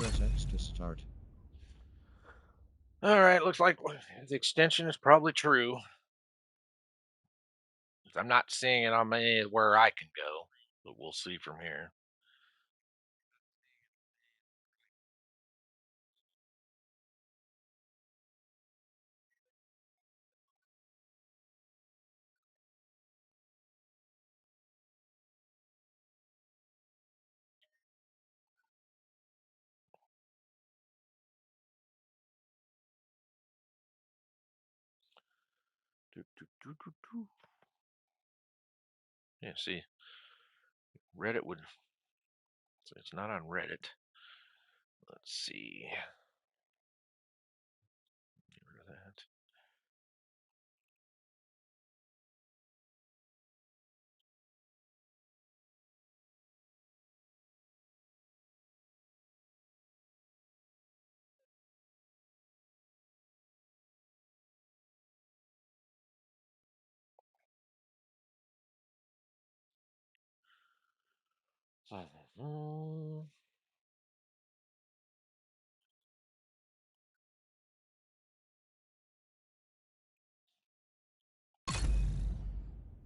Press X to start. All right, looks like the extension is probably true. I'm not seeing it on where I can go, but we'll see from here. Yeah, see, Reddit would. So it's not on Reddit. Let's see. Get rid of that.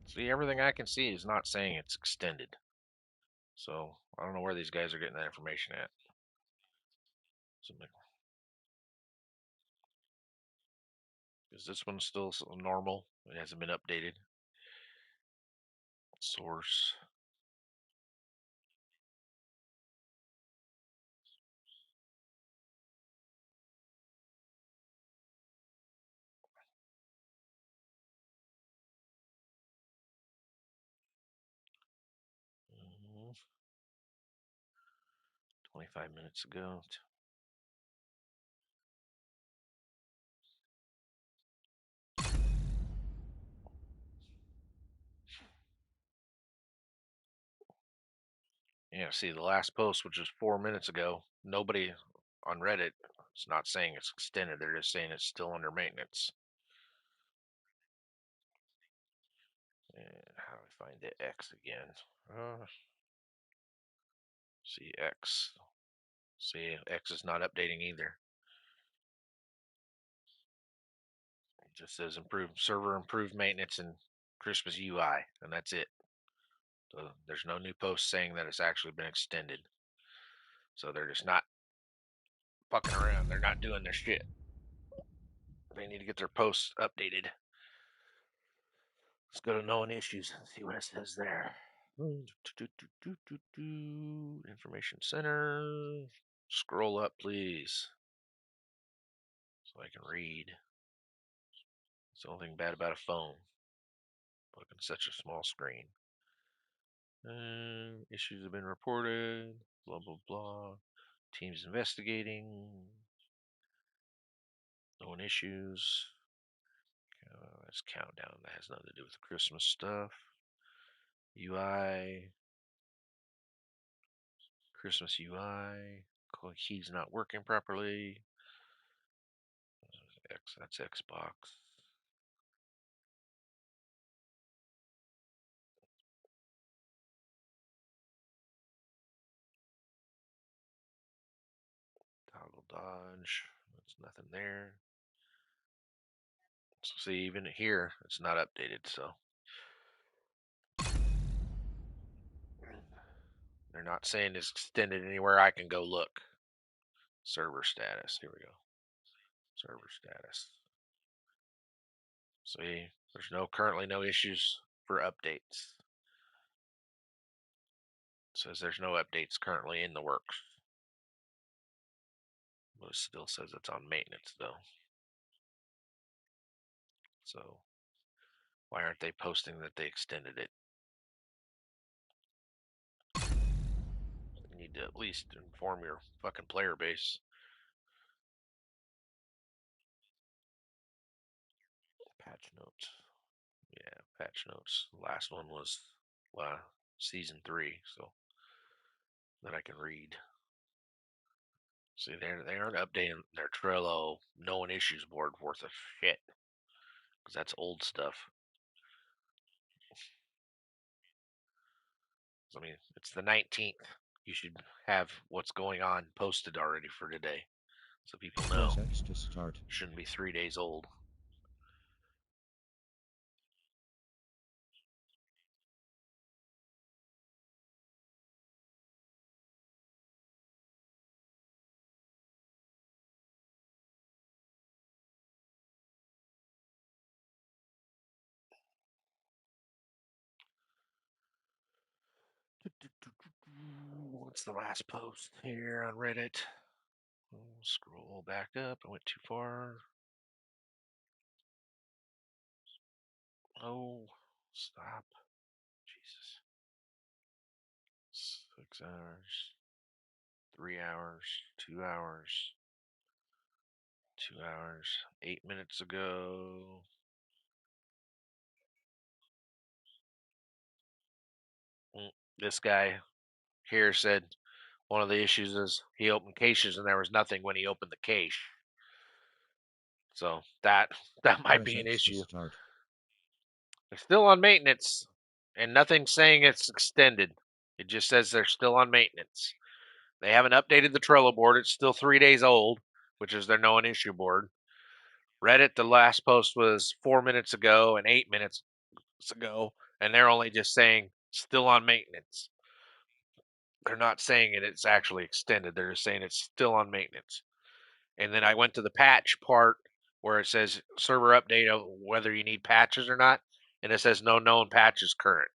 See, everything I can see is not saying it's extended. So I don't know where these guys are getting that information at. Is this one still normal? It hasn't been updated. Source. Mhm. 25 minutes ago. Yeah, see, the last post, which was 4 minutes ago, nobody on Reddit is not saying it's extended. They're just saying it's still under maintenance. And how do I find the X again? See, X. See, X is not updating either. It just says improved maintenance and Christmas UI, and that's it. So there's no new post saying that it's actually been extended. So they're just not fucking around. They're not doing their shit. They need to get their posts updated. Let's go to known issues and see what it says there. Information center. Scroll up, please, so I can read. It's the only thing bad about a phone. Looking at such a small screen. Issues have been reported. Blah blah blah. Teams investigating. Known issues. Let's countdown. That has nothing to do with the Christmas stuff. UI. Christmas UI. Key's not working properly. That's Xbox. Toggle dodge. There's nothing there. So see, even here, it's not updated. So they're not saying it's extended anywhere. I can go look. Server status. Here we go. Server status. See, there's currently no issues for updates. It says there's no updates currently in the works. But it still says it's on maintenance though. So why aren't they posting that they extended it? You need to at least inform your fucking player base. Patch notes. Yeah, patch notes. The last one was season 3, so that I can read. See, they aren't updating their Trello known issues board worth of shit, because that's old stuff. I mean, it's the 19th. you should have what's going on posted already for today, so people know. Press X to start. Shouldn't be 3 days old. What's the last post here on Reddit? Scroll back up. I went too far. Oh, stop. Jesus. 6 hours. 3 hours. 2 hours. 2 hours. 8 minutes ago. This guy here said one of the issues is he opened caches and there was nothing when he opened the cache. So that might Press be an X to issue. start. They're still on maintenance, and nothing's saying it's extended. It just says they're still on maintenance. They haven't updated the Trello board. It's still 3 days old, which is their known issue board. Reddit, the last post was 4 minutes ago and 8 minutes ago, and they're only just saying still on maintenance. They're not saying it's actually extended. They're just saying it's still on maintenance. And then I went to the patch part where it says server update of whether you need patches or not, and it says no known patches current.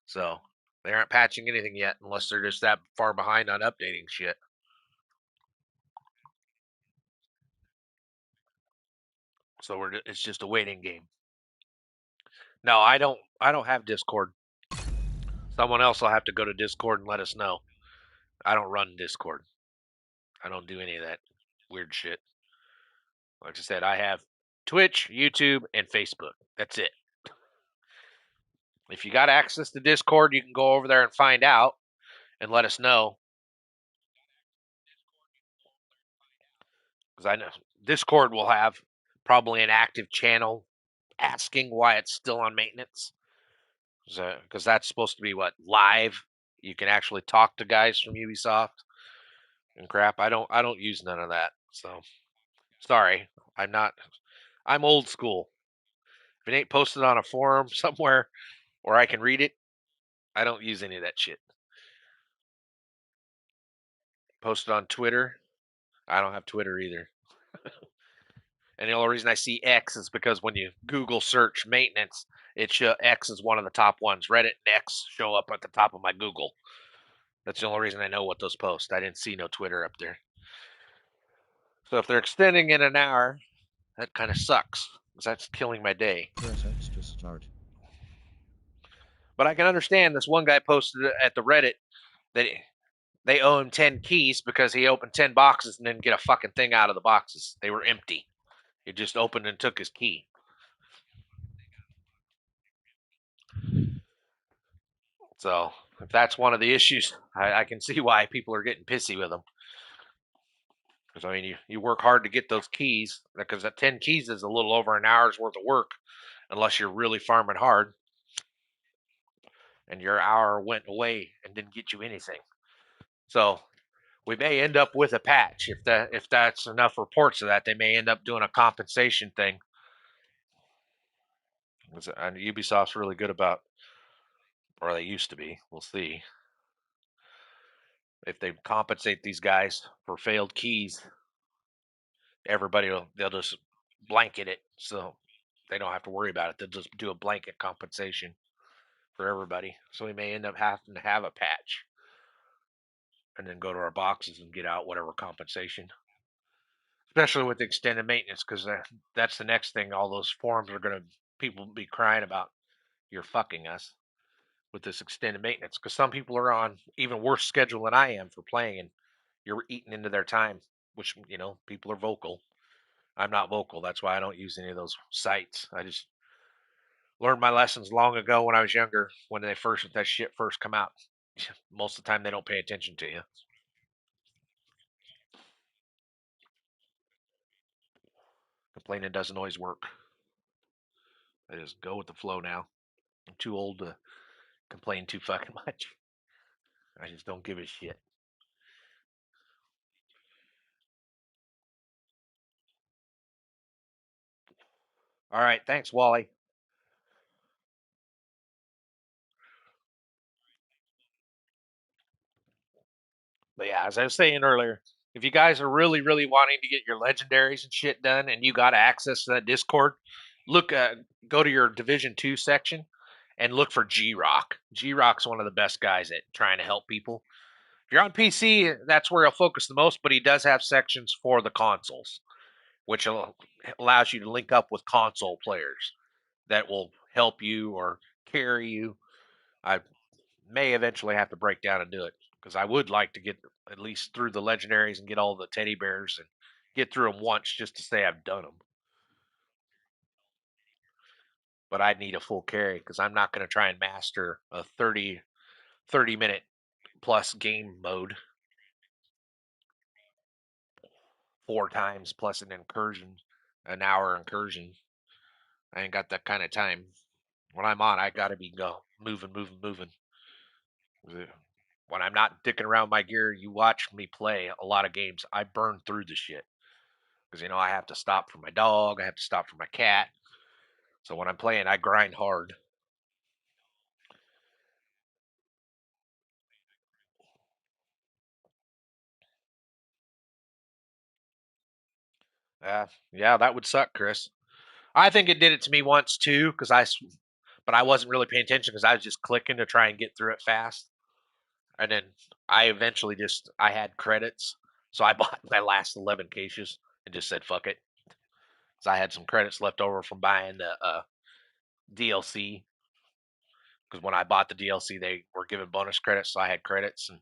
So they aren't patching anything yet unless they're just that far behind on updating shit. So it's just a waiting game. No, I don't have Discord. Someone else will have to go to Discord and let us know. I don't run Discord. I don't do any of that weird shit. Like I said, I have Twitch, YouTube, and Facebook. That's it. If you got access to Discord, you can go over there and find out and let us know. Because I know Discord will have probably an active channel asking why it's still on maintenance. Because that's supposed to be what, live. You can actually talk to guys from Ubisoft and crap. I don't use none of that. So sorry, I'm not. I'm old school. If it ain't posted on a forum somewhere where I can read it, I don't use any of that shit. Posted on Twitter, I don't have Twitter either. And the only reason I see X is because when you Google search maintenance, X is one of the top ones. Reddit and X show up at the top of my Google. That's the only reason I know what those post. I didn't see no Twitter up there. So if they're extending it an hour, that kind of sucks. Because that's killing my day. Press X to start. But I can understand this one guy posted at the Reddit that they owe him 10 keys because he opened 10 boxes and didn't get a fucking thing out of the boxes. They were empty. He just opened and took his key. So if that's one of the issues, I can see why people are getting pissy with him. Because I mean, you work hard to get those keys because that 10 keys is a little over an hour's worth of work, unless you're really farming hard, and your hour went away and didn't get you anything. So we may end up with a patch if that's enough reports of that. They may end up doing a compensation thing. And Ubisoft's really good about, or they used to be. We'll see if they compensate these guys for failed keys. They'll just blanket it, so they don't have to worry about it. They'll just do a blanket compensation for everybody. So we may end up having to have a patch and then go to our boxes and get out whatever compensation. Especially with extended maintenance, because that's the next thing. All those forums are going to people be crying about. You're fucking us with this extended maintenance, because some people are on even worse schedule than I am for playing, and you're eating into their time. Which people are vocal. I'm not vocal. That's why I don't use any of those sites. I just learned my lessons long ago when I was younger, when that shit first come out. Most of the time they don't pay attention to you. Complaining doesn't always work. I just go with the flow now. I'm too old to complain too fucking much. I just don't give a shit. All right, thanks, Wally. But yeah, as I was saying earlier, if you guys are really, really wanting to get your legendaries and shit done, and you got access to that Discord, look, go to your Division Two section and look for G Rock. G Rock's one of the best guys at trying to help people. If you're on PC, that's where he'll focus the most, but he does have sections for the consoles, which allows you to link up with console players that will help you or carry you. I may eventually have to break down and do it because I would like to get at least through the legendaries and get all the teddy bears and get through them once just to say I've done them. But I'd need a full carry because I'm not going to try and master a 30 minute plus game mode 4 times plus an incursion, an hour incursion. I ain't got that kind of time. When I'm on, I got to be moving, moving, moving. When I'm not dicking around my gear, you watch me play a lot of games. I burn through the shit because I have to stop for my dog, I have to stop for my cat. So when I'm playing, I grind hard. Yeah, that would suck, Chris. I think it did it to me once too, but I wasn't really paying attention because I was just clicking to try and get through it fast. And then I eventually I had credits, so I bought my last 11 cases and just said fuck it. So I had some credits left over from buying the DLC because when I bought the DLC, they were giving bonus credits, so I had credits, and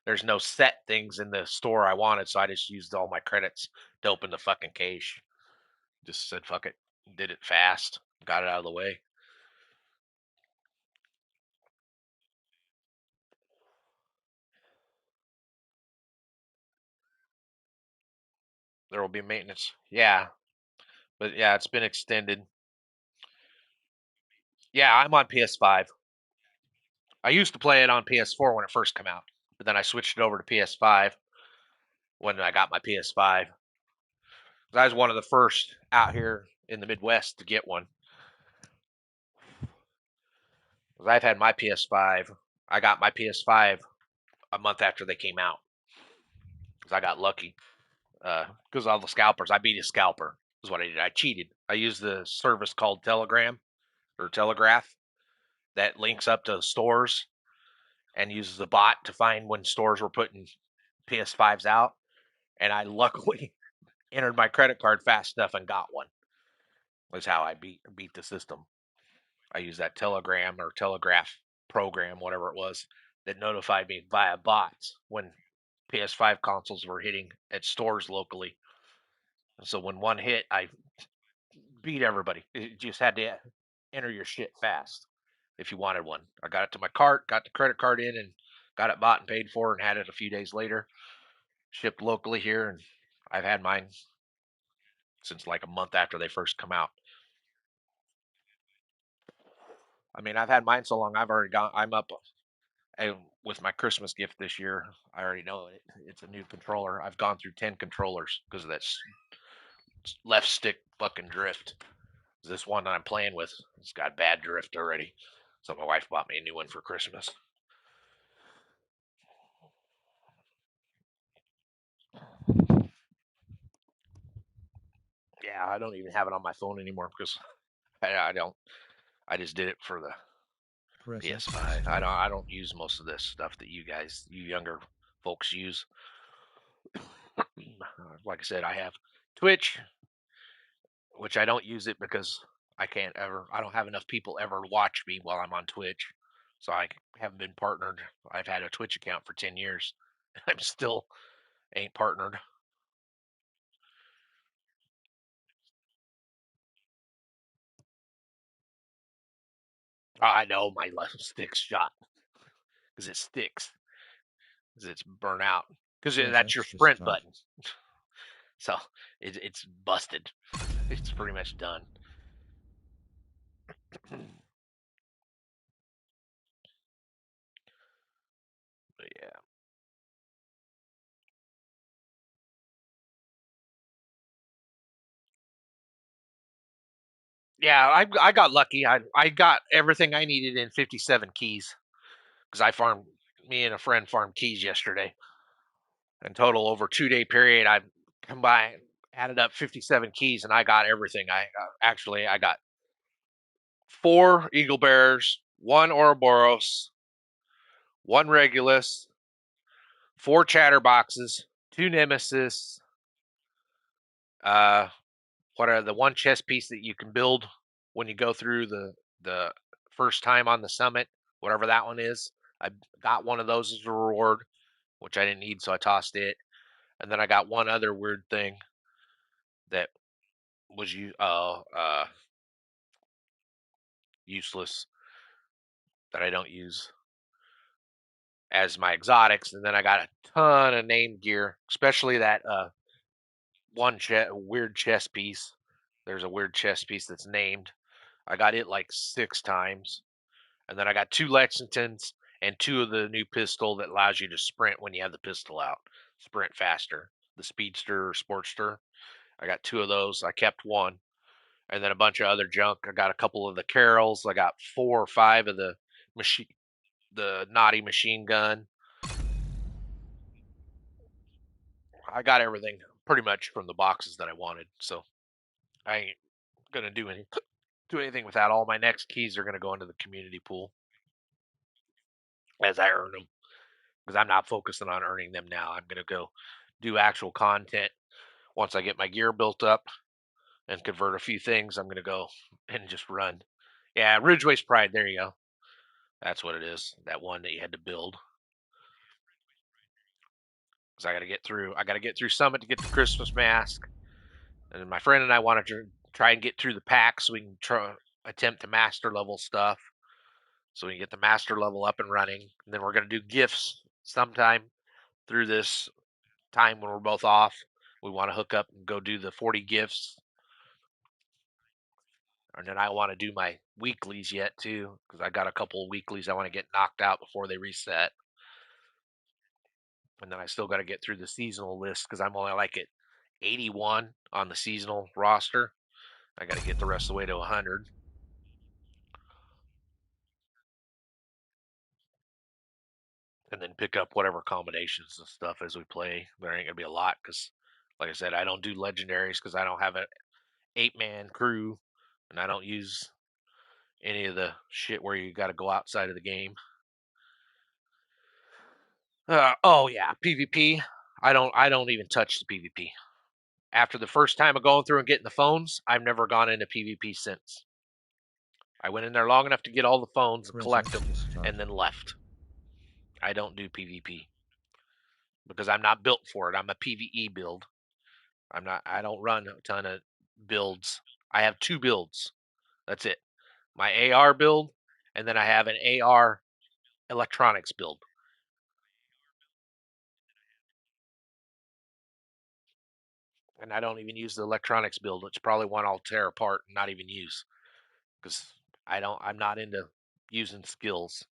there's no set things in the store I wanted, so I just used all my credits to open the fucking cache. Just said fuck it, did it fast, got it out of the way. There will be maintenance, yeah, but yeah, it's been extended. Yeah, I'm on PS5. I used to play it on PS4 when it first came out, but then I switched it over to PS5 when I got my PS5. I was one of the first out here in the Midwest to get one. I've had my PS5. I got my PS5 a month after they came out because I got lucky. Because all the scalpers, I beat a scalper. Is what I did. I cheated. I used the service called Telegram or Telegraph that links up to stores and uses the bot to find when stores were putting PS5s out. And I luckily entered my credit card fast enough and got one. Was how I beat the system. I used that Telegram or Telegraph program, whatever it was, that notified me via bots when PS5 consoles were hitting at stores locally. So when one hit, I beat everybody. You just had to enter your shit fast if you wanted one. I got it to my cart, got the credit card in, and got it bought and paid for, and had it a few days later. Shipped locally here, and I've had mine since like a month after they first come out. I mean, I've had mine so long. I've already got. I'm up with my Christmas gift this year. I already know it. It's a new controller. I've gone through 10 controllers because of that left stick fucking drift. This one that I'm playing with, it's got bad drift already. So my wife bought me a new one for Christmas. Yeah, I don't even have it on my phone anymore because I don't. I just did it for the Press X to PS5. I start. don't. I don't use most of this stuff that you younger folks use. Like I said, I have Twitch, which I don't use it because I can't ever. I don't have enough people ever watch me while I'm on Twitch, so I haven't been partnered. I've had a Twitch account for 10 years. I'm still ain't partnered. I know my left stick's shot because it sticks, because it's burnt out, because Press that's your X to sprint start. button. So it's busted. It's pretty much done. But Yeah, I got lucky. I got everything I needed in 57 keys because I farmed. Me and a friend farmed keys yesterday. In total, over 2 day period, I combined added up 57 keys, and I got everything. I got 4 Eagle Bears, 1 Ouroboros, 1 Regulus, 4 Chatterboxes, 2 Nemesis. Uh, what are the one chess piece that you can build when you go through the first time on the summit, whatever that one is. I got one of those as a reward, which I didn't need, so I tossed it. And then I got one other weird thing that was useless that I don't use as my exotics. And then I got a ton of named gear, especially that weird chess piece. There's a weird chess piece that's named. I got it like 6 times. And then I got 2 Lexingtons and 2 of the new pistol that allows you to sprint when you have the pistol out. Sprint faster. The Speedster or Sportster. I got 2 of those. I kept one. And then a bunch of other junk. I got a couple of the Carols. I got 4 or 5 of the naughty machine gun. I got everything pretty much from the boxes that I wanted. So I ain't gonna do anything with that. All my next keys are gonna go into the community pool as I earn them. Because I'm not focusing on earning them now. I'm going to go do actual content once I get my gear built up and convert a few things. I'm going to go and just run. Yeah, Ridgeway's Pride. There you go. That's what it is. That one that you had to build. Because I got to get through. I got to get through Summit to get the Christmas mask. And my friend and I wanted to try and get through the pack so we can attempt to master level stuff. So we can get the master level up and running. And then we're going to do gifts sometime through this time when we're both off. We want to hook up and go do the 40 gifts. And then I want to do my weeklies yet too, because I got a couple of weeklies I want to get knocked out before they reset. And then I still got to get through the seasonal list because I'm only like at 81 on the seasonal roster. I got to get the rest of the way to 100. And then pick up whatever combinations and stuff as we play. There ain't going to be a lot because, like I said, I don't do legendaries because I don't have an 8-man crew and I don't use any of the shit where you got to go outside of the game. Oh yeah, PvP. I don't even touch the PvP. After the first time of going through and getting the phones, I've never gone into PvP since. I went in there long enough to get all the phones and Press collect X them, to start. and then left. I don't do PvP because I'm not built for it. I'm a PvE build. I'm not. I don't run a ton of builds. I have 2 builds. That's it. My AR build, and then I have an AR electronics build. And I don't even use the electronics build. It's probably one I'll tear apart and not even use because I'm not into using skills.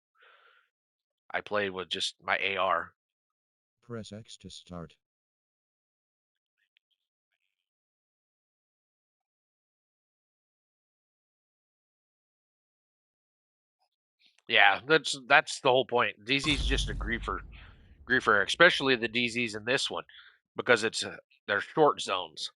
I play with just my AR. Press X to start. Yeah, that's the whole point. DZ's just a griefer, especially the DZs in this one because they're short zones.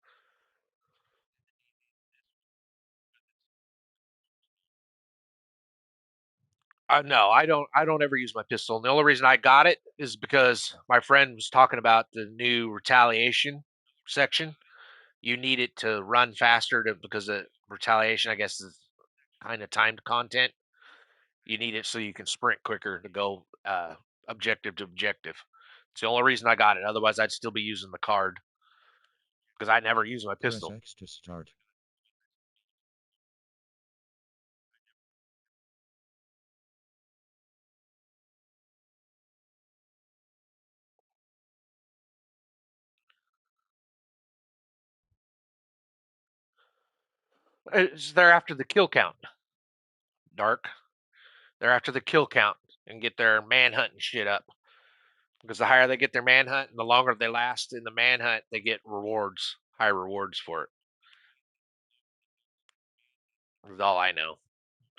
No, I don't ever use my pistol. And the only reason I got it is because my friend was talking about the new retaliation section. You need it to run faster because the retaliation, I guess, is kind of timed content. You need it so you can sprint quicker to go objective to objective. It's the only reason I got it. Otherwise, I'd still be using the card because I never use my Press pistol. X to start. They're after the kill count, Dark. They're after the kill count and get their manhunt and shit up. Because the higher they get their manhunt and the longer they last in the manhunt, they get rewards, high rewards for it. Is all I know.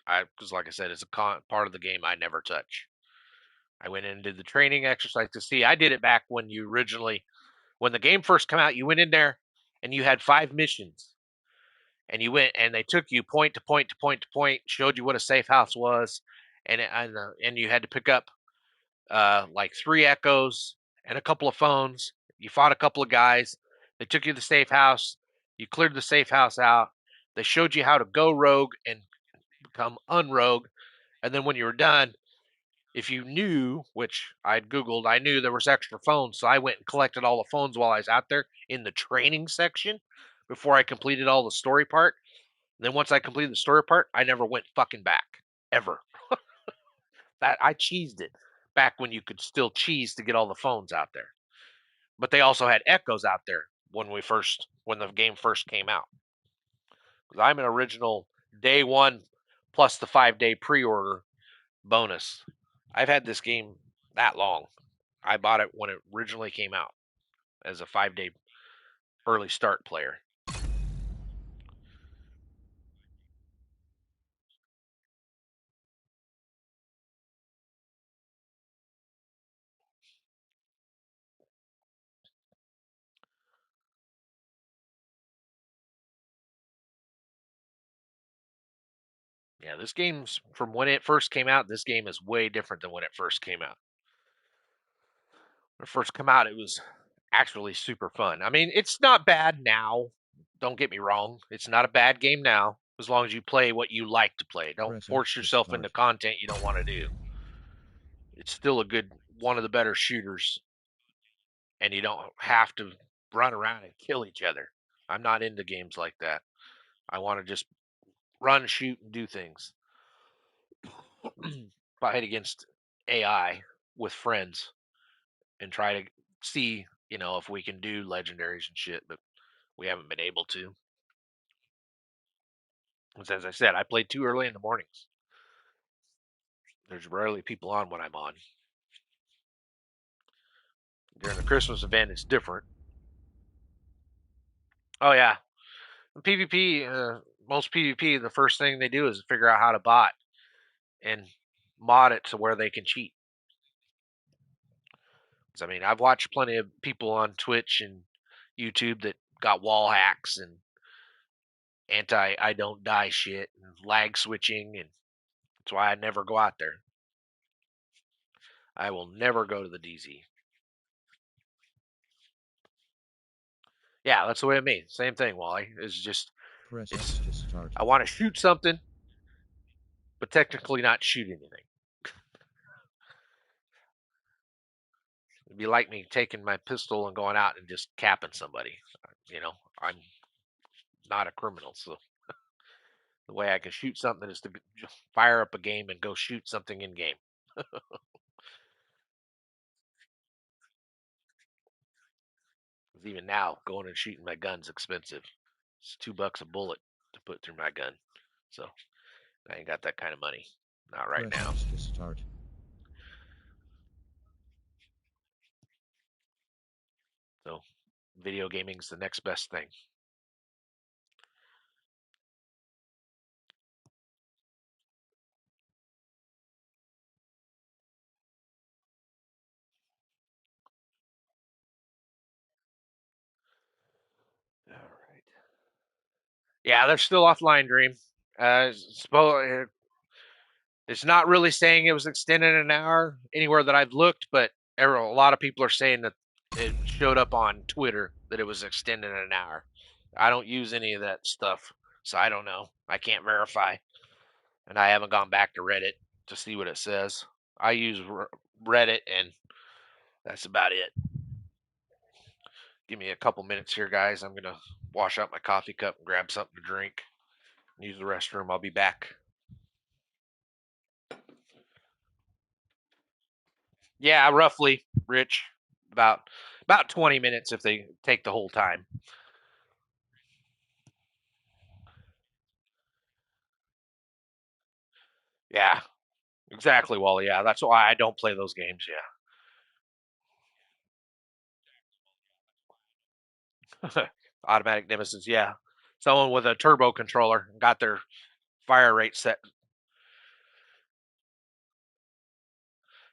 Because like I said, it's a part of the game I never touch. I went in and did the training exercise to see. I did it back when when the game first came out. You went in there and you had 5 missions, and you went and they took you point to point to point to point, showed you what a safe house was, and you had to pick up like 3 echoes and a couple of phones. You fought a couple of guys. They took you to the safe house. You cleared the safe house out. They showed you how to go rogue and become unrogue. And then when you were done, if you knew, which I'd Googled, I knew there was extra phones. So I went and collected all the phones while I was out there in the training section before I completed all the story part. And then once I completed the story part, I never went fucking back. Ever. That I cheesed it back when you could still cheese to get all the phones out there. But they also had echoes out there when the game first came out. Because I'm an original day one plus the 5 day pre-order bonus. I've had this game that long. I bought it when it originally came out as a 5 day early start player. Yeah, this game's from when it first came out. This game is way different than when it first came out. When it first came out, it was actually super fun. I mean, it's not bad now. Don't get me wrong. It's not a bad game now, as long as you play what you like to play. Don't Press X force to yourself into start. content you don't want to do. It's still a good one of the better shooters, and you don't have to run around and kill each other. I'm not into games like that. I want to just run, shoot, and do things. Fight against AI with friends and try to see, if we can do legendaries and shit, but we haven't been able to. As I said, I play too early in the mornings. There's rarely people on when I'm on. During the Christmas event, it's different. Oh yeah, PvP. Most PvP, the first thing they do is figure out how to bot and mod it to where they can cheat. I mean, I've watched plenty of people on Twitch and YouTube that got wall hacks and anti I don't die shit and lag switching, and that's why I never go out there. I will never go to the DZ. Yeah, that's the way I mean. Same thing, Wally. Press X It's to start. I want to shoot something, but technically not shoot anything. It'd be like me taking my pistol and going out and just capping somebody. I'm not a criminal, so the way I can shoot something is to just fire up a game and go shoot something in game. Because even now, going and shooting my gun's expensive. It's $2 a bullet to put through my gun. So I ain't got that kind of money. Not right Press now. X to start. So video gaming's the next best thing. All right. Yeah, they're still offline, Dream. It's not really saying it was extended an hour anywhere that I've looked, but a lot of people are saying that it showed up on Twitter that it was extended an hour. I don't use any of that stuff, so I don't know. I can't verify, and I haven't gone back to Reddit to see what it says. I use Reddit, and that's about it. Give me a couple minutes here, guys. I'm gonna wash out my coffee cup and grab something to drink. Use the restroom. I'll be back. Yeah, roughly, Rich. About 20 minutes if they take the whole time. Yeah, exactly, Wally. Yeah, that's why I don't play those games. Yeah, automatic nemesis. Yeah, someone with a turbo controller got their fire rate set.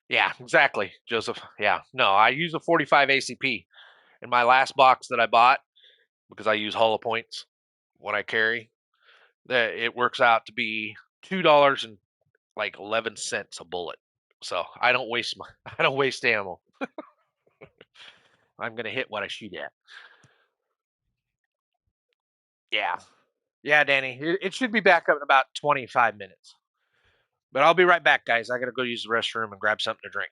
Yeah, exactly, Joseph. Yeah, no, I use a 45 ACP in my last box that I bought because I use hollow points when I carry. That it works out to be $2 and like 11 cents a bullet. So I don't waste I don't waste ammo. I'm gonna hit what I shoot at. Yeah, yeah, Danny. It should be back up in about 25 minutes. But I'll be right back, guys. I gotta go use the restroom and grab something to drink.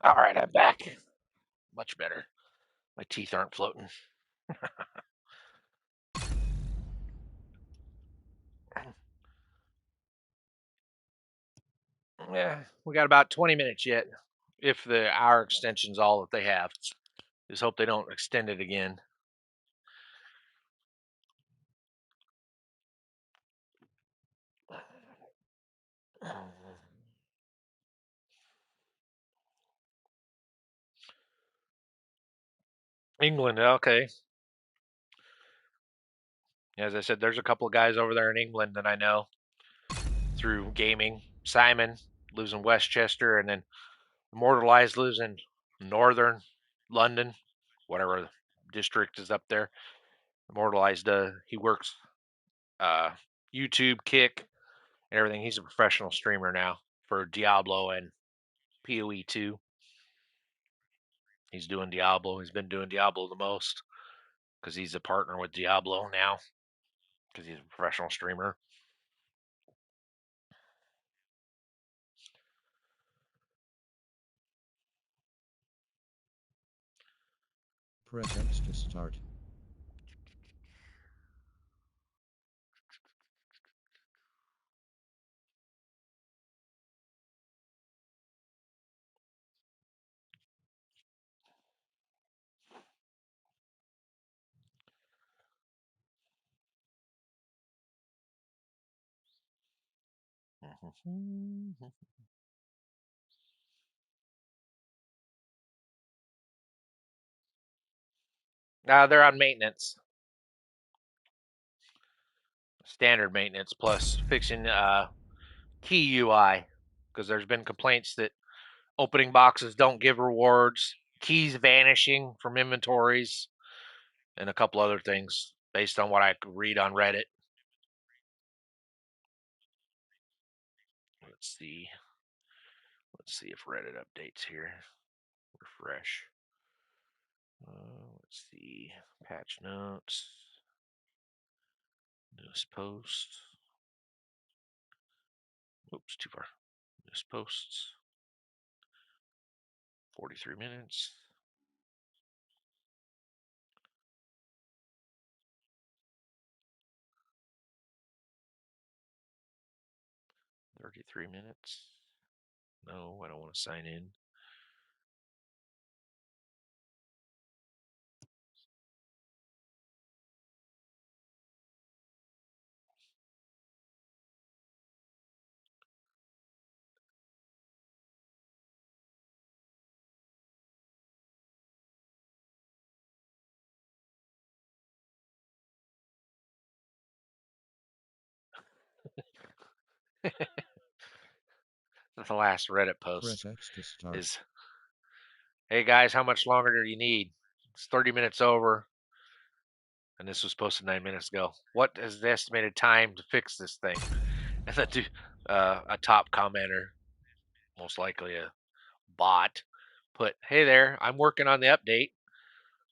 All right, I'm back. Much better. My teeth aren't floating. Yeah, we got about 20 minutes yet. If the hour extension's all that they have, just hope they don't extend it again. England, okay. As I said, there's a couple of guys over there in England that I know through gaming. Simon lives in Westchester, and then Immortalized lives in northern London, whatever district is up there. Immortalized, he works YouTube, Kick, and everything. He's a professional streamer now for Diablo and PoE 2. He's doing Diablo. He's been doing Diablo the most because he's a partner with Diablo now because he's a professional streamer. Press X to start. Now they're on maintenance, standard maintenance plus fixing key UI because there's been complaints that opening boxes don't give rewards, keys vanishing from inventories, and a couple other things based on what I could read on Reddit. Let's see. Let's see if Reddit updates here. Refresh. Let's see. Patch notes. Newest post. Oops, too far. Newest posts. 43 minutes. $33 minutes. No, I don't want to sign in. The last Reddit post Press X to start. is, hey guys, how much longer do you need? It's 30 minutes over, and this was posted 9 minutes ago. What is the estimated time to fix this thing? And then a top commenter, most likely a bot, put, hey there, I'm working on the update.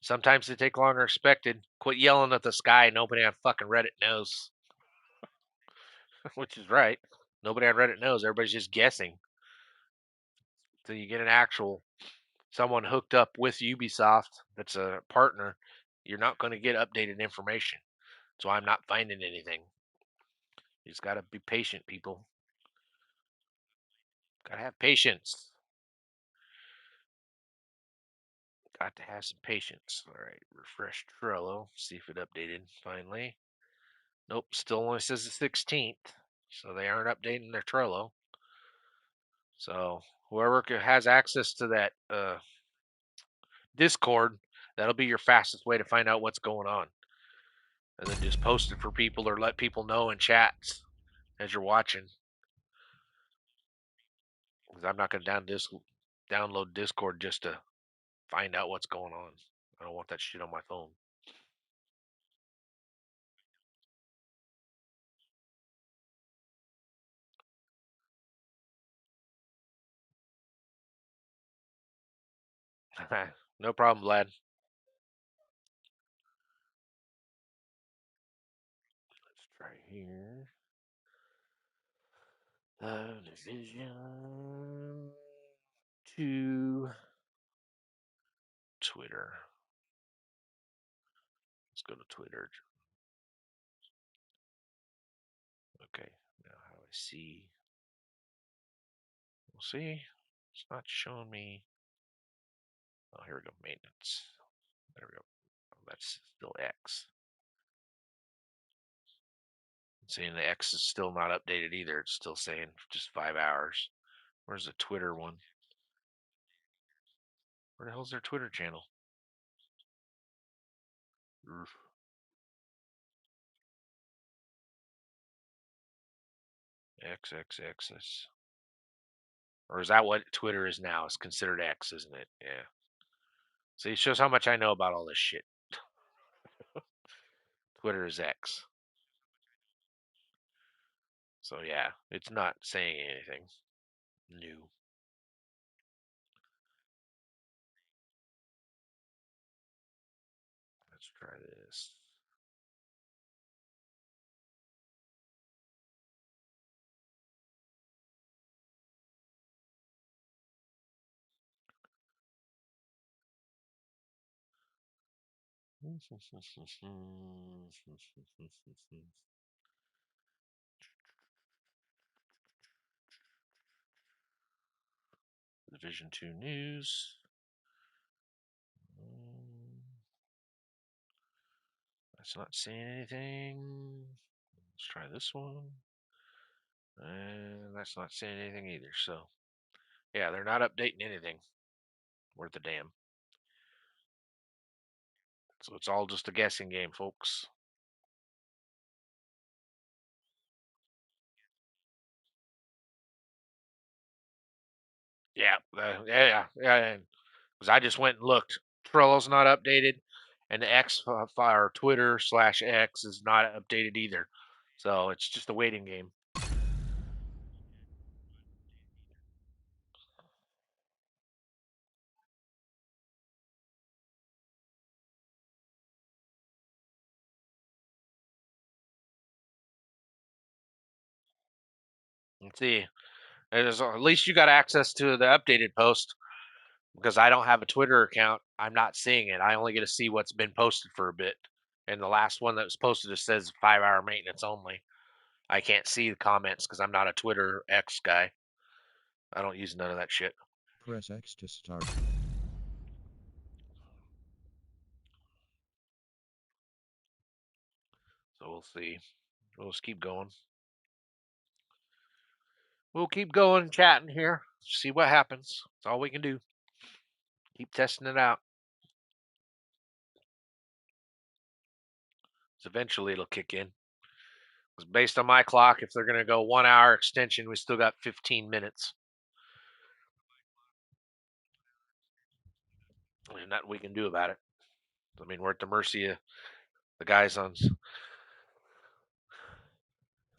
Sometimes they take longer than expected. Quit yelling at the sky. Nobody on fucking Reddit knows. Which is right. Nobody on Reddit knows. Everybody's just guessing. So you get an actual someone hooked up with Ubisoft that's a partner, you're not going to get updated information. So I'm not finding anything. You just got to be patient, people. Got to have patience. Got to have some patience. All right, refresh Trello. See if it updated finally. Nope, still only says the 16th. So they aren't updating their Trello. So whoever has access to that Discord, that'll be your fastest way to find out what's going on. And then just post it for people or let people know in chats as you're watching. Because I'm not going to download Discord just to find out what's going on. I don't want that shit on my phone. No problem, Vlad. Let's try here. Division 2 Twitter. Let's go to Twitter. Okay, now how do I see? We'll see. It's not showing me. Oh, here we go. Maintenance. There we go. Oh, that's still X. Seeing the X is still not updated either. It's still saying just 5 hours. Where's the Twitter one? Where the hell's their Twitter channel? Oof. X. Or is that what Twitter is now? It's considered X, isn't it? Yeah. See, it shows how much I know about all this shit. Twitter is X. So yeah, it's not saying anything new. Let's try this. Division 2 news. That's not saying anything. Let's try this one. And that's not saying anything either. So, yeah, they're not updating anything worth a damn. So it's all just a guessing game, folks. Yeah, yeah. Because I just went and looked. Trello's not updated, and the X or Twitter/X is not updated either. So it's just a waiting game. Let's see. At least you got access to the updated post. because I don't have a Twitter account, I'm not seeing it. I only get to see what's been posted for a bit. And the last one that was posted just says 5-hour maintenance only. I can't see the comments because I'm not a Twitter X guy. I don't use none of that shit. Press X to start. So we'll see. We'll just keep going. We'll keep going chatting here. See what happens. That's all we can do. Keep testing it out. So eventually it'll kick in. Because based on my clock, if they're going to go 1 hour extension, we still got 15 minutes. There's nothing we can do about it. I mean, we're at the mercy of the guys on.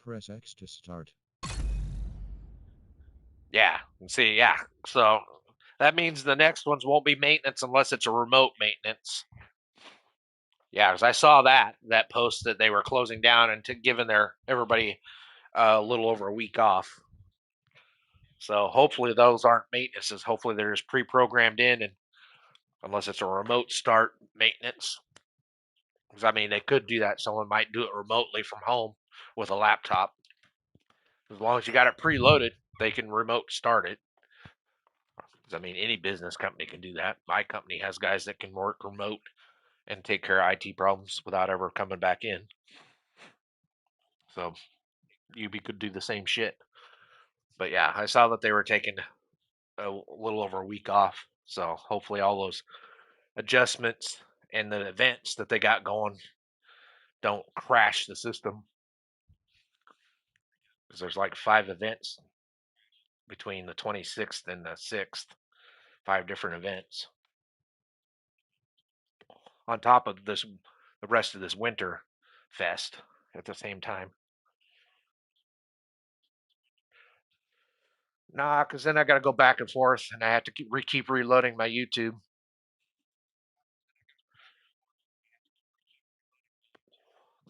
Press X to start. Yeah, and see, yeah. So that means the next ones won't be maintenance unless it's a remote maintenance. Yeah, because I saw that post that they were closing down and giving everybody a little over a week off. So hopefully those aren't maintenances. Hopefully they're just pre-programmed in, and unless it's a remote start maintenance. Because I mean, they could do that. Someone might do it remotely from home with a laptop. As long as you got it preloaded, they can remote start it. Because I mean, any business company can do that. My company has guys that can work remote and take care of IT problems without ever coming back in. So UB could do the same shit. But yeah, I saw that they were taking a little over a week off. So hopefully all those adjustments and the events that they got going don't crash the system. Because there's like 5 events between the 26th and the 6th, 5 different events. On top of this, the rest of this winter fest at the same time. Nah, because then I got to go back and forth, and I have to keep reloading my YouTube.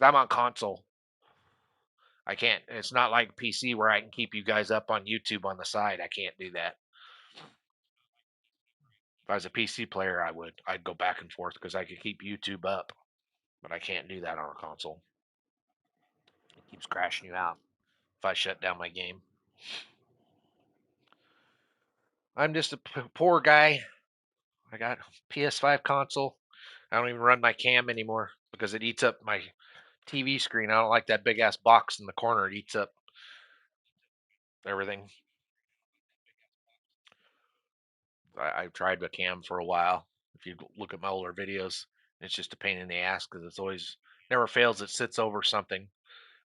I'm on console. I can't. It's not like PC where I can keep you guys up on YouTube on the side. I can't do that. If I was a PC player, I would. I'd go back and forth because I could keep YouTube up, but I can't do that on a console. It keeps crashing you out if I shut down my game. I'm just a poor guy. I got PS5 console. I don't even run my cam anymore because it eats up my TV screen. I don't like that big ass box in the corner. It eats up everything. I've tried the cam for a while. If you look at my older videos, it's just a pain in the ass because it's always never fails. It sits over something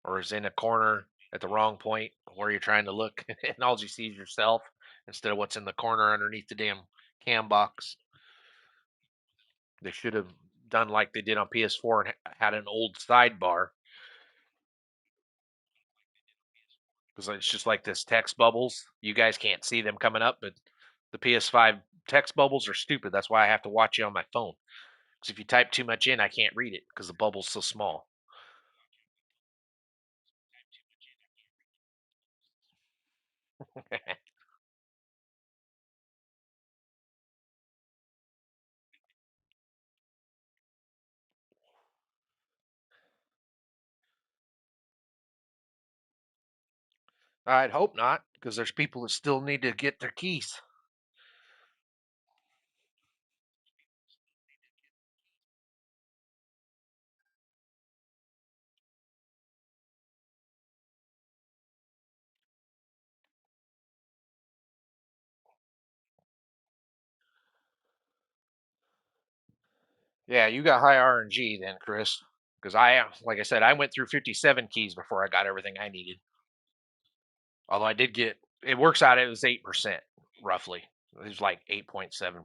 or is in a corner at the wrong point where you're trying to look, and all you see is yourself instead of what's in the corner underneath the damn cam box. They should have done like they did on PS4 and had an old sidebar because it's just like this text bubbles. You guys can't see them coming up, but the PS5 text bubbles are stupid. That's why I have to watch it on my phone. Because if you type too much in, I can't read it because the bubble's so small. I'd hope not, because there's people that still need to get their keys. Yeah, you got high RNG then, Chris. Because like I said, I went through 57 keys before I got everything I needed. Although I did get, it works out, it was 8%, roughly. It was like 8.7%.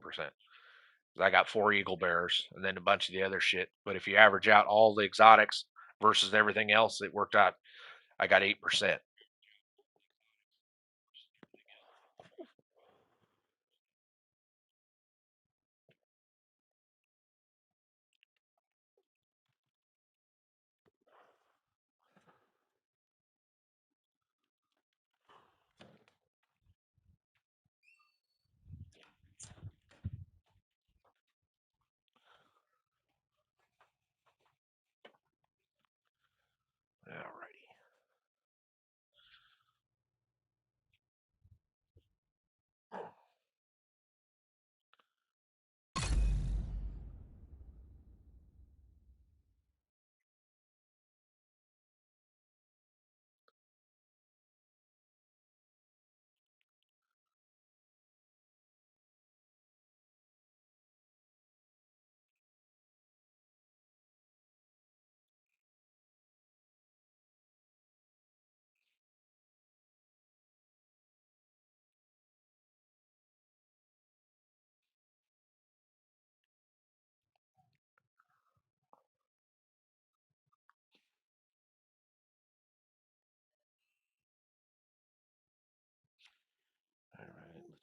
I got 4 Eagle Bears and then a bunch of the other shit. But if you average out all the exotics versus everything else, it worked out. I got 8%.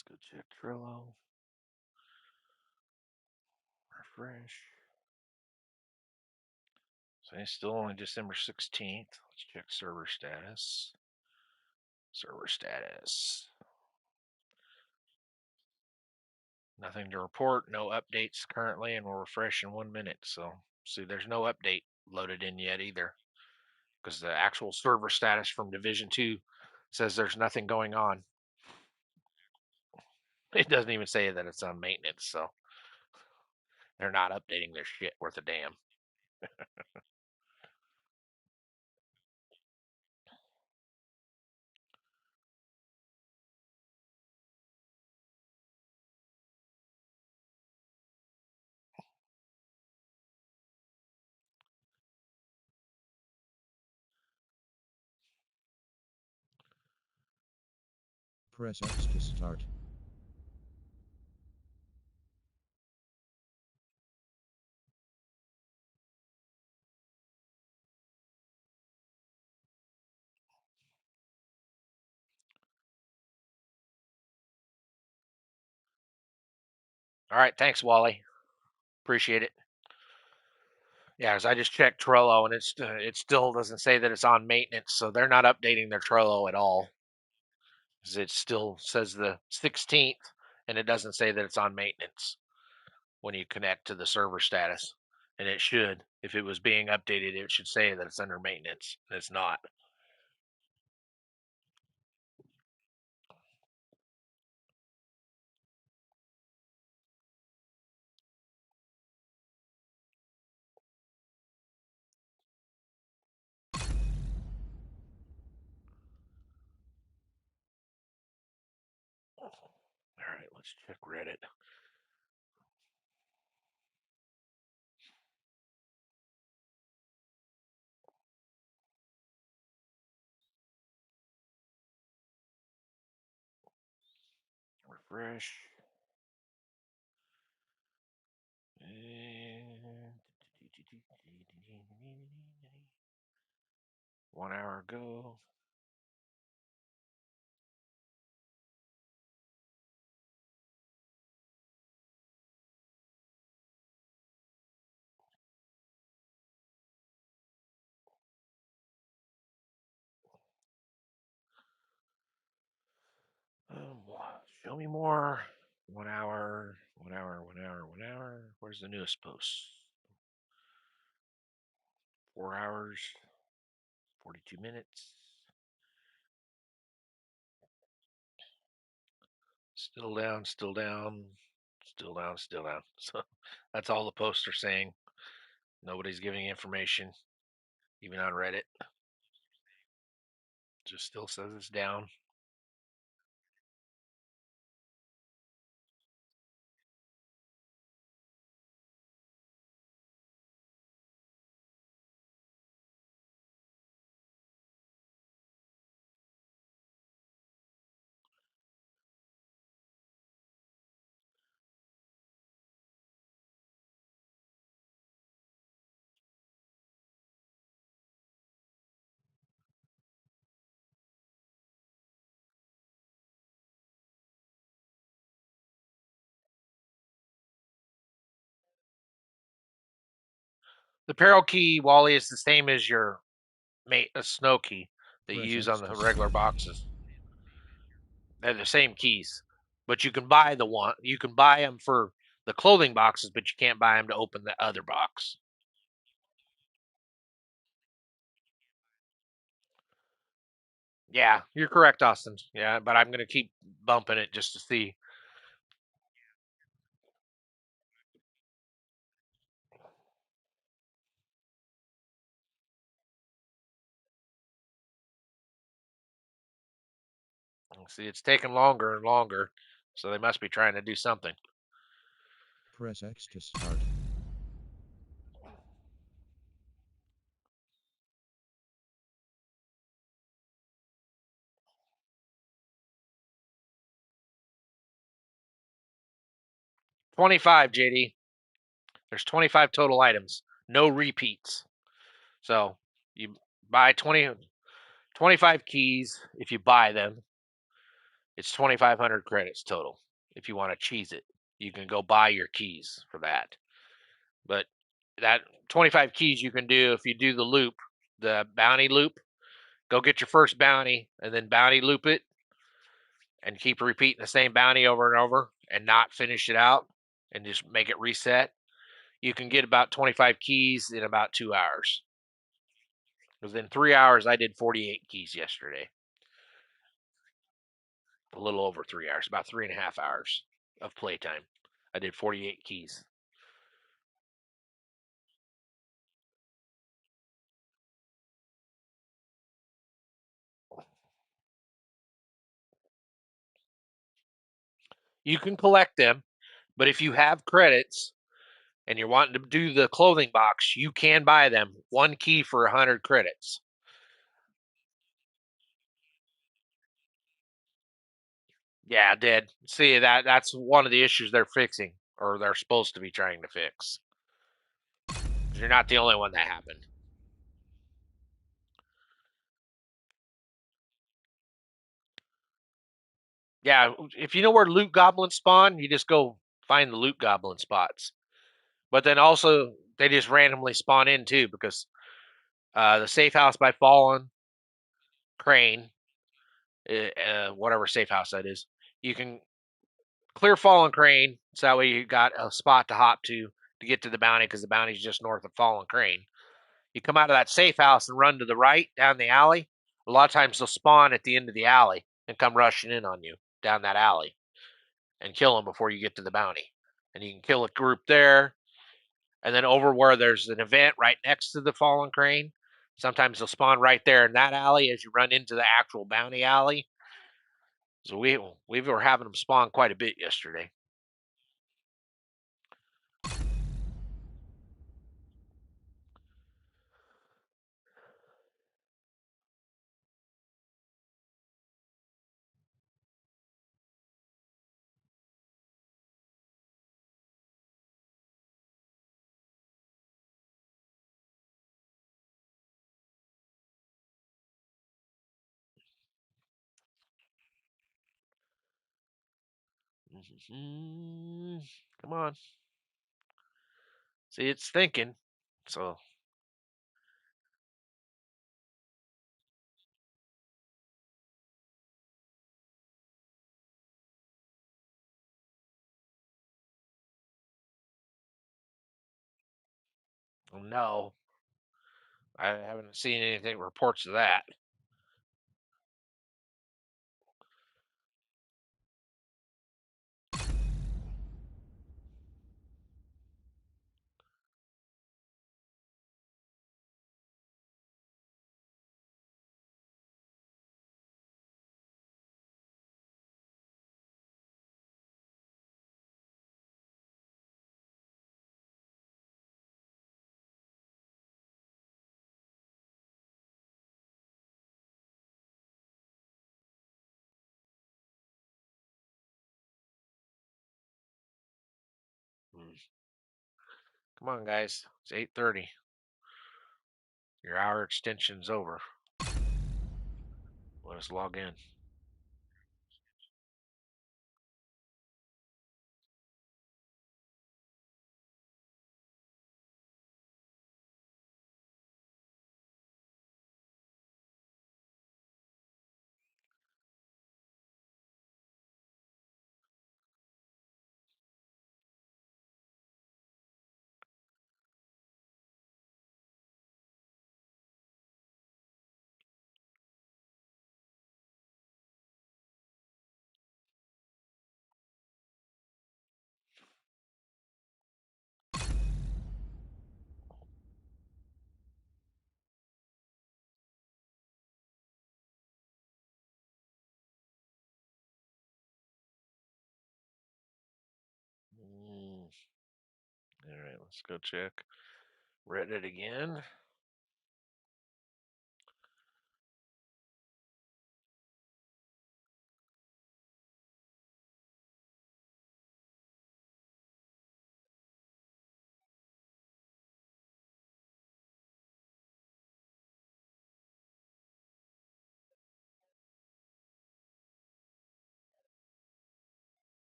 Let's go check Trello. Refresh. So it's still only December 16th. Let's check server status. Server status. Nothing to report, no updates currently, and we'll refresh in 1 minute. So, see, there's no update loaded in yet either, because the actual server status from Division 2 says there's nothing going on. It doesn't even say that it's on maintenance, so they're not updating their shit worth a damn. Press X to start. All right, thanks, Wally. Appreciate it. Yeah, because I just checked Trello and it still doesn't say that it's on maintenance, so they're not updating their Trello at all. It still says the 16th, and it doesn't say that it's on maintenance when you connect to the server status. And it should, if it was being updated, it should say that it's under maintenance. And it's not. All right, let's check Reddit. Refresh. And 1 hour ago. Show me more. 1 hour, 1 hour, 1 hour, 1 hour. Where's the newest post? 4 hours, 42 minutes. Still down, still down, still down, still down. So that's all the posts are saying. Nobody's giving information, even on Reddit. Just still says it's down. The peril key, Wally, is the same as your snow key that you Press use X on the to regular start. boxes. They're the same keys, but you can buy you can buy them for the clothing boxes, but you can't buy them to open the other box. Yeah, you're correct, Austin. Yeah, but I'm gonna keep bumping it just to see. See, it's taking longer and longer, so they must be trying to do something. Press X to start. 25, JD. There's 25 total items, no repeats. So you buy 25 keys if you buy them, It's 2,500 credits total. If you want to cheese it, you can go buy your keys for that. But that 25 keys you can do if you do the loop, the bounty loop. Go get your first bounty and then bounty loop it and keep repeating the same bounty over and over and not finish it out and just make it reset. You can get about 25 keys in about 2 hours. Within 3 hours, I did 48 keys yesterday. A little over 3 hours, about 3.5 hours of playtime. I did 48 keys. You can collect them, but if you have credits and you're wanting to do the clothing box, you can buy them. One key for 100 credits. Yeah, dead. See that's one of the issues they're fixing, or they're supposed to be trying to fix. You're not the only one that happened. Yeah, if you know where loot goblins spawn, you just go find the loot goblin spots. But then also they just randomly spawn in too because the safe house by Fallen Crane, whatever safe house that is, you can clear Fallen Crane, so that way you got a spot to hop to get to the bounty because the bounty's just north of Fallen Crane. You come out of that safe house and run to the right down the alley. A lot of times they'll spawn at the end of the alley and come rushing in on you down that alley and kill them before you get to the bounty. And you can kill a group there. And then over where there's an event right next to the Fallen Crane, sometimes they'll spawn right there in that alley as you run into the actual bounty alley. So we were having them spawn quite a bit yesterday. Come on. See, it's thinking. So, oh no. I haven't seen anything reports of that. Hmm. Come on, guys. It's 8:30. Your hour extension's over. Let us log in. All right, let's go check Reddit again.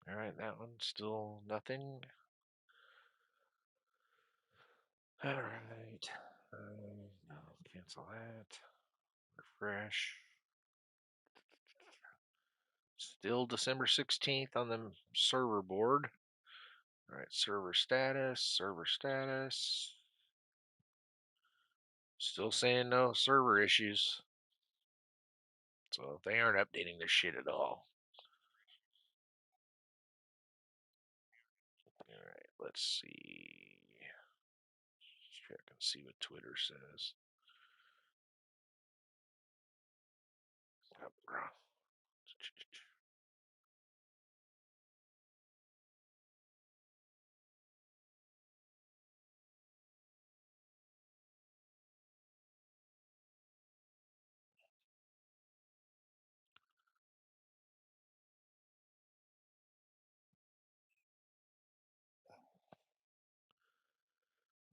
All right, that one still nothing. All right. No, cancel that. Refresh. Still December 16th on the server board. All right, server status, server status. Still saying no server issues. So they aren't updating this shit at all. All right, let's see. Let's check and see what Twitter says.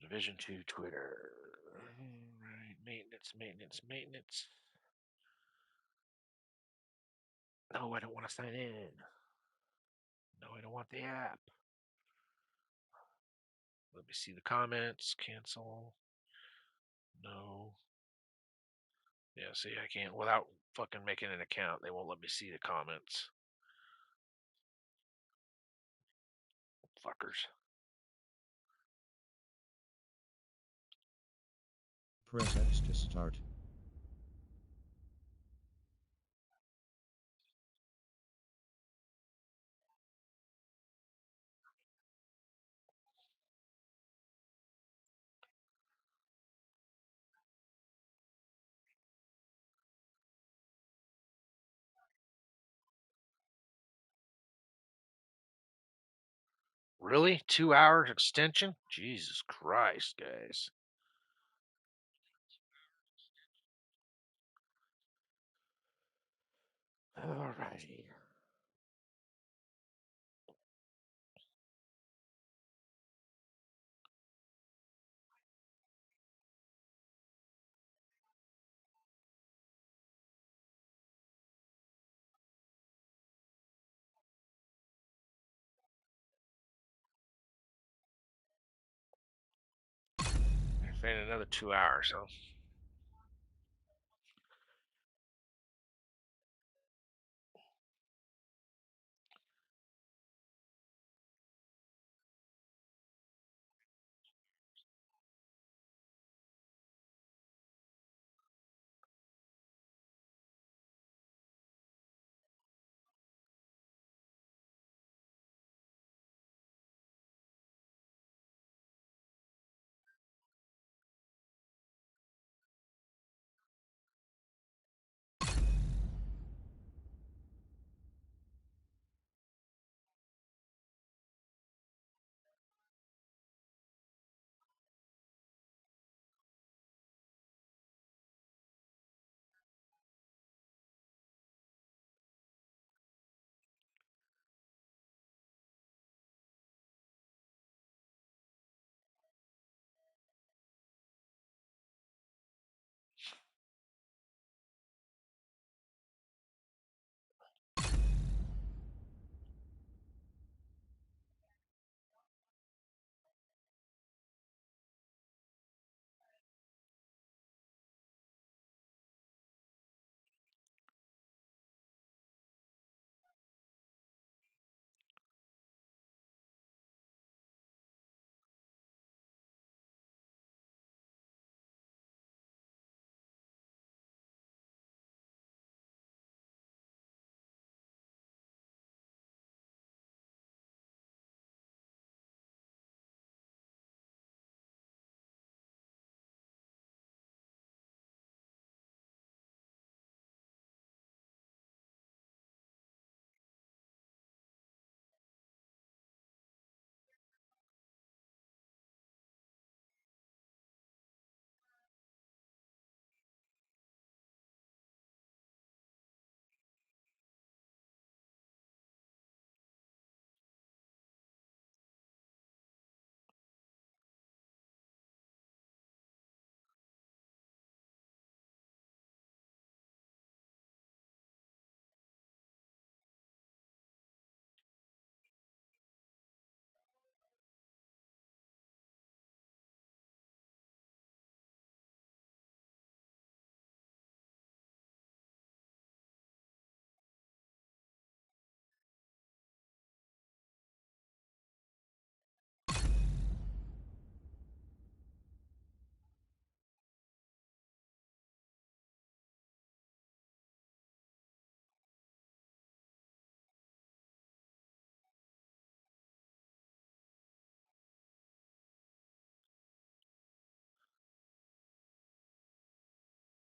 Division 2 Twitter. Alright, maintenance, maintenance, maintenance. No, I don't want to sign in. No, I don't want the app. Let me see the comments. Cancel. No. Yeah, see, I can't, without fucking making an account, they won't let me see the comments. Fuckers. Press X to start. Really? 2 hours extension? Jesus Christ, guys. Alrighty. In another 2 hours, huh?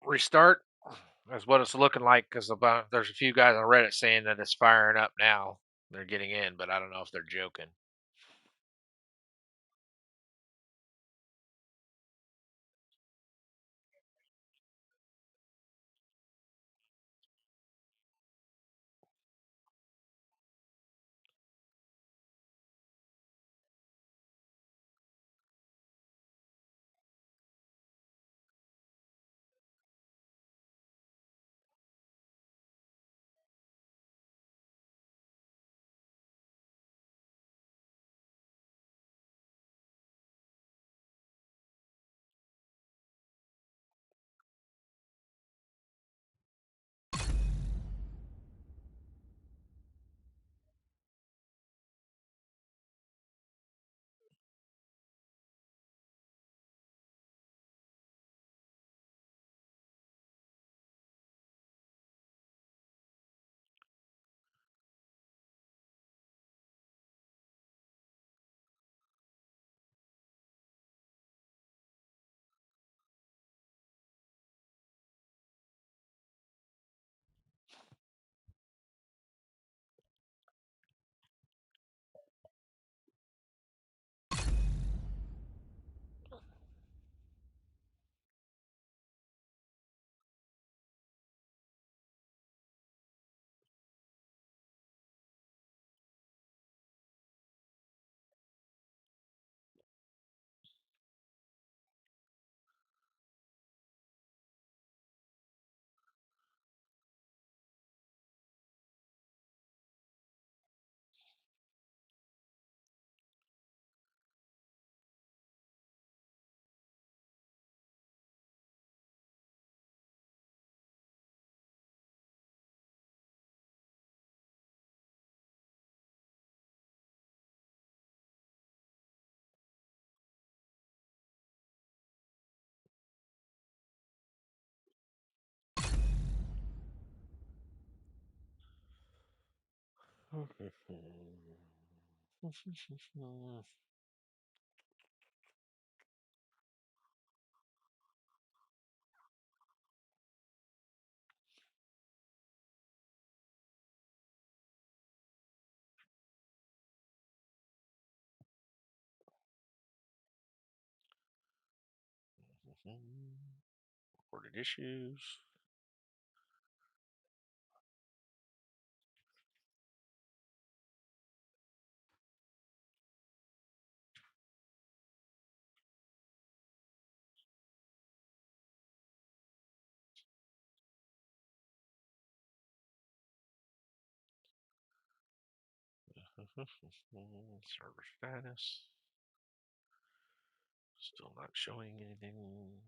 restart. That's what it's looking like because there's a few guys on Reddit saying that it's firing up now. They're getting in, but I don't know if they're joking. Reported issues. Server status. Still not showing anything.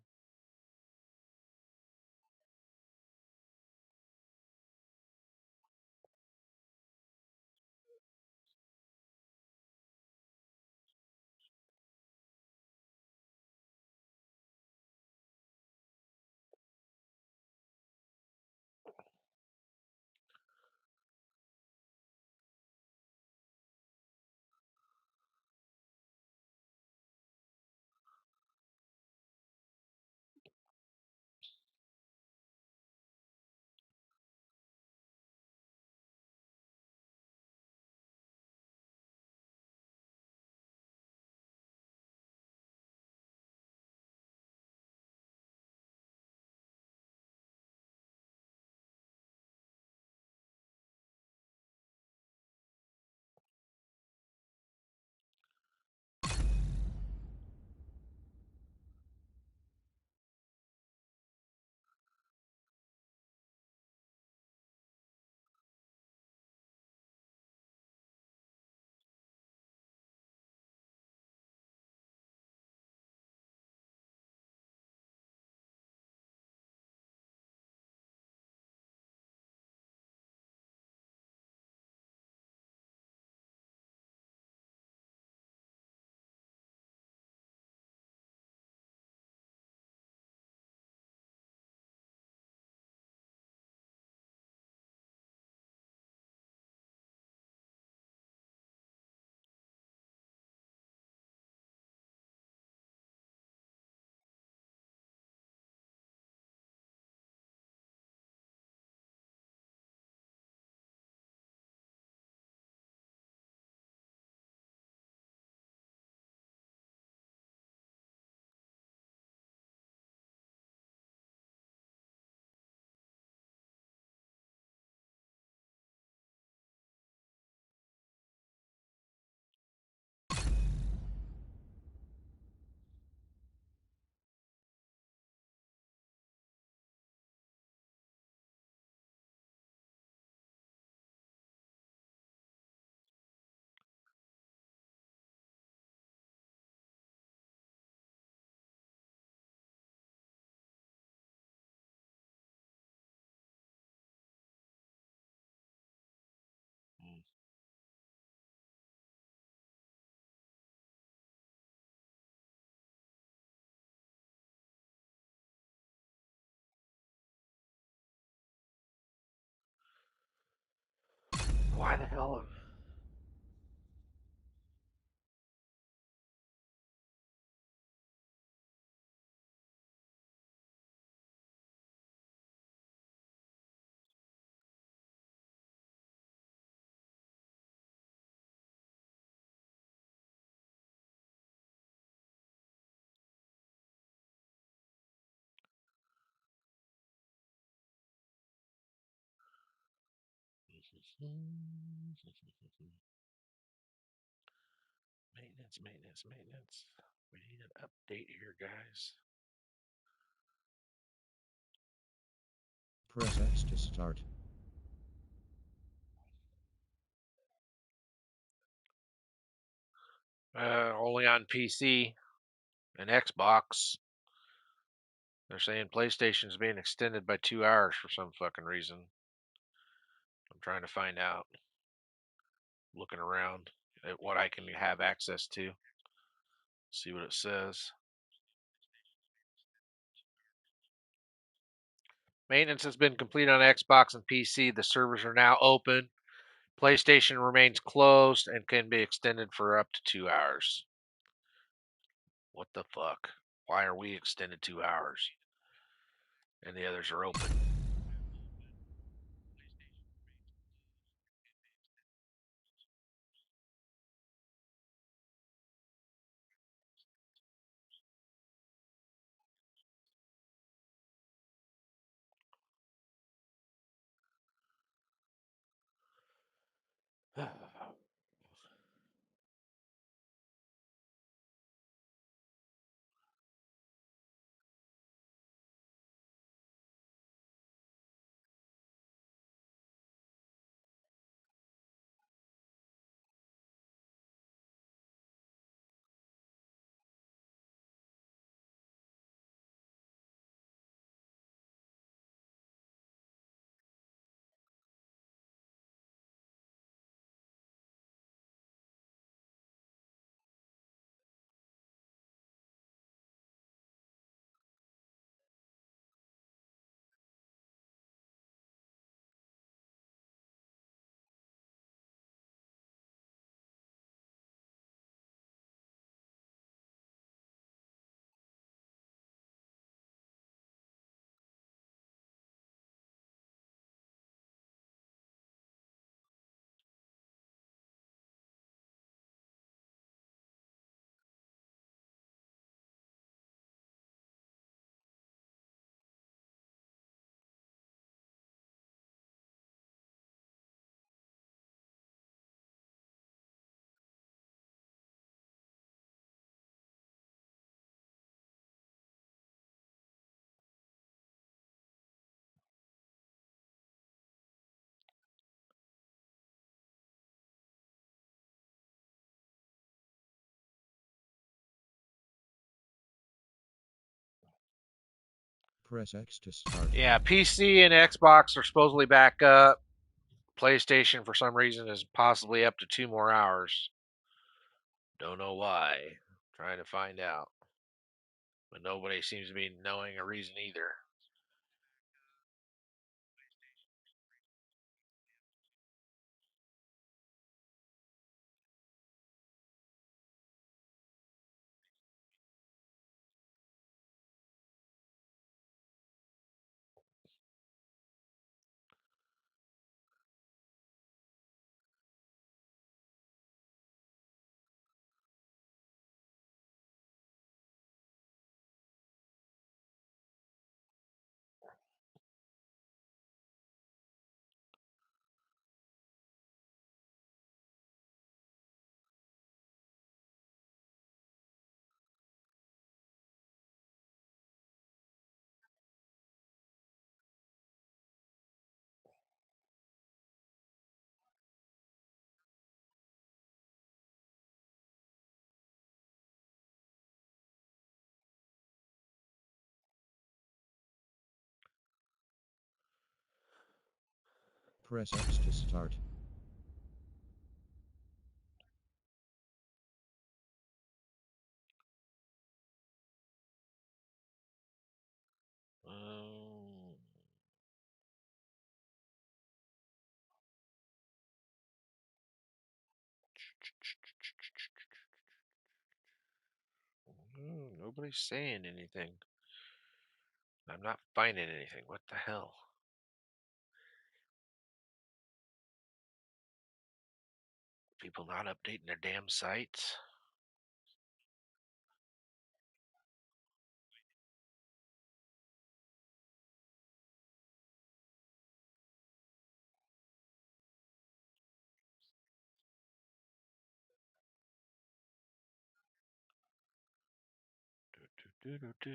Why the hell? Maintenance. We need an update here, guys. Press X to start. Only on PC and Xbox. They're saying PlayStation's being extended by 2 hours for some fucking reason. I'm trying to find out. Looking around at what I can have access to. See what it says. Maintenance has been complete on Xbox and PC. The servers are now open. PlayStation remains closed and can be extended for up to 2 hours. What the fuck? Why are we extended 2 hours? And the others are open. Press X to start. Yeah, PC and Xbox are supposedly back up. PlayStation, for some reason, is possibly up to 2 more hours. Don't know why. Trying to find out. But nobody seems to be knowing a reason either. Press X to start. Um, Nobody's saying anything. I'm not finding anything. What the hell? People not updating their damn sites. Do, do, do, do.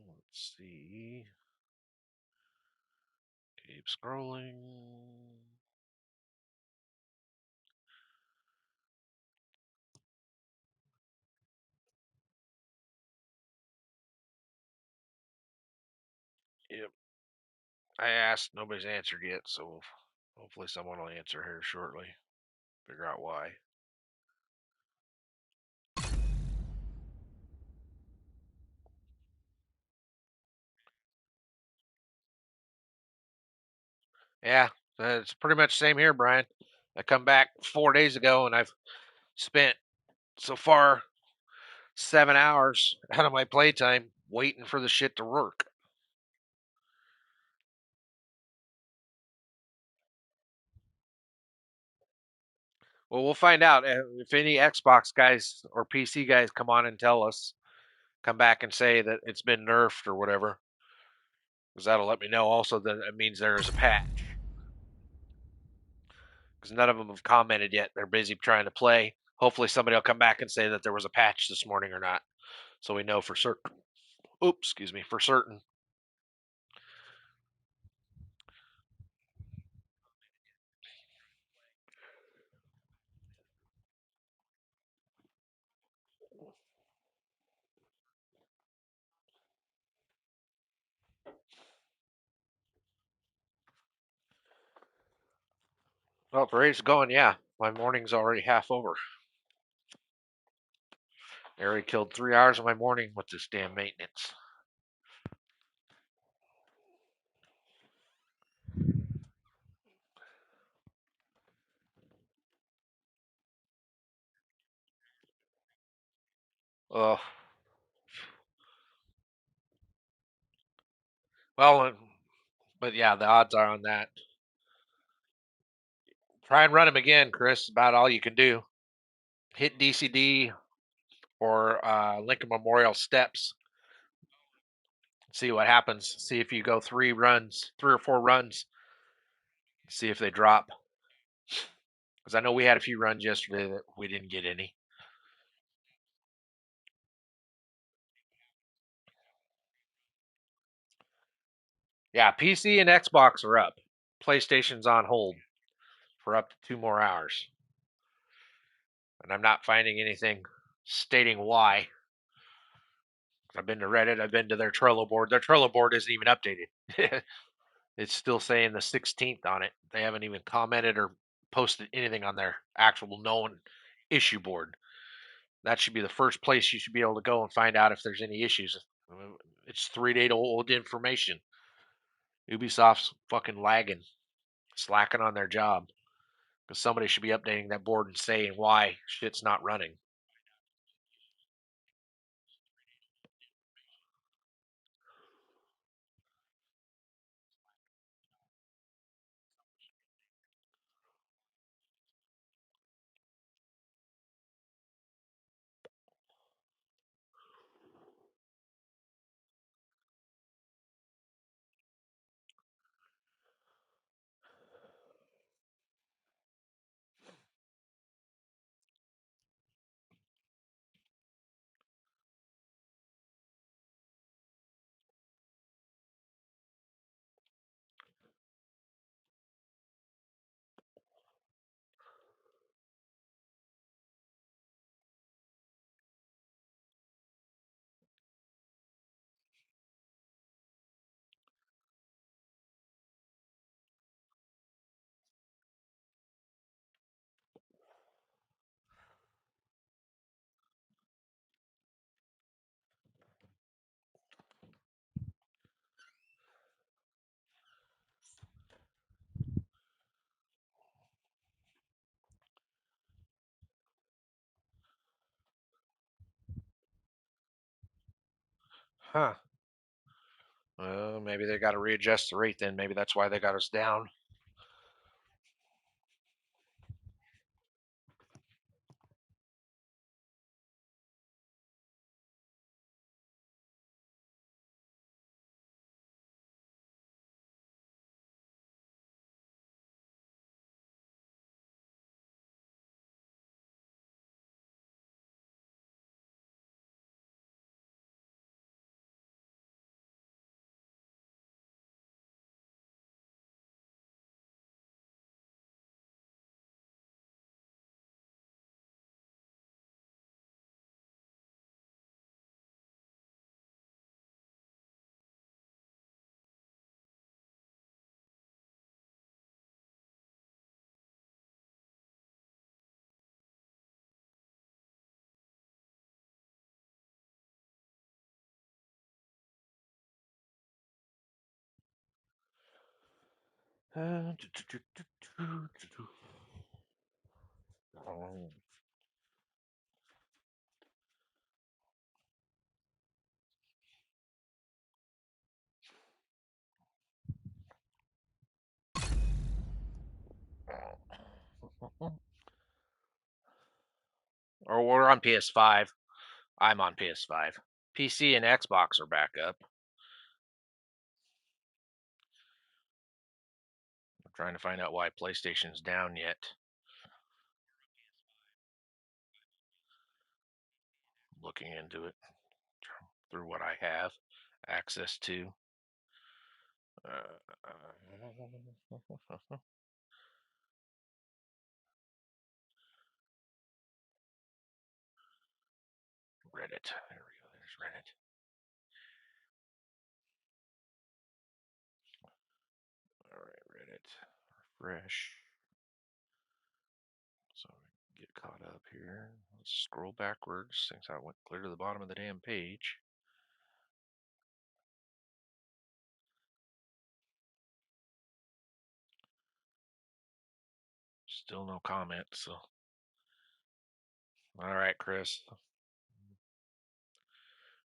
Let's see. Keep scrolling. Yep. I asked, nobody's answered yet, so hopefully someone will answer here shortly. Figure out why. Yeah, it's pretty much the same here, Brian. I come back 4 days ago and I've spent so far 7 hours out of my playtime waiting for the shit to work. Well, we'll find out if any Xbox guys or PC guys come on and tell us, come back and say that it's been nerfed or whatever, because that'll let me know also that it means there is a patch. Because none of them have commented yet. They're busy trying to play. Hopefully, somebody will come back and say that there was a patch this morning or not, so we know for certain. Oops, excuse me, for certain. Well, parade's going, yeah. My morning's already half over. I already killed 3 hours of my morning with this damn maintenance. Oh, well, but yeah, the odds are on that. Try and run him again, Chris. About all you can do. Hit DCD or Lincoln Memorial Steps. See what happens. See if you go 3 or 4 runs. See if they drop. Because I know we had a few runs yesterday that we didn't get any. Yeah, PC and Xbox are up. PlayStation's on hold for up to 2 more hours. And I'm not finding anything stating why. I've been to Reddit. I've been to their Trello board. Their Trello board isn't even updated. It's still saying the 16th on it. They haven't even commented or posted anything on their actual known issue board. That should be the first place you should be able to go and find out if there's any issues. It's 3 day old information. Ubisoft's fucking lagging, slacking on their job. Because somebody should be updating that board and saying why shit's not running. Huh. Well, maybe they got to readjust the rate then. Maybe that's why they got us down. Or we're on PS5. I'm on PS5. PC and Xbox are back up. I'm trying to find out why PlayStation's down yet. Looking into it through what I have access to. Reddit. There we go. There's Reddit. All right, Reddit. Refresh. So get caught up here. Let's scroll backwards since I went clear to the bottom of the damn page. Still no comments, so. All right, Chris.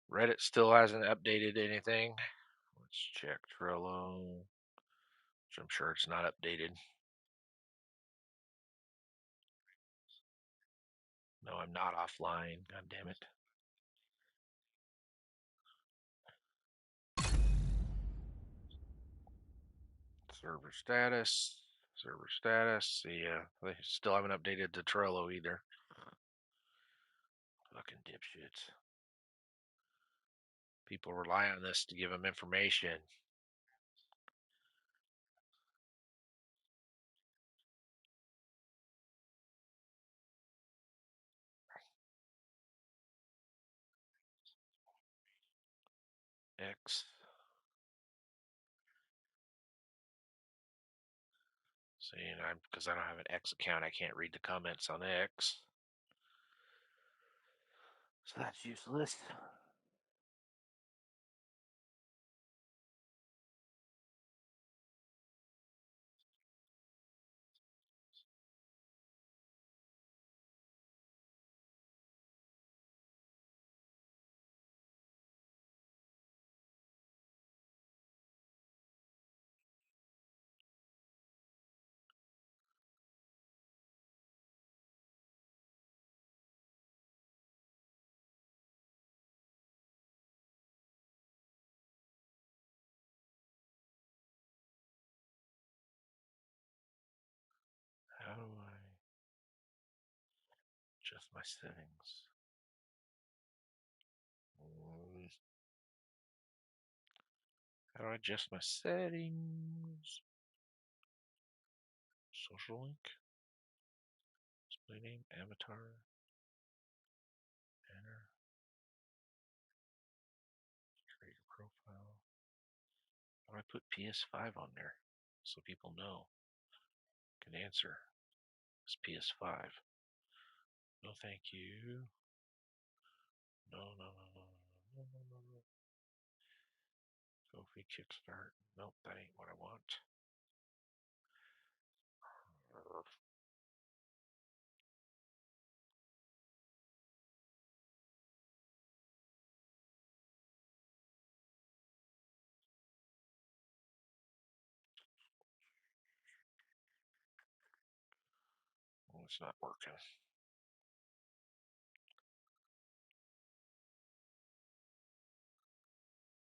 Reddit still hasn't updated anything. Let's check Trello, which I'm sure it's not updated. No, I'm not offline. God damn it. Server status. Server status. Yeah, they still haven't updated the Trello either. Fucking dipshits. People rely on this to give them information. X. See, and because I don't have an X account, I can't read the comments on X. So that's useless. How do I adjust my settings? How do I adjust my settings? Social link, display name, avatar, banner, create a profile. How do I put PS5 on there so people know? Can answer. It's PS5. No, thank you. No, no, no, no, no, no, no, no. Go free kickstart. Nope, that ain't what I want. It's not working.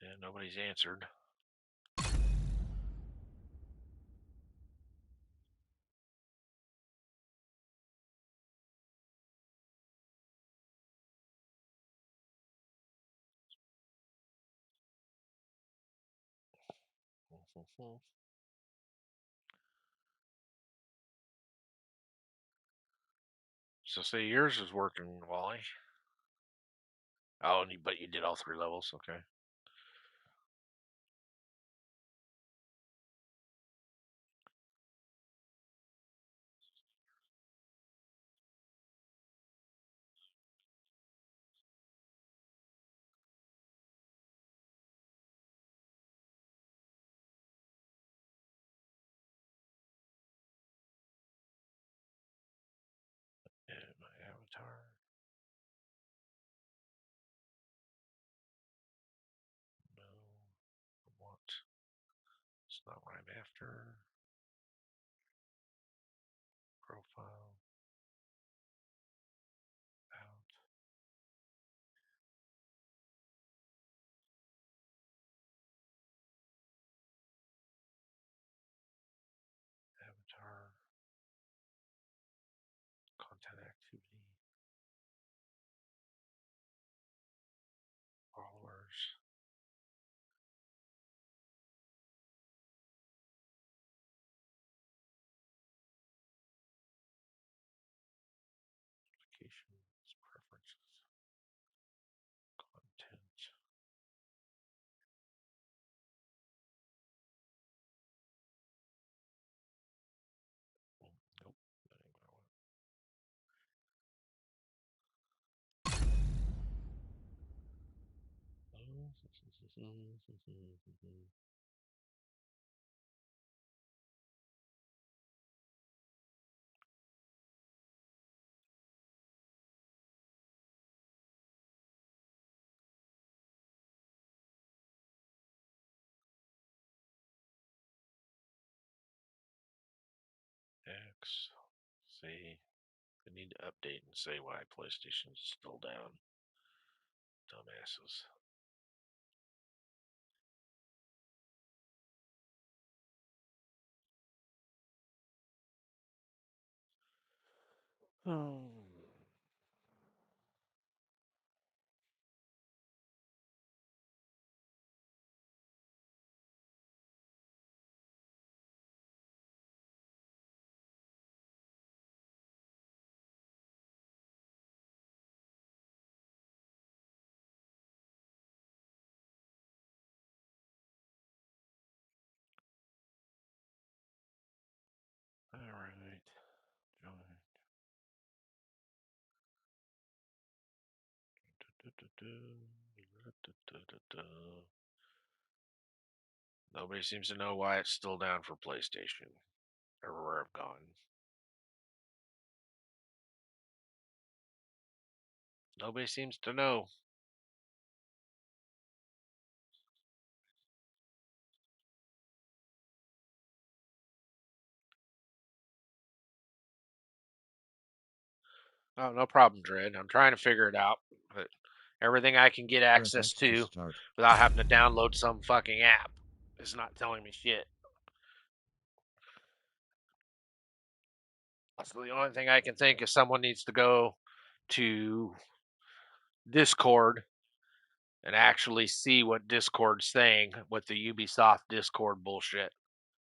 Yeah, nobody's answered. So say yours is working, Wally. Oh, but you did all 3 levels, okay. And my avatar. No. What? It's not what I'm after. Profile. Out. Avatar. Content activity. Followers. Notifications. Preferences. Content. Nope. That ain't what I want. X. See. I need to update and say why PlayStation's still down. Dumbasses. Oh. Alright. Join. Nobody seems to know why it's still down for PlayStation. Everywhere I've gone. Nobody seems to know. Oh, no problem, Dread. I'm trying to figure it out. But everything I can get Press access X to to start. without having to download some fucking app is not telling me shit. That's the only thing I can think is someone needs to go to Discord and actually see what Discord's saying with the Ubisoft Discord bullshit.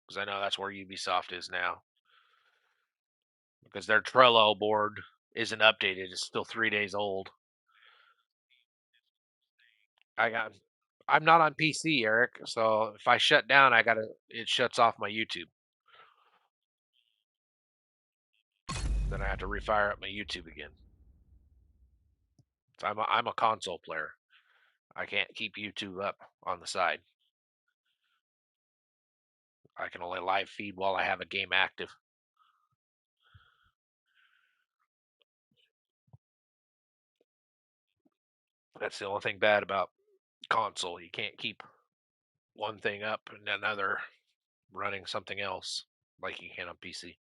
Because I know that's where Ubisoft is now. Because their Trello board isn't updated. It's still 3 days old. I'm not on PC, Eric. So if I shut down, it shuts off my YouTube. Then I have to refire up my YouTube again. So I'm a console player. I can't keep YouTube up on the side. I can only live feed while I have a game active. That's the only thing bad about console. You can't keep one thing up and another running something else like you can on PC.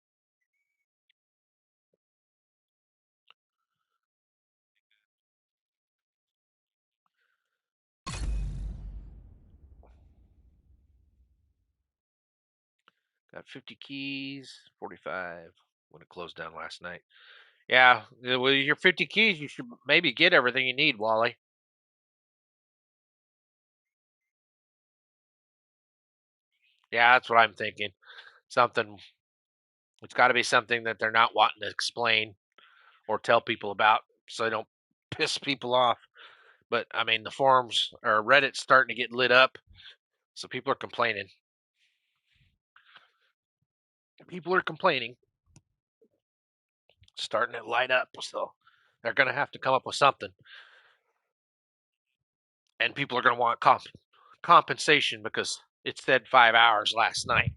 Got 50 keys, 45 when it closed down last night. Yeah, with your 50 keys, you should maybe get everything you need, Wally. Yeah, that's what I'm thinking. Something, it's got to be something that they're not wanting to explain or tell people about so they don't piss people off. But I mean, the forums or Reddit's starting to get lit up, so people are complaining. People are complaining, starting to light up. So they're going to have to come up with something. And people are going to want compensation because it said 5 hours last night.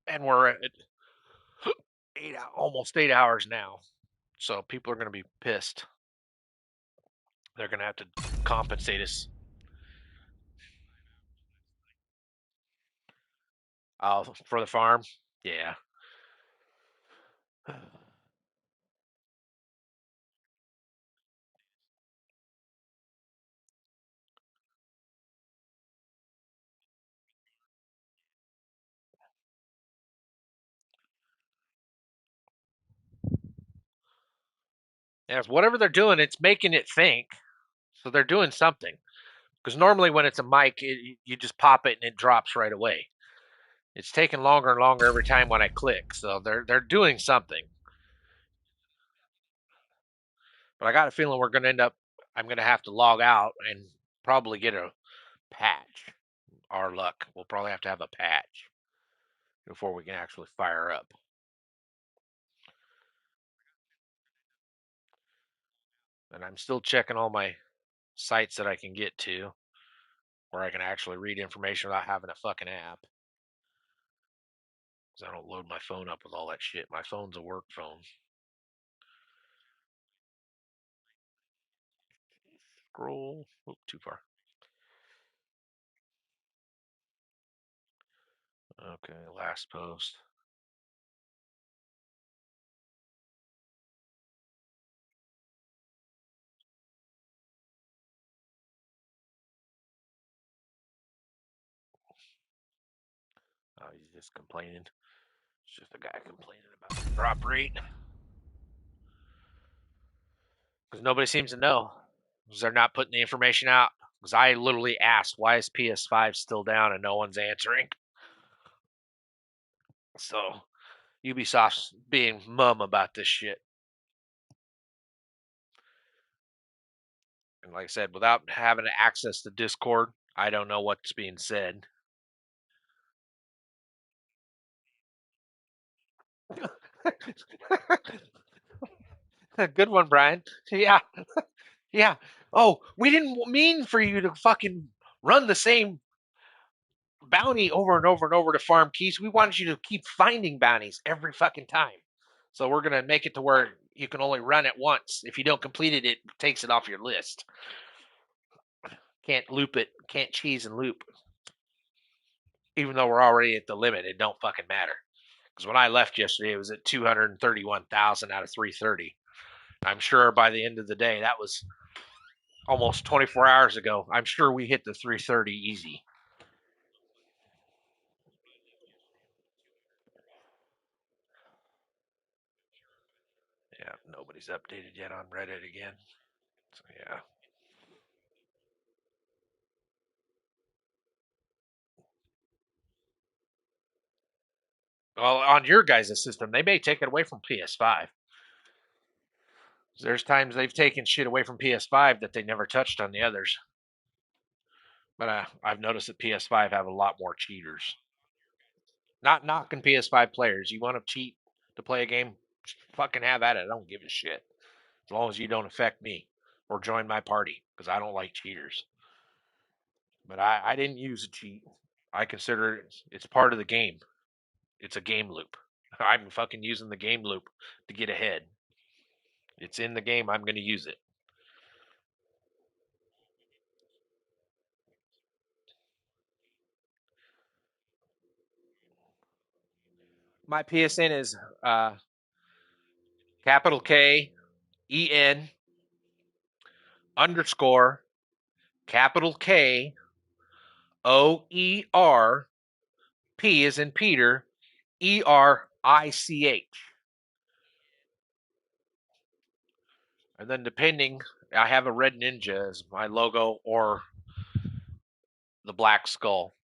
And we're at almost 8 hours now. So people are going to be pissed. They're going to have to compensate us. For the farm? Yeah. Yeah, whatever they're doing, it's making it think. So they're doing something. Because normally when it's a mic, you just pop it and it drops right away. It's taking longer and longer every time when I click. So they're doing something. But I got a feeling we're going to end up. I'm going to have to log out and probably get a patch. Our luck. We'll probably have to have a patch before we can actually fire up. And I'm still checking all my sites that I can get to where I can actually read information without having a fucking app. Because I don't load my phone up with all that shit. My phone's a work phone. Scroll. Oop, too far. Okay, last post. Oh, he's just complaining. It's just a guy complaining about the drop rate. Because nobody seems to know. Because they're not putting the information out. Because I literally asked, why is PS5 still down and no one's answering? So Ubisoft's being mum about this shit. And like I said, without having access to Discord, I don't know what's being said. Good one, Brian. Yeah, yeah. Oh, we didn't mean for you to fucking run the same bounty over and over and over to farm keys. We wanted you to keep finding bounties every fucking time. So we're gonna make it to where you can only run it once. If you don't complete it, it takes it off your list. Can't loop it. Can't cheese and loop. Even though we're already at the limit, it don't fucking matter. Because when I left yesterday, it was at 231,000 out of 330. I'm sure by the end of the day, that was almost 24 hours ago. I'm sure we hit the 330 easy. Yeah, nobody's updated yet on Reddit again. So yeah. Well, on your guys' system, they may take it away from PS5. There's times they've taken shit away from PS5 that they never touched on the others. But I've noticed that PS5 have a lot more cheaters. Not knocking PS5 players. You want to cheat to play a game? Fucking have at it. I don't give a shit. As long as you don't affect me or join my party, because I don't like cheaters. But I didn't use a cheat. I consider it's part of the game. It's a game loop. I'm fucking using the game loop to get ahead. It's in the game. I'm going to use it. My PSN is capital KEN underscore capital KOER P is in Peter ERICH. And then depending, I have a red ninja as my logo or the black skull.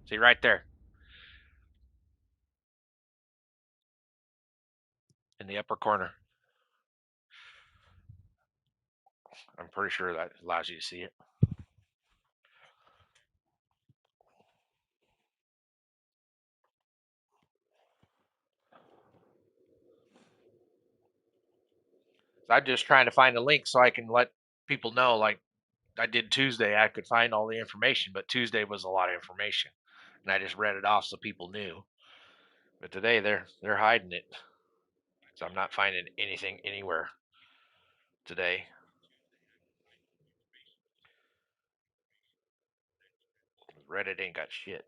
See right there in the upper corner. I'm pretty sure that allows you to see it. So I'm just trying to find a link so I can let people know, like I did Tuesday, I could find all the information, but Tuesday was a lot of information, and I just read it off so people knew. But today they're hiding it, so I'm not finding anything anywhere today. Reddit ain't got shit,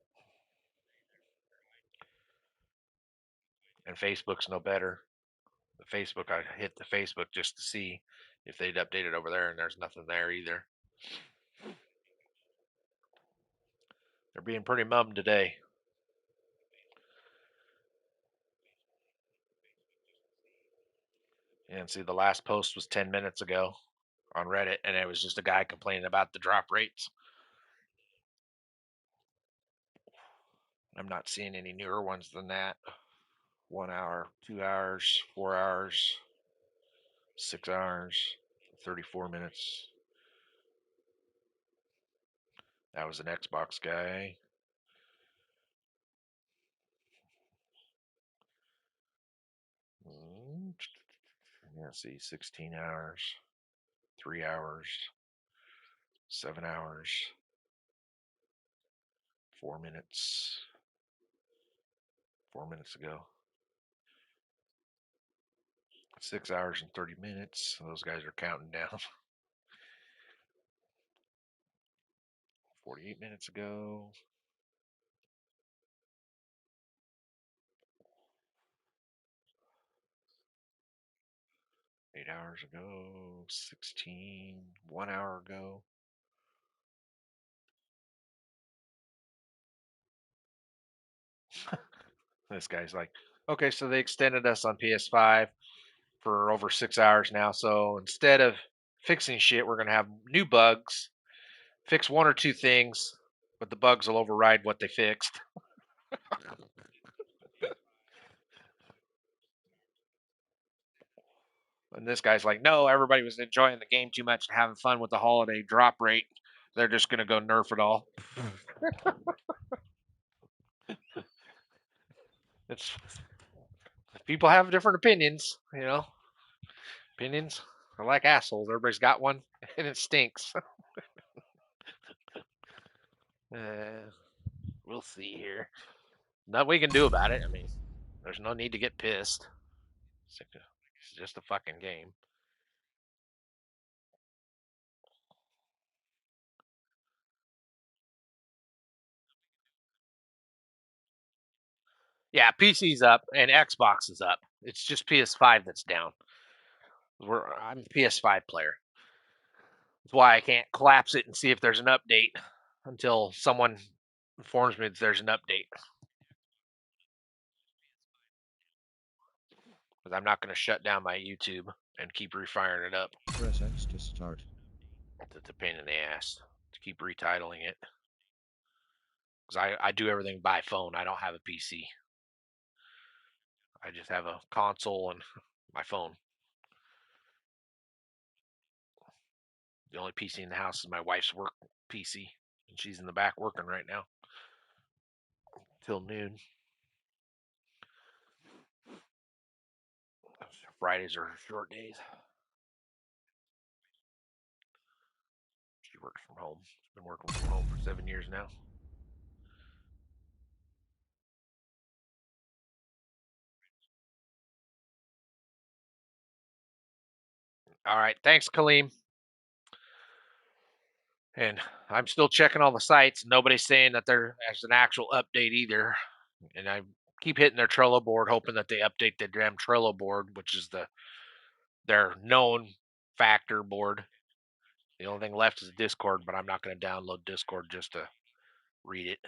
and Facebook's no better. The Facebook, I hit the Facebook just to see if they'd updated over there, and there's nothing there either. They're being pretty mum today. And see, the last post was 10 minutes ago on Reddit, and it was just a guy complaining about the drop rates. I'm not seeing any newer ones than that. 1 hour, 2 hours, 4 hours, 6 hours, 34 minutes. That was an Xbox guy. Yeah, see, 16 hours, 3 hours, 7 hours, 4 minutes. 4 minutes ago. 6 hours and 30 minutes. Those guys are counting down. 48 minutes ago. 8 hours ago. 16. 1 hour ago. This guy's like, okay, so they extended us on PS5 for over 6 hours now. So instead of fixing shit, we're going to have new bugs, fix one or two things, but the bugs will override what they fixed. And this guy's like, no, everybody was enjoying the game too much and having fun with the holiday drop rate. They're just going to go nerf it all. It's people have different opinions, you know. Opinions are like assholes. Everybody's got one, and it stinks. We'll see here. Nothing we can do about it. I mean, there's no need to get pissed. It's just a fucking game. Yeah, PC's up and Xbox is up. It's just PS5 that's down. I'm a PS5 player. That's why I can't collapse it and see if there's an update until someone informs me that there's an update. Because I'm not going to shut down my YouTube and keep refiring it up. Press X to start. It's a pain in the ass to keep retitling it. Because I do everything by phone. I don't have a PC. I just have a console and my phone. The only PC in the house is my wife's work PC, and she's in the back working right now till noon. Fridays are short days. She works from home. She's been working from home for 7 years now. All right, thanks, Kaleem. And I'm still checking all the sites. Nobody's saying that there's an actual update either. And I keep hitting their Trello board, hoping that they update the damn Trello board, which is their known factor board. The only thing left is Discord, but I'm not going to download Discord just to read it.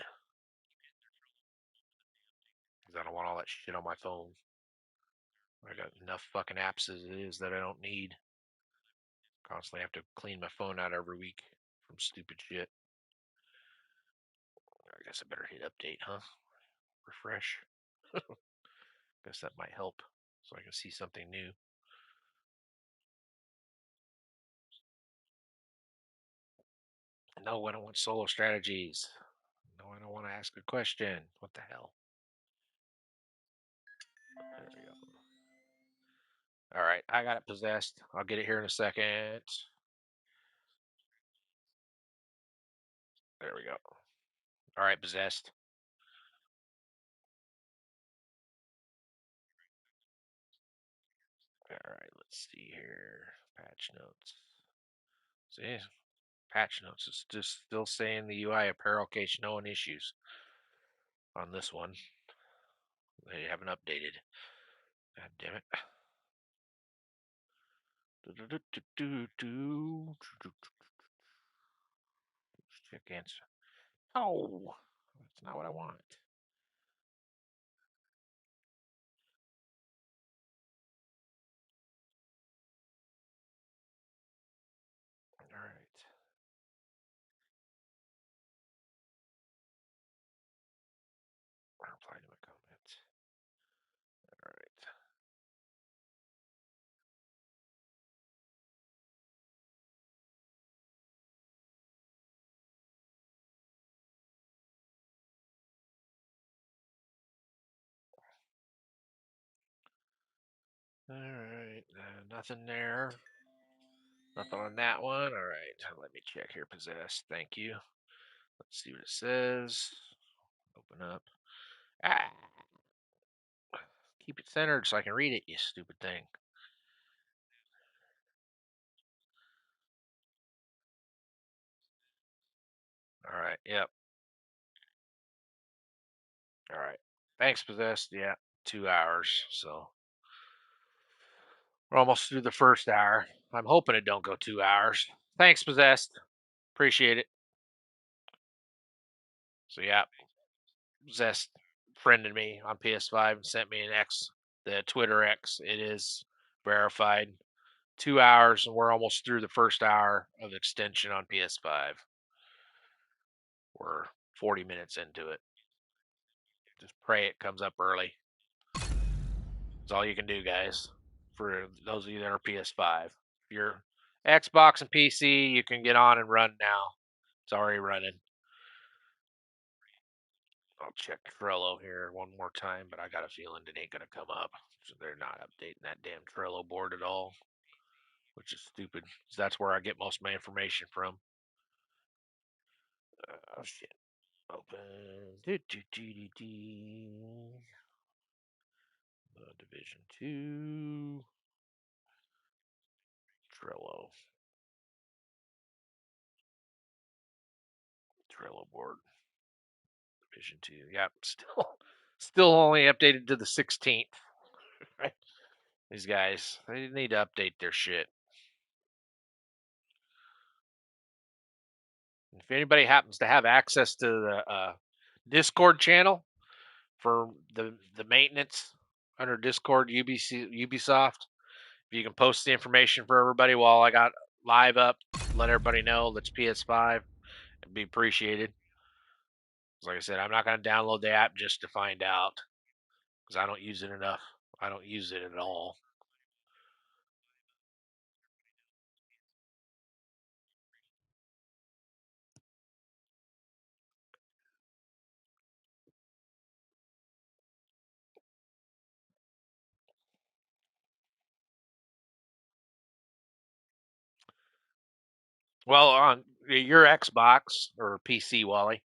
Because I don't want all that shit on my phone. I got enough fucking apps as it is that I don't need. Constantly have to clean my phone out every week from stupid shit. I guess I better hit update, huh? Refresh. Guess that might help so I can see something new. No, I don't want solo strategies. No, I don't want to ask a question. What the hell? There we go. All right, I got it possessed. I'll get it here in a second. There we go. All right, possessed. All right, let's see here. Patch notes. See, patch notes is just still saying the UI apparel cache known issues on this one. They haven't updated. God damn it. Check answer. Oh, that's not what I want. All right. Reply to my comments. All right. All right. Nothing there. Nothing on that one. All right. Let me check here. Possessed. Thank you. Let's see what it says. Open up. Ah. Keep it centered so I can read it, you stupid thing. All right. Yep. All right. Thanks, Possessed. Yeah. 2 hours. So we're almost through the first hour. I'm hoping it don't go 2 hours. Thanks, Possessed. Appreciate it. So yeah, Zest friended me on PS5 and sent me an X, the Twitter X. It is verified. 2 hours, and we're almost through the first hour of extension on PS5. We're 40 minutes into it. Just pray it comes up early. That's all you can do, guys. For those of you that are PS5, if you're Xbox and PC, you can get on and run now. It's already running. I'll check Trello here one more time, but I got a feeling it ain't gonna come up. So they're not updating that damn Trello board at all, which is stupid. That's where I get most of my information from. Oh shit! Open. Division 2. Trello. Trello board. Division 2. Yep. Still only updated to the 16th. These guys, they need to update their shit. If anybody happens to have access to the Discord channel for the maintenance under Discord Ubisoft, if you can post the information for everybody while I got live up, let everybody know that's PS5. It'd be appreciated. Like I said, I'm not going to download the app just to find out because I don't use it enough. I don't use it at all. Well, on your Xbox or PC, Wally.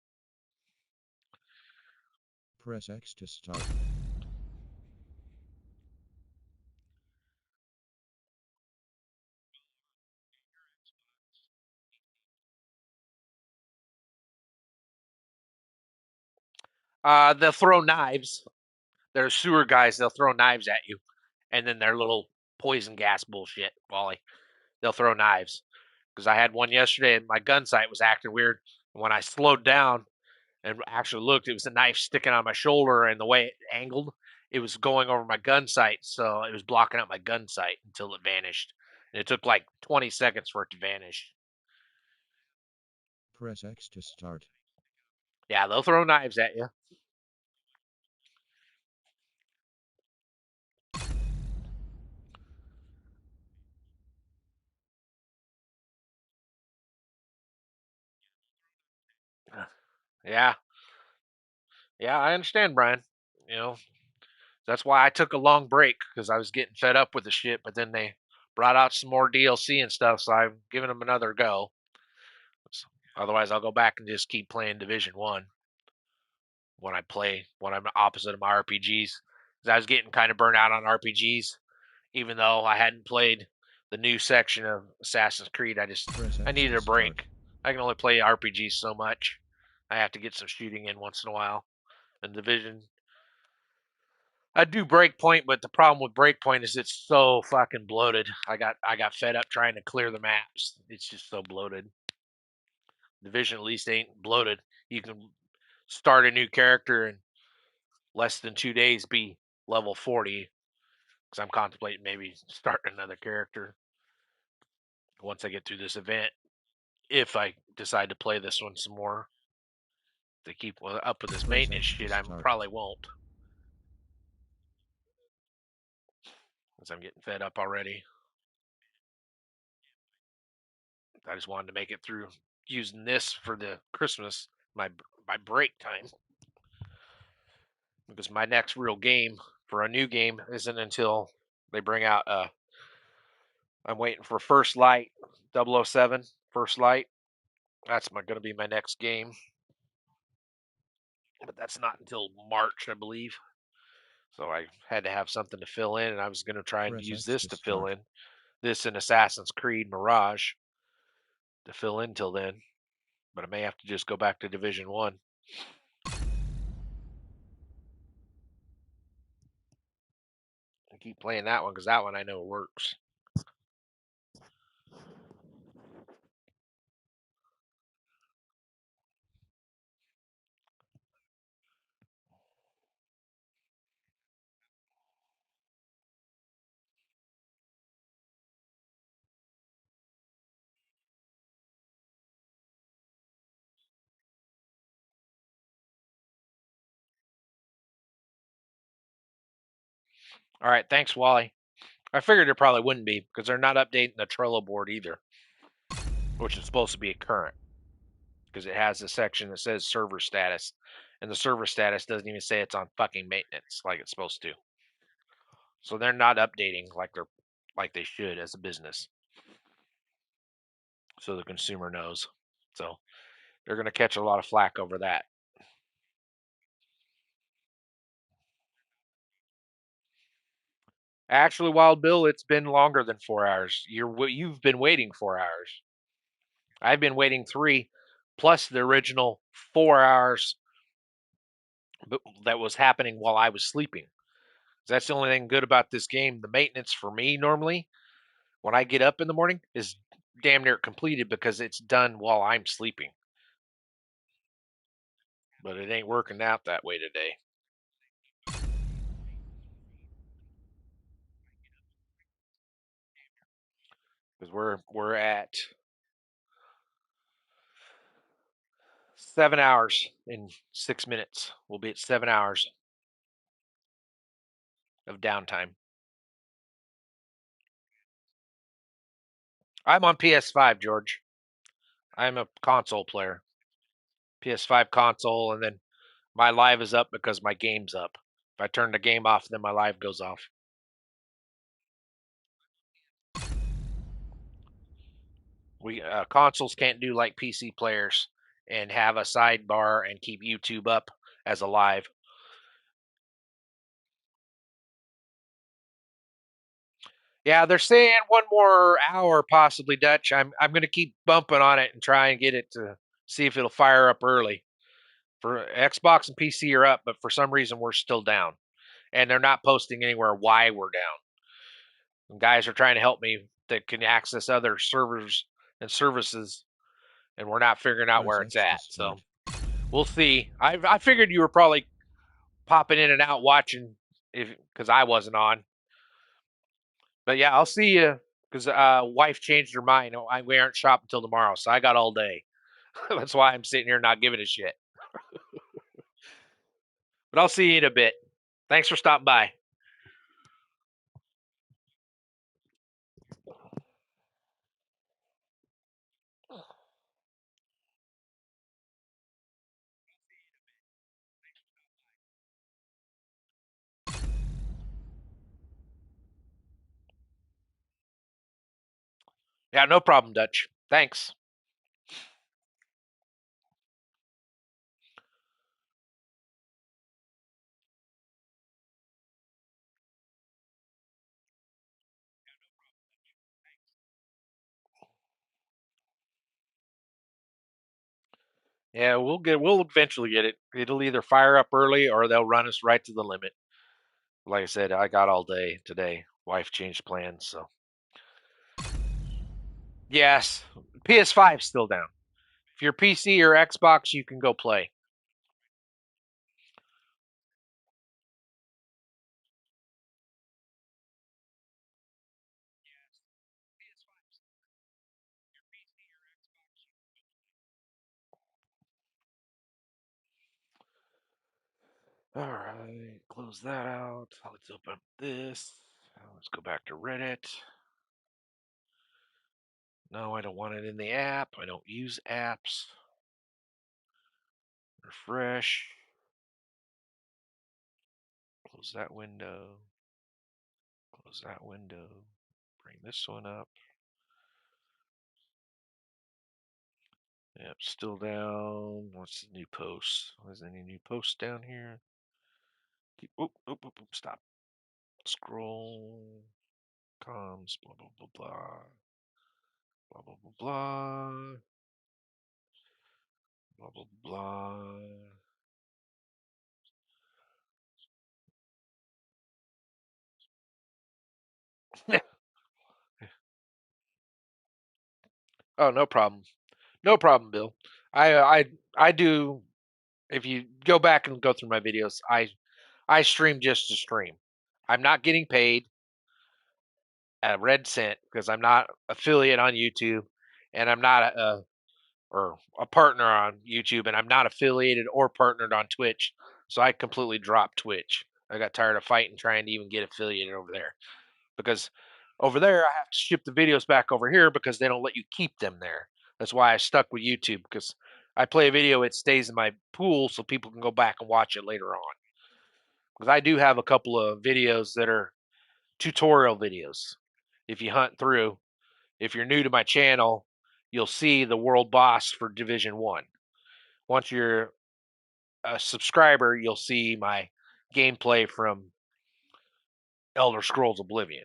Press X to start. They'll throw knives. They're sewer guys. They'll throw knives at you, and then their little poison gas bullshit, Wally. they'll throw knives. Because I had one yesterday and my gun sight was acting weird. And when I slowed down and actually looked, it was a knife sticking on my shoulder, and the way it angled, it was going over my gun sight, so it was blocking out my gun sight until it vanished. And it took like 20 seconds for it to vanish. Press X to start. Yeah, they'll throw knives at you. Yeah, yeah, I understand, Brian. You know, that's why I took a long break because I was getting fed up with the shit. But then they brought out some more DLC and stuff, so I'm giving them another go. So, otherwise, I'll go back and just keep playing Division One when I'm opposite of my RPGs. Because I was getting kind of burnt out on RPGs, even though I hadn't played the new section of Assassin's Creed. Press I X needed to a start. break. I can only play RPGs so much. I have to get some shooting in once in a while. And Division, I do Breakpoint, but the problem with Breakpoint is it's so fucking bloated. I got fed up trying to clear the maps. It's just so bloated. Division at least ain't bloated. You can start a new character in less than 2 days, be level 40. Because I'm contemplating maybe starting another character once I get through this event. If I decide to play this one some more, to keep up with this Press maintenance X to shit, I start. probably won't. Because I'm getting fed up already. I just wanted to make it through using this for the Christmas, my break time. Because my next real game for a new game isn't until they bring out I'm waiting for First Light 007 First Light. That's going to be my next game. But that's not until March, I believe. So I had to have something to fill in, and I was going to try and Press use X this to to fill start. in. This and Assassin's Creed Mirage to fill in till then. But I may have to just go back to Division 1. And keep playing that one because that one I know works. All right, thanks, Wally. I figured it probably wouldn't be because they're not updating the Trello board either, which is supposed to be current because it has a section that says server status, and the server status doesn't even say it's on fucking maintenance like it's supposed to. So they're not updating like they should as a business, so the consumer knows. So they're going to catch a lot of flack over that. Actually, Wild Bill, it's been longer than 4 hours. You've been waiting 4 hours. I've been waiting 3, plus the original 4 hours that was happening while I was sleeping. That's the only thing good about this game. The maintenance for me normally, when I get up in the morning, is damn near completed because it's done while I'm sleeping. But it ain't working out that way today. Because we're at 7 hours in 6 minutes. We'll be at 7 hours of downtime. I'm on PS5, George. I'm a console player. PS5 console, and then my live is up because my game's up. If I turn the game off, then my live goes off. We consoles can't do like PC players and have a sidebar and keep YouTube up as a live. Yeah, they're saying one more hour possibly, Dutch. I'm going to keep bumping on it and try and get it to see if it'll fire up early. For Xbox and PC are up, but for some reason we're still down, and they're not posting anywhere why we're down. And guys are trying to help me that can access other servers and services, and we're not figuring out Press where it's X to at. So start. we'll see. I figured you were probably popping in and out watching because I wasn't on. But yeah, I'll see you because wife changed her mind. We aren't shopping until tomorrow, so I got all day. That's why I'm sitting here not giving a shit. But I'll see you in a bit. Thanks for stopping by. Yeah, no problem, Dutch. Thanks. Yeah, we'll eventually get it. It'll either fire up early or they'll run us right to the limit. Like I said, I got all day today. Wife changed plans, so yes, PS5 still down. If you're PC or Xbox, you can go play. All right, close that out. Let's open up this. Let's go back to Reddit. No, I don't want it in the app. I don't use apps. Refresh. Close that window. Close that window. Bring this one up. Yep, still down. What's the new post? Is any new posts down here? Stop. Scroll. Comms. Blah blah blah blah. Blah blah blah blah. Blah blah blah. Oh, no problem. No problem, Bill. I do. If you go back and go through my videos, I stream just to stream. I'm not getting paid a red cent because I'm not affiliate on YouTube, and I'm not or a partner on YouTube, and I'm not affiliated or partnered on Twitch. So I completely dropped Twitch. I got tired of fighting trying to even get affiliated over there because over there I have to ship the videos back over here because they don't let you keep them there. That's why I stuck with YouTube because I play a video, it stays in my pool so people can go back and watch it later on. Because I do have a couple of videos that are tutorial videos. If you hunt through, if you're new to my channel, you'll see the world boss for Division 1. Once you're a subscriber, you'll see my gameplay from Elder Scrolls Oblivion.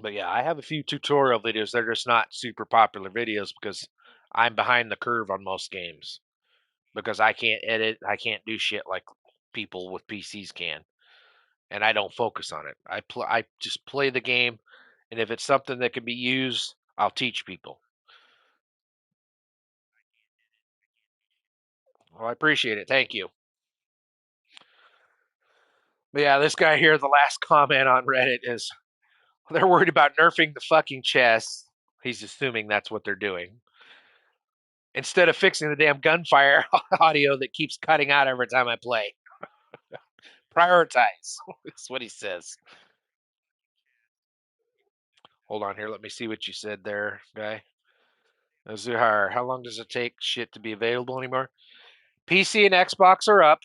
But yeah, I have a few tutorial videos. They're just not super popular videos because I'm behind the curve on most games. Because I can't edit, I can't do shit like people with PCs can, and I don't focus on it. I just play the game, and if it's something that can be used, I'll teach people. Well, I appreciate it. Thank you. But yeah, this guy here, the last comment on Reddit is they're worried about nerfing the fucking chest. He's assuming that's what they're doing. Instead of fixing the damn gunfire audio that keeps cutting out every time I play. Prioritize. That's what he says. Hold on here. Let me see what you said there, guy. Zuhar, how long does it take shit to be available anymore? PC and Xbox are up.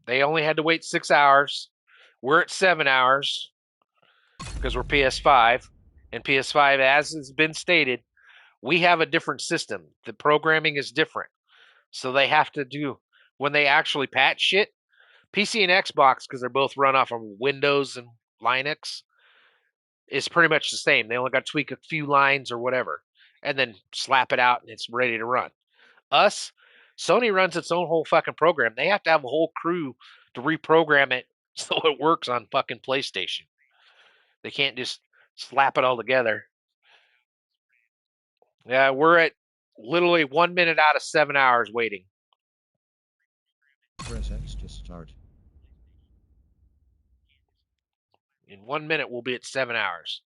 They only had to wait 6 hours. We're at 7 hours because we're PS5. And PS5, as has been stated, we have a different system. The programming is different. So they have to do, when they actually patch shit, PC and Xbox, because they're both run off of Windows and Linux, is pretty much the same. They only got to tweak a few lines or whatever, and then slap it out and it's ready to run. Us, Sony runs its own whole fucking program. They have to have a whole crew to reprogram it so it works on fucking PlayStation. They can't just slap it all together. Yeah, we're at literally 1 minute out of 7 hours waiting. Press X to start. In 1 minute, we'll be at 7 hours.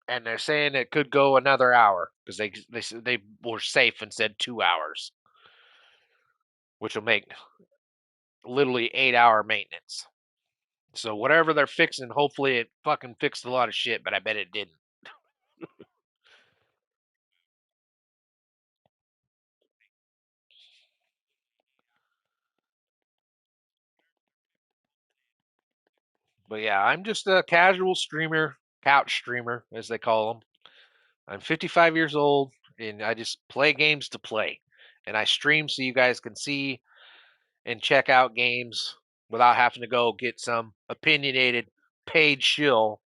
And they're saying it could go another hour because they were safe and said 2 hours, which will make literally 8 hour maintenance. So whatever they're fixing, hopefully it fucking fixed a lot of shit, but I bet it didn't. But yeah, I'm just a casual streamer, couch streamer, as they call them. I'm 55 years old, and I just play games to play. And I stream so you guys can see and check out games without having to go get some opinionated paid shill's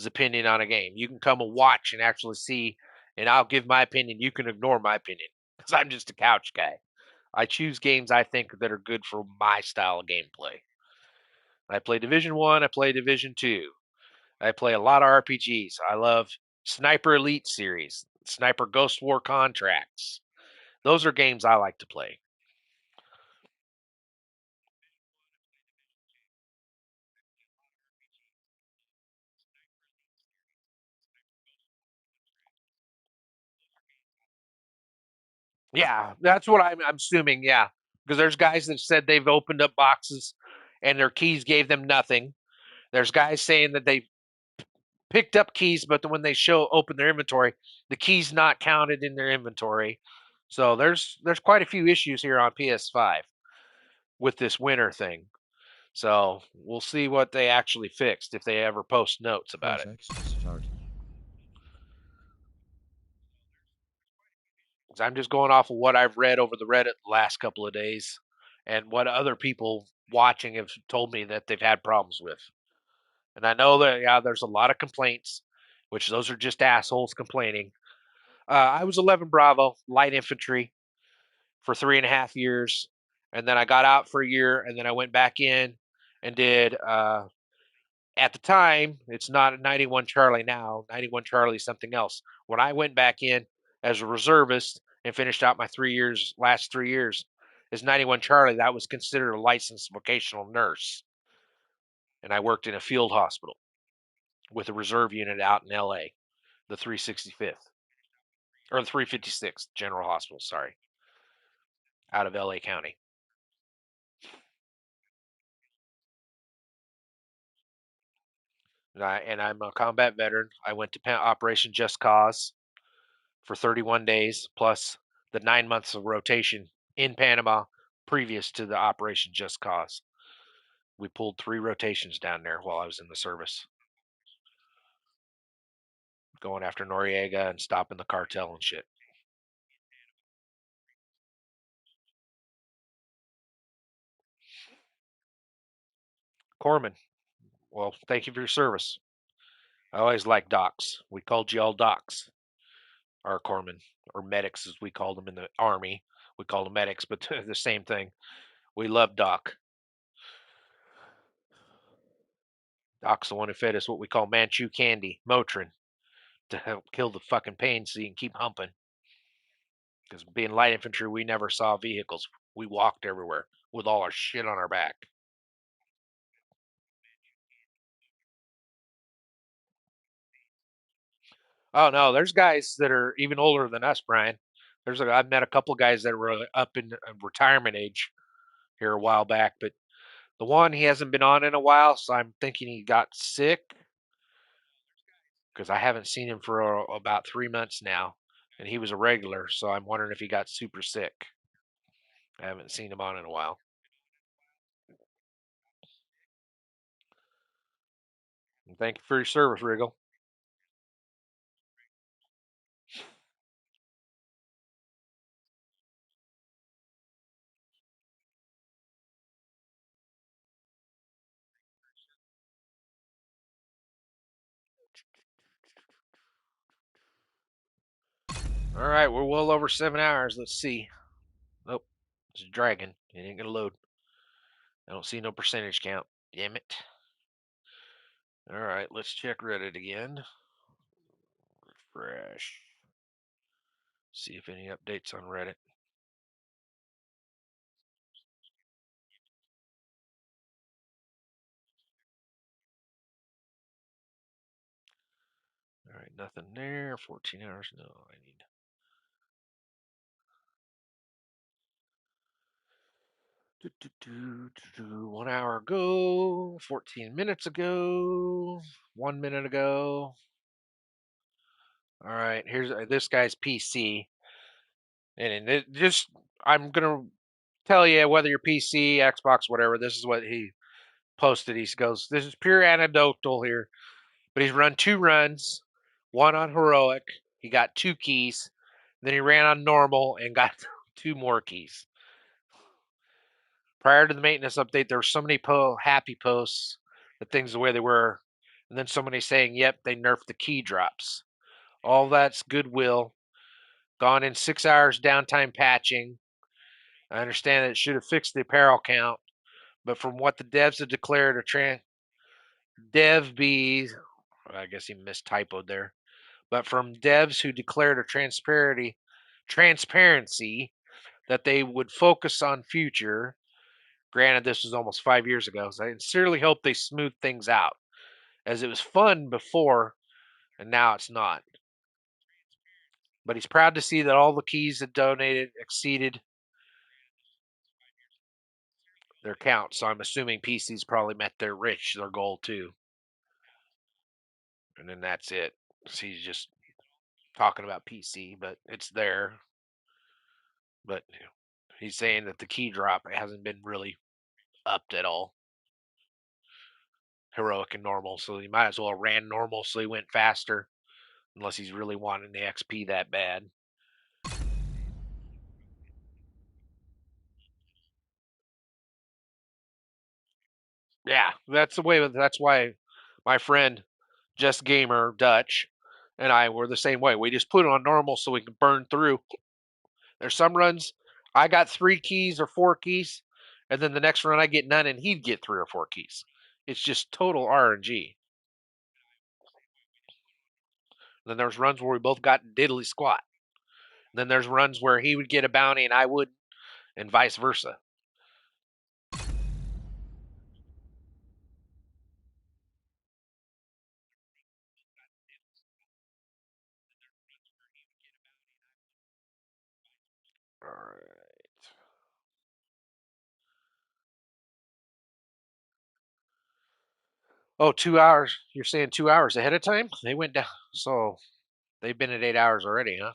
opinion on a game. You can come and watch and actually see, and I'll give my opinion. You can ignore my opinion because I'm just a couch guy. I choose games I think that are good for my style of gameplay. I play Division 1, I play Division 2. I play a lot of RPGs. I love Sniper Elite series, Sniper Ghost War Contracts. Those are games I like to play. Yeah, that's what I'm assuming. Yeah, because there's guys that said they've opened up boxes and their keys gave them nothing. There's guys saying that they picked up keys, but when they open their inventory, the keys not counted in their inventory. So there's quite a few issues here on PS5 with this winter thing. So we'll see what they actually fixed if they ever post notes about Press it. X to start. 'Cause I'm just going off of what I've read over the Reddit the last couple of days and what other people watching have told me that they've had problems with. And I know that, yeah, there's a lot of complaints, which those are just assholes complaining. I was 11 Bravo, light infantry for 3.5 years. And then I got out for a year, and then I went back in and did, at the time, it's not 91 Charlie now. 91 Charlie is something else. When I went back in as a reservist and finished out my last 3 years, as 91 Charlie, that was considered a licensed vocational nurse. And I worked in a field hospital with a reserve unit out in LA, the 365th, or the 356th General Hospital, sorry, out of LA County. And I'm a combat veteran. I went to Operation Just Cause for 31 days, plus the 9 months of rotation in Panama previous to the Operation Just Cause. We pulled 3 rotations down there while I was in the service, going after Noriega and stopping the cartel and shit. Corpsman, well, thank you for your service. I always liked docs. We called you all docs, our corpsmen, or medics as we called them in the Army. We called them medics, but the same thing. We love Doc. Doc's the one who fed us what we call Manchu candy, Motrin, to help kill the fucking pain so you can keep humping. Because being light infantry, we never saw vehicles. We walked everywhere with all our shit on our back. Oh no, there's guys that are even older than us, Brian. I've met a couple guys that were up in retirement age here a while back, but the one he hasn't been on in a while, so I'm thinking he got sick because I haven't seen him for about 3 months now, and he was a regular, so I'm wondering if he got super sick. I haven't seen him on in a while. And thank you for your service, Riggle. All right, we're well over 7 hours. Let's see. Oh, it's a dragon. It ain't gonna load. I don't see no percentage count. Damn it. All right, let's check Reddit again. Refresh. See if any updates on Reddit. All right, nothing there. 14 hours. No, I need 1 hour ago, 14 minutes ago, 1 minute ago. All right, here's this guy's PC. And it just, I'm going to tell you whether your PC, Xbox, whatever, this is what he posted. He goes, this is pure anecdotal here, but he's run 2 runs, one on heroic. He got 2 keys. Then he ran on normal and got 2 more keys. Prior to the maintenance update, there were so many happy posts that things the way they were, and then somebody saying, "Yep, they nerfed the key drops." All that's goodwill. Gone in 6 hours downtime patching. I understand that it should have fixed the apparel count, but from what the devs have declared, or dev be, I guess he mistypoed there. But from devs who declared a transparency that they would focus on future. Granted, this was almost 5 years ago, so I sincerely hope they smooth things out, as it was fun before, and now it's not. But he's proud to see that all the keys that donated exceeded their count, so I'm assuming PC's probably met their goal too. And then that's it. So he's just talking about PC, but it's there. But he's saying that the key drop hasn't been really upped at all. Heroic and normal, so he might as well have ran normal so he went faster, unless he's really wanting the XP that bad. Yeah, that's the way. That's why my friend Just Gamer Dutch and I were the same way. We just put it on normal so we can burn through. There's some runs I got 3 keys or 4 keys, and then the next run I get none, and he'd get 3 or 4 keys. It's just total RNG. Then there's runs where we both got diddly squat. Then there's runs where he would get a bounty and I would, and vice versa. All right. Oh, 2 hours. You're saying 2 hours ahead of time? They went down. So they've been at 8 hours already, huh?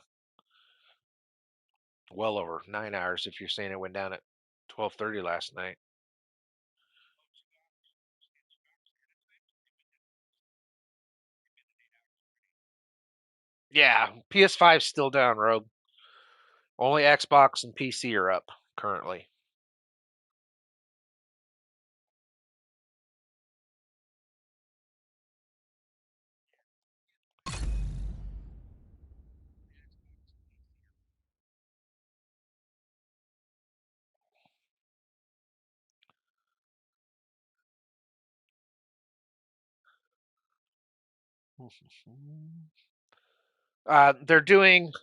Well over 9 hours if you're saying it went down at 12:30 last night. Yeah, PS5's still down, Rogue. Only Xbox and PC are up currently. They're doing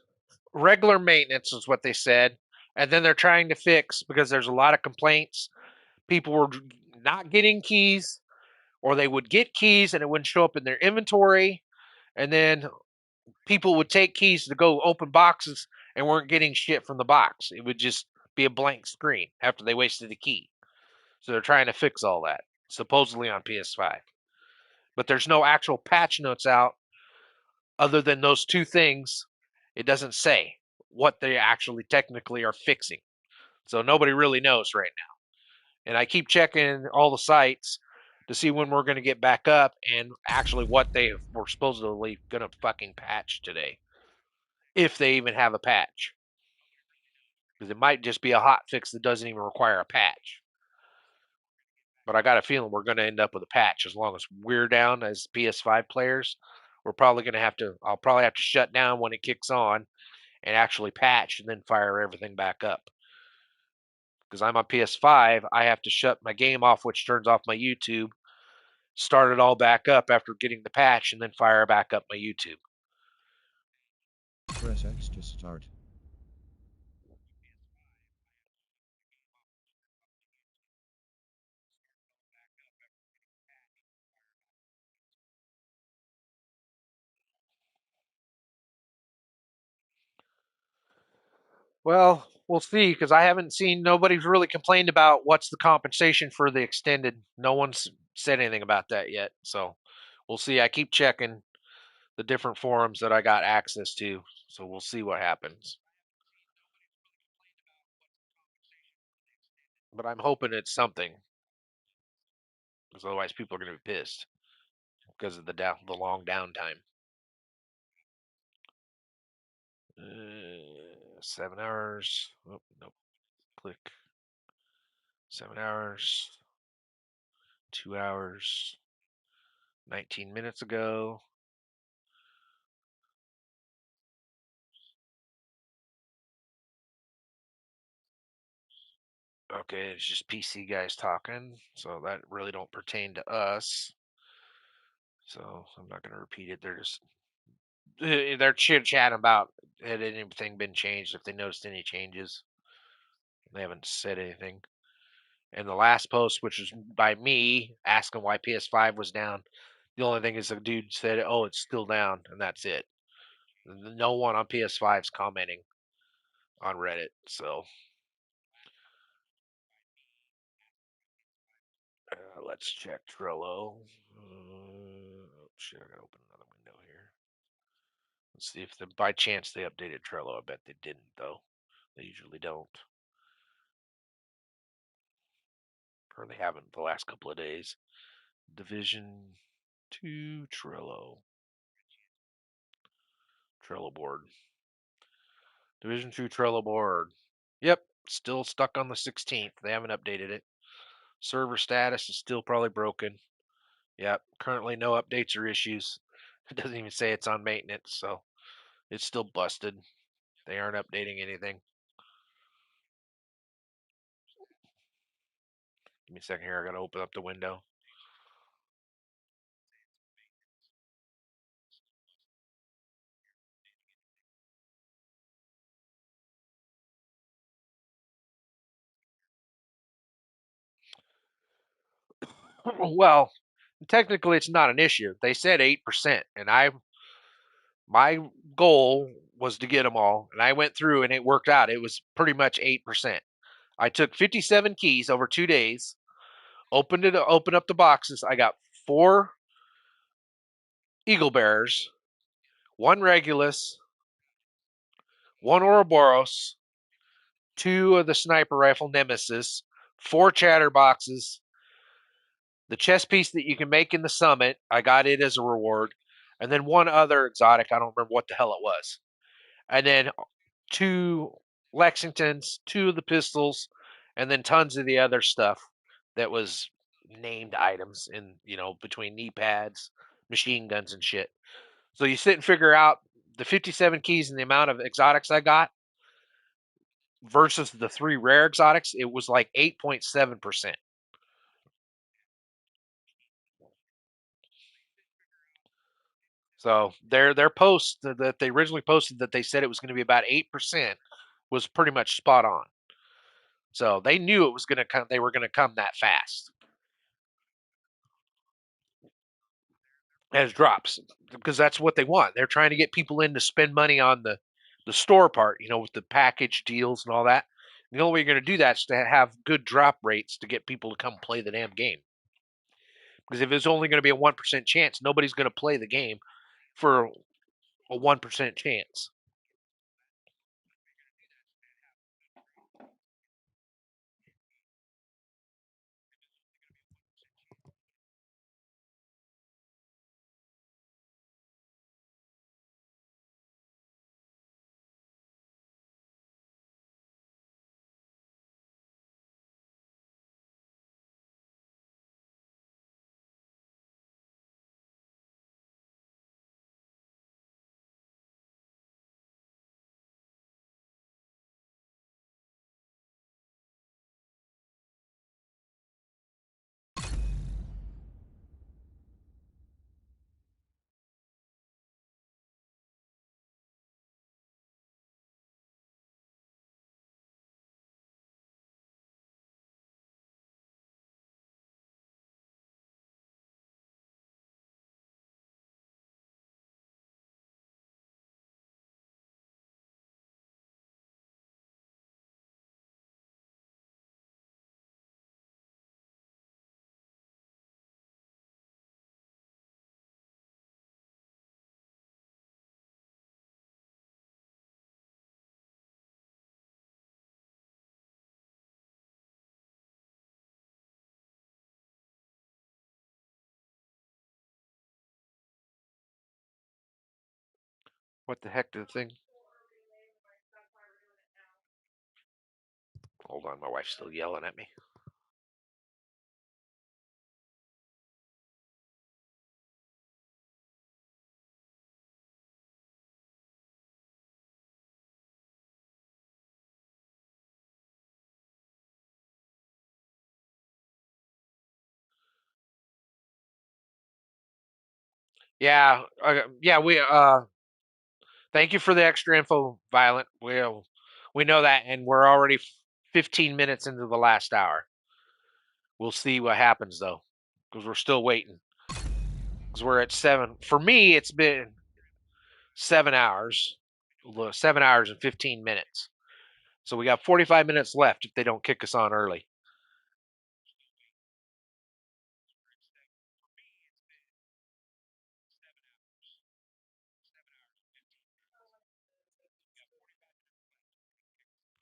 regular maintenance, is what they said, and then they're trying to fix because there's a lot of complaints. People were not getting keys, or they would get keys and it wouldn't show up in their inventory, and then people would take keys to go open boxes and weren't getting shit from the box. It would just be a blank screen after they wasted a key. So they're trying to fix all that, supposedly on PS5. But there's no actual patch notes out other than those 2 things. It doesn't say what they actually technically are fixing. So nobody really knows right now. And I keep checking all the sites to see when we're going to get back up and actually what they were supposedly going to fucking patch today. If they even have a patch. Because it might just be a hot fix that doesn't even require a patch. But I got a feeling we're going to end up with a patch as long as we're down as PS5 players. We're probably going to have to, I'll probably have to shut down when it kicks on and actually patch and then fire everything back up. Because I'm on PS5, I have to shut my game off, which turns off my YouTube, start it all back up after getting the patch, and then fire back up my YouTube. Press X to start. Well, we'll see, because I haven't seen, nobody's really complained about what's the compensation for the extended. No one's said anything about that yet. So we'll see. I keep checking the different forums that I got access to. So we'll see what happens. But I'm hoping it's something, because otherwise people are going to be pissed because of the long downtime. 7 hours. Oh, nope. Click. 7 hours. 2 hours. 19 minutes ago. Okay, it's just PC guys talking, so that really don't pertain to us. So I'm not going to repeat it. They're chit chatting about had anything been changed, if they noticed any changes. They haven't said anything. And the last post, which was by me asking why PS5 was down, the only thing is the dude said, "Oh, it's still down," and that's it. No one on PS5's commenting on Reddit. So let's check Trello. Oh, shit, I gotta open another window here. Let's see if by chance they updated Trello. I bet they didn't, though. They usually don't. Or they haven't the last couple of days. Division 2 Trello. Trello board. Division 2 Trello board. Yep, still stuck on the 16th. They haven't updated it. Server status is still probably broken. Yep, currently no updates or issues. It doesn't even say it's on maintenance, so it's still busted. They aren't updating anything. Give me a second here. I gotta open up the window. Well, technically it's not an issue. They said 8%, and my goal was to get them all, and I went through and it worked out. It was pretty much 8%. I took 57 keys over 2 days, opened up the boxes. I got 4 Eagle Bears, 1 Regulus, 1 Ouroboros, 2 of the sniper rifle Nemesis, 4 Chatterboxes, the chest piece that you can make in the summit. I got it as a reward, and then 1 other exotic. I don't remember what the hell it was. And then 2 Lexingtons, 2 of the pistols, and then tons of the other stuff that was named items in, between knee pads, machine guns, and shit. So you sit and figure out the 57 keys and the amount of exotics I got versus the 3 rare exotics. It was like 8.7%. So their post that they originally posted that they said it was going to be about 8% was pretty much spot on. So they knew it was going to come. They were going to come that fast as drops, because that's what they want. They're trying to get people in to spend money on the store part, with the package deals and all that. And the only way you're going to do that is to have good drop rates to get people to come play the damn game. Because if it's only going to be a 1% chance, nobody's going to play the game for a 1% chance. What the heck did the thing? Hold on, my wife's still yelling at me. Yeah, yeah. Thank you for the extra info, Violent. We know that, and we're already 15 minutes into the last hour. We'll see what happens though, because we're still waiting. Because we're at 7. For me, it's been 7 hours, 7 hours and 15 minutes. So we got 45 minutes left if they don't kick us on early.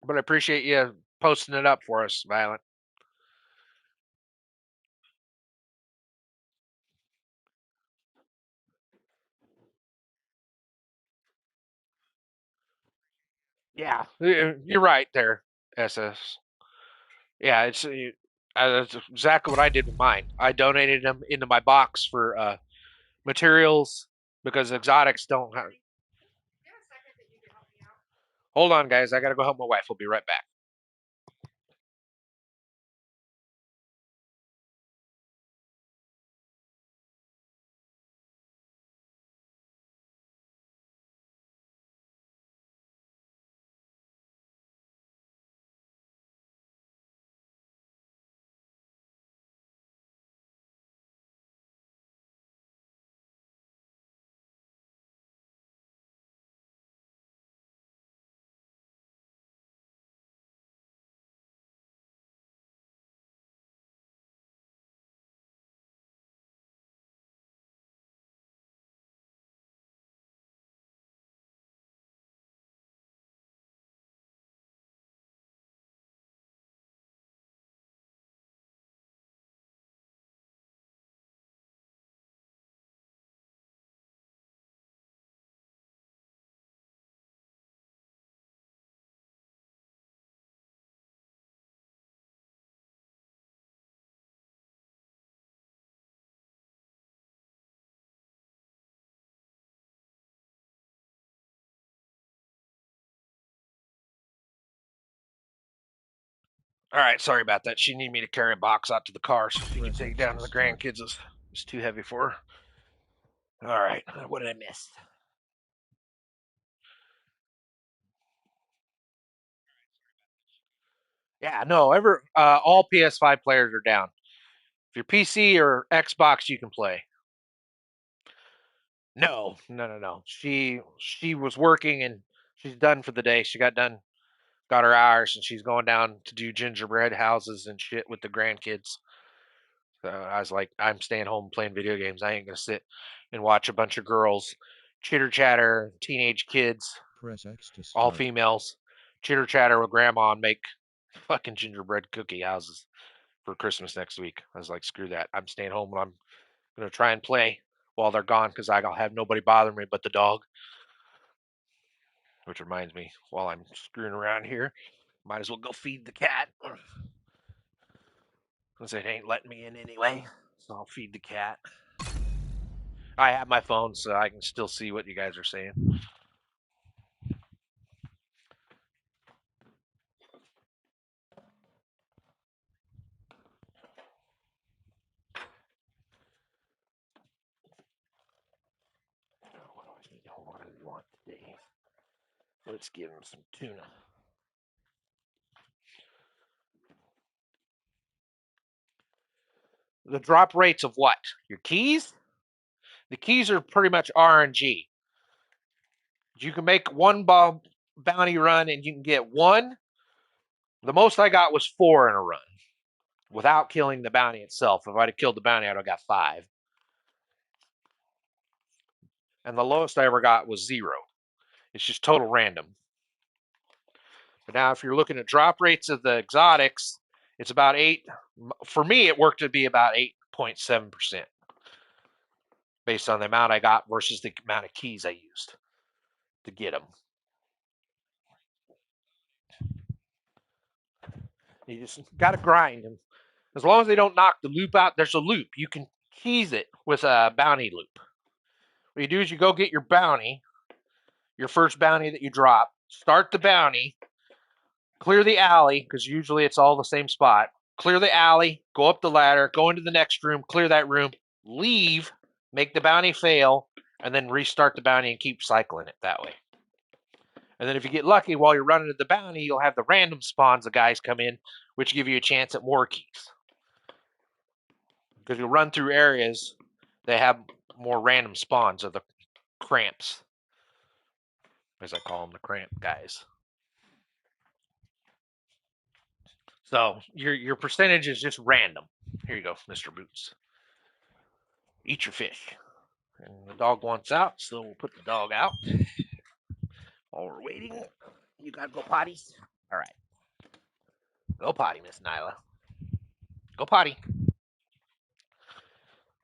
But I appreciate you posting it up for us, Violent. Yeah, you're right there, SS. Yeah, that's exactly what I did with mine. I donated them into my box for materials because exotics don't have. Hold on, guys. I gotta go help my wife. We'll be right back. All right, sorry about that. She needed me to carry a box out to the car so she could Press take it X down to to the start. grandkids. It's too heavy for her. All right, what did I miss? Yeah, no, all PS5 players are down. If you're PC or Xbox, you can play. No, no, no, no. She was working and she's done for the day. She got her hours, and she's going down to do gingerbread houses and shit with the grandkids. So I was like, I'm staying home playing video games. I ain't gonna sit and watch a bunch of girls chitter chatter, teenage kids, Press X to all start. females, chitter chatter with grandma and make fucking gingerbread cookie houses for Christmas next week. I was like, screw that. I'm staying home and I'm gonna try and play while they're gone because I'll have nobody bothering me but the dog. Which reminds me, while I'm screwing around here, might as well go feed the cat. Because it ain't letting me in anyway. So I'll feed the cat. I have my phone so I can still see what you guys are saying. What do we want today? Let's give him some tuna. The drop rates of what? Your keys? The keys are pretty much RNG. You can make one bounty run and you can get one. The most I got was 4 in a run without killing the bounty itself. If I'd have killed the bounty, I'd have got 5. And the lowest I ever got was 0. It's just total random. But now, if you're looking at drop rates of the exotics, it's about 8. For me, it worked to be about 8.7% based on the amount I got versus the amount of keys I used. to get them. You just got to grind them. As long as they don't knock the loop out, there's a loop. You can tease it with a bounty loop. What you do is you go get your bounty, your first bounty that you drop, start the bounty, clear the alley, because usually it's all the same spot. Clear the alley, go up the ladder, go into the next room, clear that room, leave, make the bounty fail, and then restart the bounty and keep cycling it that way. And then if you get lucky while you're running to the bounty, you'll have the random spawns of guys come in, which give you a chance at more keys. Because you'll run through areas that have more random spawns of the cramps. As I call them, the cramp guys. So your percentage is just random. Here you go, Mr. Boots. Eat your fish. And the dog wants out, so we'll put the dog out. While we're waiting, you gotta go potty. All right. Go potty, Miss Nyla. Go potty.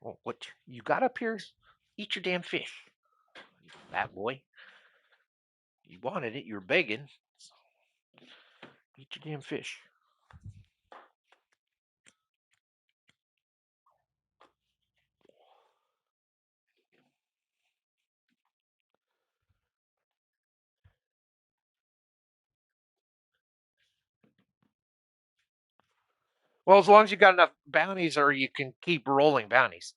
Oh, what you got up here? Eat your damn fish. You fat boy. You wanted it, you were begging. Eat your damn fish. Well, as long as you got enough bounties, or you can keep rolling bounties.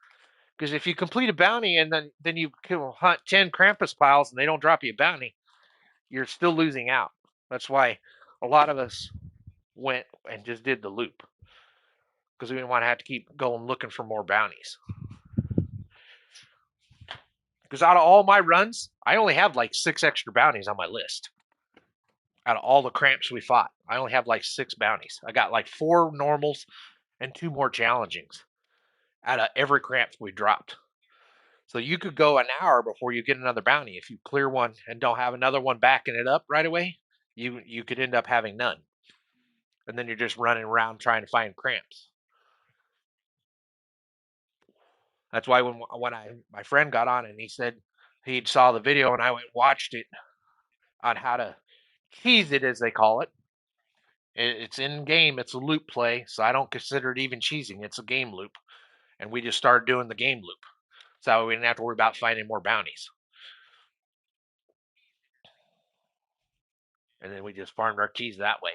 Because if you complete a bounty and then you hunt 10 Krampus piles and they don't drop you a bounty, you're still losing out. That's why a lot of us went and just did the loop. Because we didn't want to have to keep going looking for more bounties. Because out of all my runs, I only have like 6 extra bounties on my list. Out of all the cramps we fought, I only have like 6 bounties. I got like 4 normals and 2 more challengings out of every cramp we dropped. So you could go an hour before you get another bounty. If you clear one and don't have another one backing it up right away, you could end up having none. And then you're just running around trying to find cramps. That's why when my friend got on and he said he saw the video and I went and watched it on how to cheese it, as they call it. It's in game. It's a loop play, so I don't consider it even cheesing. It's a game loop, and we just started doing the game loop, so we didn't have to worry about finding more bounties. And then we just farmed our keys that way.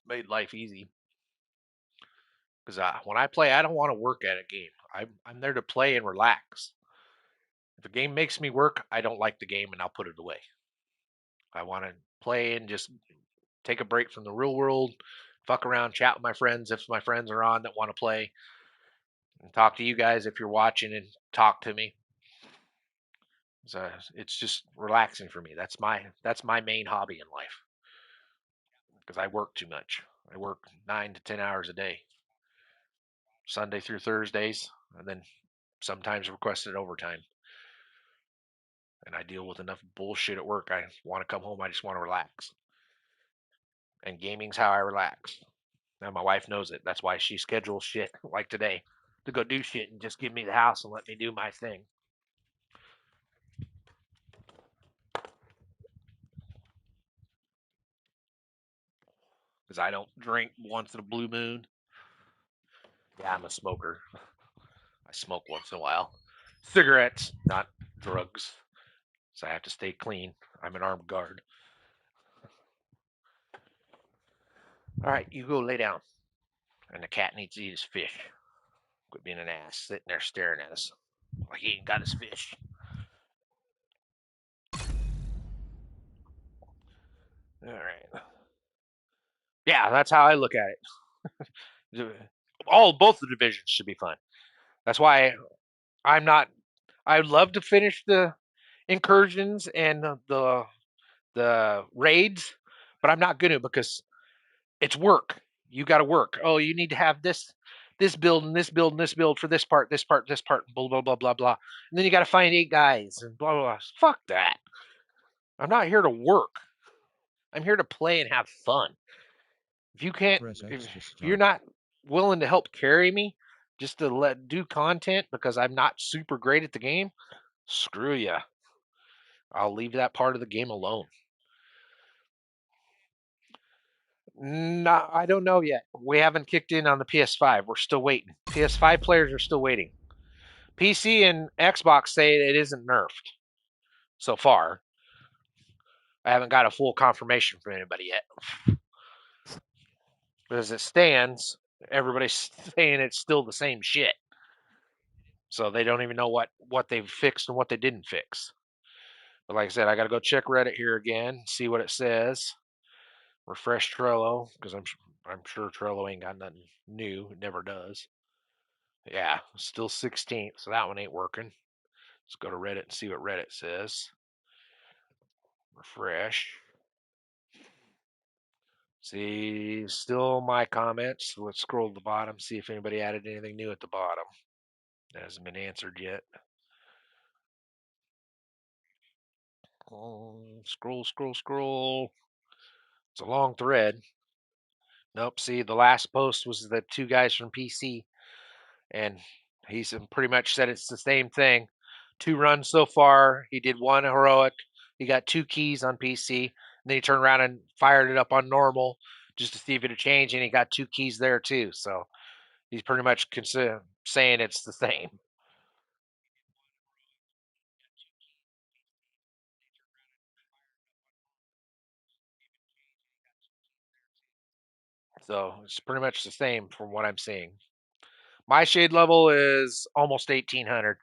Made life easy. Because when I play, I don't want to work at a game. I'm there to play and relax. If a game makes me work, I don't like the game and I'll put it away. I want to play and just take a break from the real world, fuck around, chat with my friends if my friends are on that want to play, and talk to you guys if you're watching and talk to me. So it's just relaxing for me. That's my main hobby in life. Because I work too much. I work 9 to 10 hours a day, Sunday through Thursdays, and then sometimes requested overtime. And I deal with enough bullshit at work. I want to come home. I just want to relax. And gaming's how I relax. Now my wife knows it. That's why she schedules shit like today to go do shit and just give me the house and let me do my thing. Because I don't drink once in a blue moon. Yeah, I'm a smoker. I smoke once in a while. Cigarettes, not drugs. So I have to stay clean. I'm an armed guard. All right, you go lay down. And the cat needs to eat his fish. Quit being an ass, sitting there staring at us like he ain't got his fish. All right. Yeah, that's how I look at it. Both the divisions should be fun. That's why I'm not. I would love to finish the incursions and the raids, but I'm not gonna because it's work. You got to work. Oh, you need to have this build and this build and this build for this part, blah blah blah blah blah. And then you got to find 8 guys and blah blah blah. Fuck that. I'm not here to work. I'm here to play and have fun. If you can't, Press X to if you're start. not willing to help carry me just to do content because I'm not super great at the game, screw ya. I'll leave that part of the game alone. No, I don't know yet. We haven't kicked in on the PS5. We're still waiting. PS5 players are still waiting. PC and Xbox say it isn't nerfed so far. I haven't got a full confirmation from anybody yet. But as it stands, everybody's saying it's still the same shit. So they don't even know what they've fixed and what they didn't fix. But like I said, I got to go check Reddit here again, see what it says. Refresh Trello because I'm sure Trello ain't got nothing new. It never does. Yeah, still 16th, so that one ain't working. Let's go to Reddit and see what Reddit says. Refresh. See, still my comments. Let's scroll to the bottom, see if anybody added anything new at the bottom. That hasn't been answered yet. Scroll, scroll, scroll. It's a long thread. Nope. See, the last post was the two guys from PC, and he's pretty much said it's the same thing. 2 runs so far. He did 1 heroic. He got 2 keys on PC, and then he turned around and fired it up on normal just to see if it would change, and he got 2 keys there too. So he's pretty much saying it's the same. So it's pretty much the same from what I'm seeing. My shade level is almost 1800.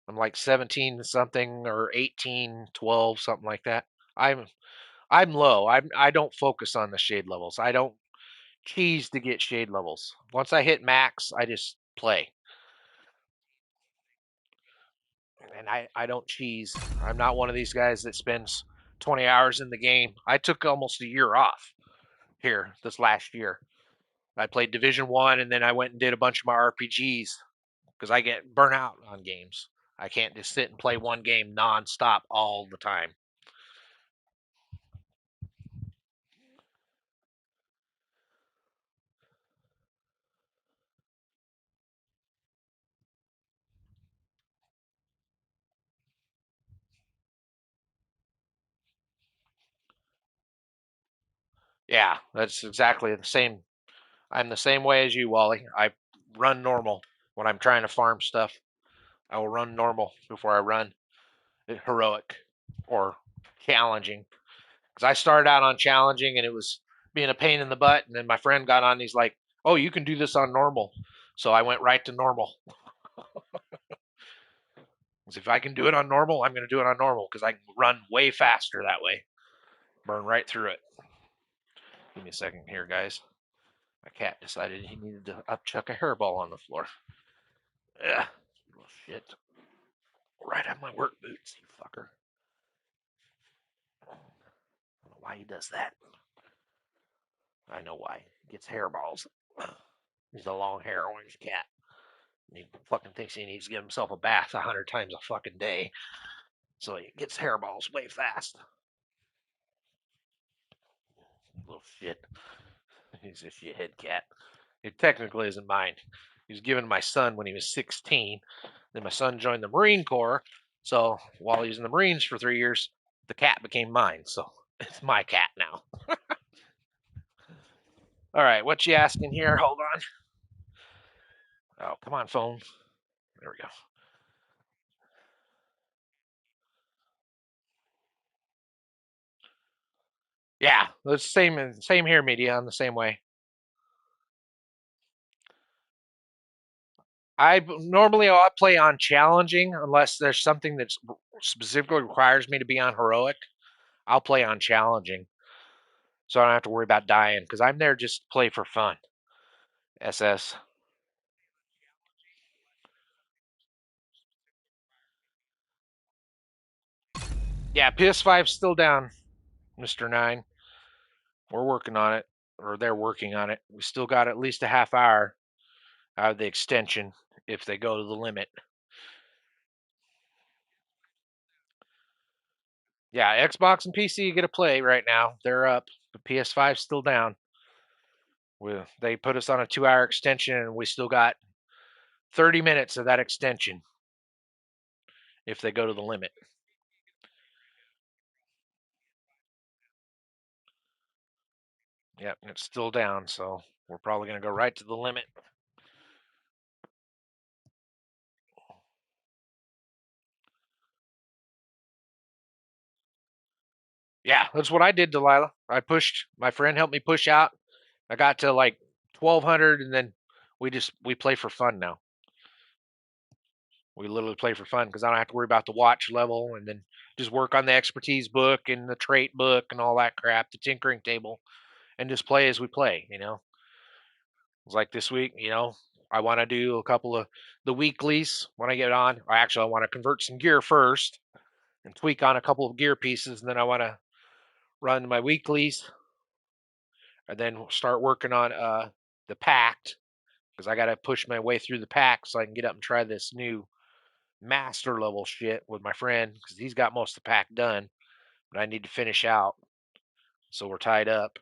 I'm like 17 something or 18, 12, something like that. I'm I'm low. I don't focus on the shade levels. I don't cheese to get shade levels. Once I hit max, I just play. And I don't cheese. I'm not one of these guys that spends 20 hours in the game. I took almost a year off here this last year. I played Division 1 and then I went and did a bunch of my RPGs because I get burnt out on games. I can't just sit and play one game nonstop all the time. Yeah, that's exactly the same. I'm the same way as you, Wally. I run normal when I'm trying to farm stuff. I will run normal before I run heroic or challenging. Because I started out on challenging and it was being a pain in the butt. And then my friend got on and he's like, oh, you can do this on normal. So I went right to normal. Because if I can do it on normal, I'm going to do it on normal because I can run way faster that way. Burn right through it. Give me a second here, guys. My cat decided he needed to upchuck a hairball on the floor. Ugh, little shit. Right on my work boots, you fucker. I don't know why he does that. I know why. He gets hairballs. He's a long hair orange cat. And he fucking thinks he needs to give himself a bath 100 times a fucking day. So he gets hairballs way fast. Little shit. He's a shithead cat. It technically isn't mine. He was given to my son when he was 16. Then my son joined the Marine Corps. So while he was in the Marines for 3 years, the cat became mine. So it's my cat now. All right, what you asking here? Hold on. Oh, come on, phone. There we go. Yeah, the same here, media, on the same way. I normally I'll play on challenging unless there's something that specifically requires me to be on heroic. I'll play on challenging, so I don't have to worry about dying because I'm there just to play for fun. SS. Yeah, PS5's still down, Mr. Nine. We're working on it, or they're working on it. We still got at least a half hour out of the extension if they go to the limit. Yeah, Xbox and PC get to play right now. They're up. The PS5's still down. They put us on a 2-hour extension, and we still got 30 minutes of that extension if they go to the limit. Yep, it's still down, so we're probably going to go right to the limit. Yeah, that's what I did, Delilah. My friend helped me push out. I got to like 1200, and then we play for fun now. We literally play for fun because I don't have to worry about the watch level, and then just work on the expertise book and the trait book and all that crap, the tinkering table, and just play as we play. It's like this week, I want to do a couple of the weeklies when I get on. Or actually, I want to convert some gear first and tweak on a couple of gear pieces, and then I want to run my weeklies, and then start working on the packed because I got to push my way through the pack so I can get up and try this new master level shit with my friend because he's got most of the pack done, but I need to finish out, so we're tied up.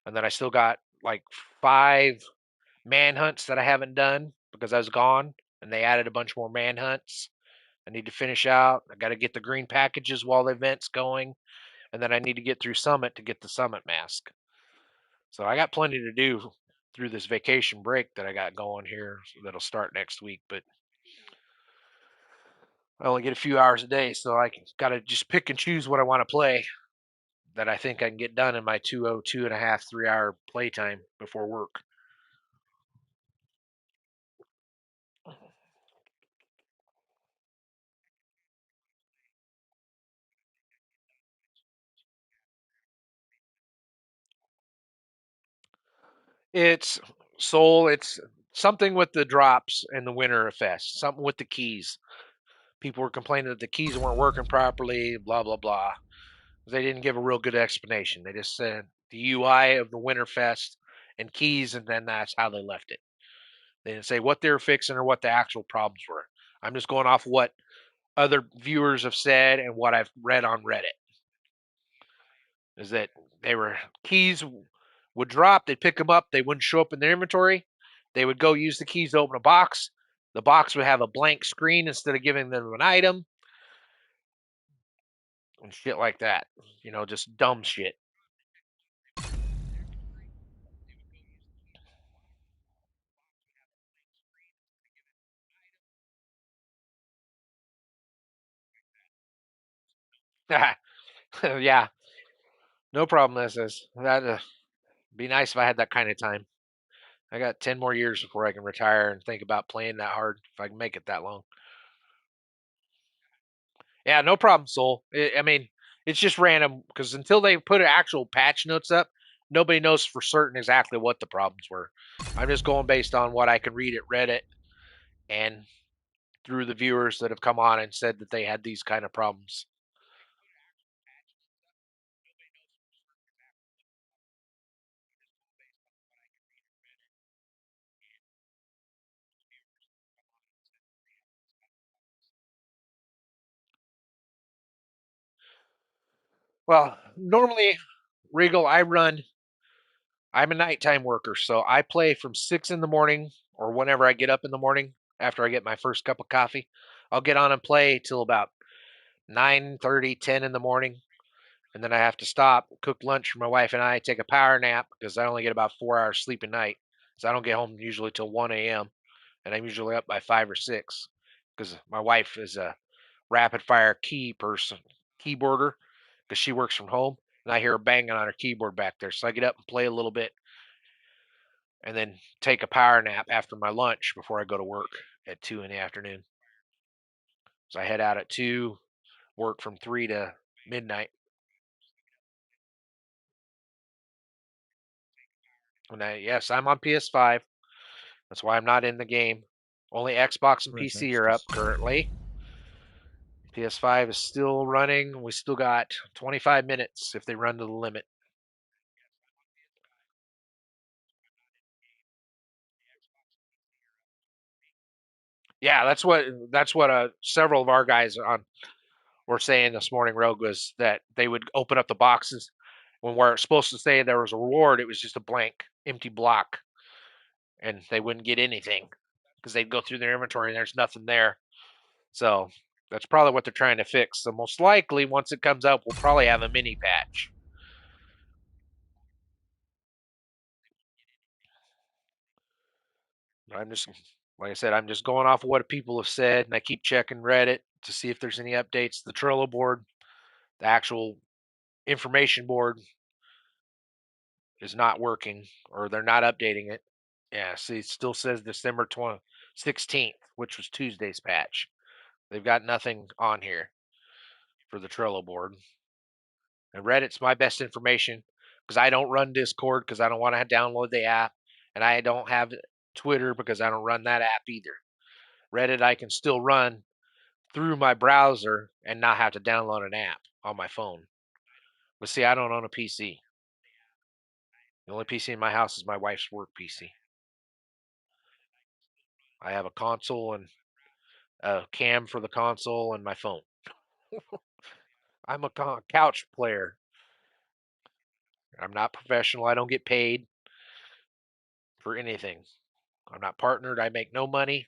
And then I still got like 5 manhunts that I haven't done because I was gone, and they added a bunch more manhunts. I need to finish out. I got to get the green packages while the event's going, and then I need to get through Summit to get the Summit mask. So I got plenty to do through this vacation break that I got going here that'll start next week, but I only get a few hours a day, so I got to just pick and choose what I want to play that I think I can get done in my 2.5, 3 hour playtime before work. It's it's something with the drops and the winter fest, something with the keys. People were complaining that the keys weren't working properly, blah, blah, blah. They didn't give a real good explanation. They just said the UI of the Winterfest and keys, and then that's how they left it. They didn't say what they were fixing or what the actual problems were. I'm just going off what other viewers have said and what I've read on Reddit. Is that they were keys would drop, they'd pick them up, they wouldn't show up in their inventory. They would go use the keys to open a box. The box would have a blank screen instead of giving them an item and shit like that. Just dumb shit. Yeah, no problem. This is that'd be nice if I had that kind of time. I got 10 more years before I can retire and think about playing that hard if I can make it that long. Yeah, no problem, Soul. I mean, it's just random because until they put actual patch notes up, nobody knows for certain exactly what the problems were. I'm just going based on what I can read at Reddit and through the viewers that have come on and said that they had these kind of problems. Well, normally, Regal, I'm a nighttime worker, so I play from 6 in the morning or whenever I get up in the morning after I get my first cup of coffee. I'll get on and play till about 9:30, 10 in the morning, and then I have to stop, cook lunch for my wife and I, take a power nap because I only get about 4 hours sleep a night. So I don't get home usually till 1 a.m. and I'm usually up by 5 or 6 because my wife is a rapid fire keyboarder, because she works from home, and I hear her banging on her keyboard back there. So I get up and play a little bit, and then take a power nap after my lunch before I go to work at 2 in the afternoon. So I head out at 2, work from 3 to midnight. Yes, I'm on PS5. That's why I'm not in the game. Only Xbox and Press PC X are to up start. currently. PS5 is still running. We still got 25 minutes if they run to the limit. Yeah, that's what several of our guys on were saying this morning. Rogue was that they would open up the boxes When where it's supposed to say there was a reward, it was just a blank, empty block, and they wouldn't get anything because they'd go through their inventory and there's nothing there. So that's probably what they're trying to fix. So most likely, once it comes out, we'll probably have a mini patch. I'm just, like I said, I'm just going off of what people have said, and I keep checking Reddit to see if there's any updates. The Trello board, the actual information board, is not working, or they're not updating it. Yeah, see, it still says December 16th, which was Tuesday's patch. They've got nothing on here for the Trello board. And Reddit's my best information because I don't run Discord because I don't want to download the app, and I don't have Twitter because I don't run that app either. Reddit I can still run through my browser and not have to download an app on my phone. But see, I don't own a PC. The only PC in my house is my wife's work PC. I have a console and a cam for the console and my phone. I'm a couch player. I'm not professional. I don't get paid for anything. I'm not partnered. I make no money.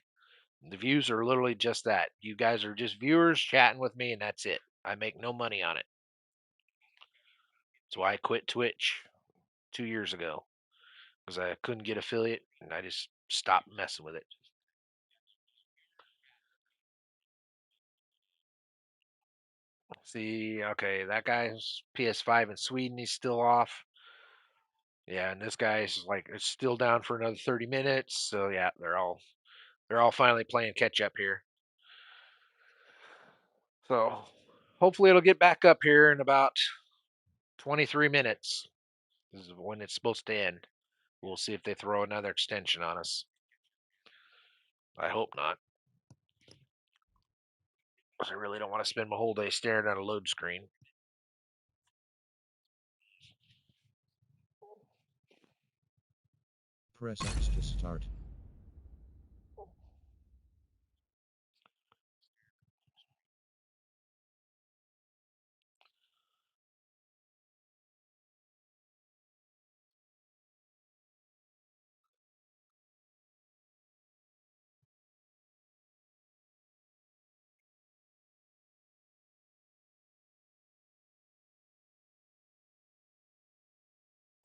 The views are literally just that. You guys are just viewers chatting with me, and that's it. I make no money on it. That's why I quit Twitch 2 years ago because I couldn't get affiliate, and I just stopped messing with it. See, okay, that guy's PS5 in Sweden. He's still off. Yeah, and this guy's like it's still down for another 30 minutes. So yeah, they're all finally playing catch up here. So hopefully it'll get back up here in about 23 minutes. This is when it's supposed to end. We'll see if they throw another extension on us. I hope not. Because I really don't want to spend my whole day staring at a load screen. Press X to start.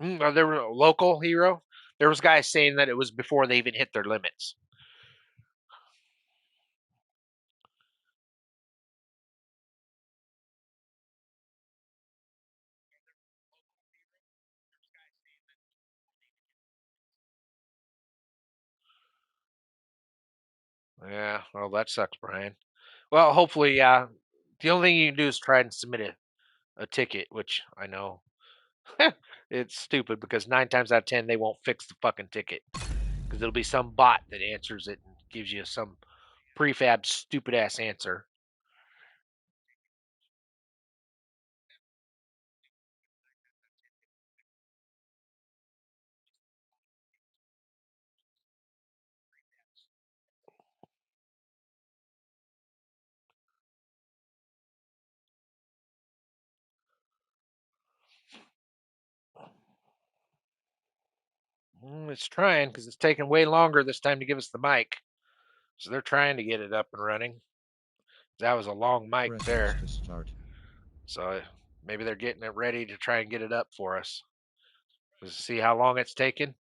There were a local hero. There was guys saying that it was before they even hit their limits. Yeah, well, that sucks, Brian. Well, hopefully, yeah. The only thing you can do is try and submit a ticket, which I know it's stupid because 9 times out of 10 they won't fix the fucking ticket because it'll be some bot that answers it and gives you some prefab stupid ass answer. It's trying because it's taking way longer this time to give us the mic, so they're trying to get it up and running. That was a long mic Press X there, to start. so maybe they're getting it ready to try and get it up for us. See how long it's taken?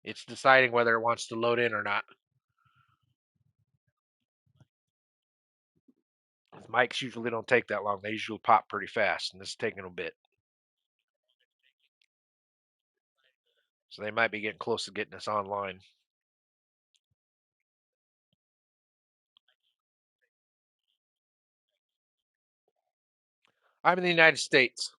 It's deciding whether it wants to load in or not. Mics usually don't take that long. They usually pop pretty fast, and this is taking a bit. So they might be getting close to getting us online. I'm in the United States.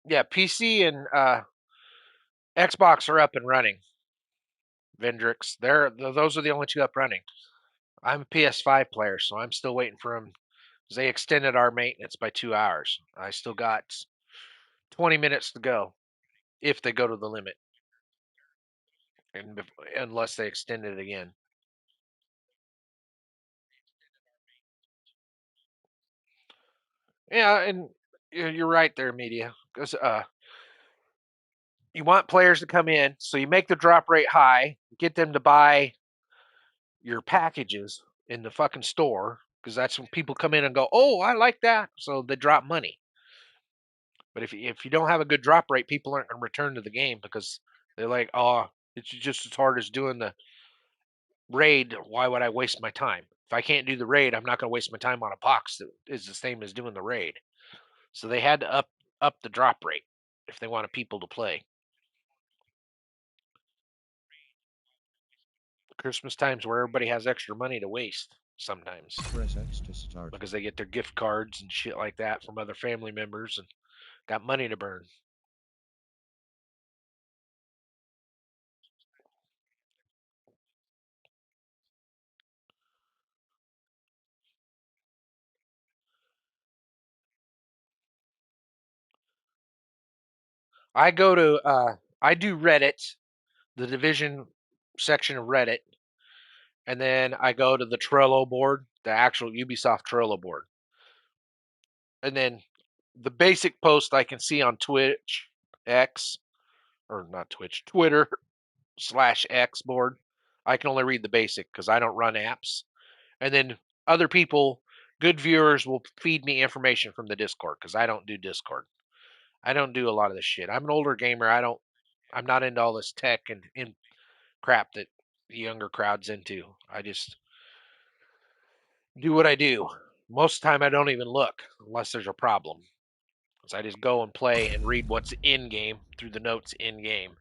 Yeah, PC and Xbox are up and running. Vendrix, those are the only two up running. I'm a PS5 player, so I'm still waiting for them. They extended our maintenance by 2 hours. I still got 20 minutes to go if they go to the limit, and unless they extend it again. Yeah, and you're right there, media, because you want players to come in, so you make the drop rate high, get them to buy your packages in the fucking store, because that's when people come in and go, "Oh, I like that," so they drop money. But if you don't have a good drop rate, people aren't going to return to the game because they're like, "Oh, it's just as hard as doing the raid. Why would I waste my time? If I can't do the raid, I'm not going to waste my time on a box that is the same as doing the raid." So they had to up the drop rate if they wanted people to play. Christmas time's where everybody has extra money to waste sometimes Press X to start. because they get their gift cards and shit like that from other family members and got money to burn. I do Reddit, the division section of Reddit, and then I go to the Trello board, the actual Ubisoft Trello board. And then the basic post I can see on Twitch, X, or not Twitch, Twitter / X board, I can only read the basic because I don't run apps. And then other people, good viewers, will feed me information from the Discord because I don't do Discord. I don't do a lot of this shit. I'm an older gamer. I'm not into all this tech and crap that the younger crowd's into. I just do what I do. Most of the time, I don't even look unless there's a problem. So I just go and play and read what's in game through the notes in game.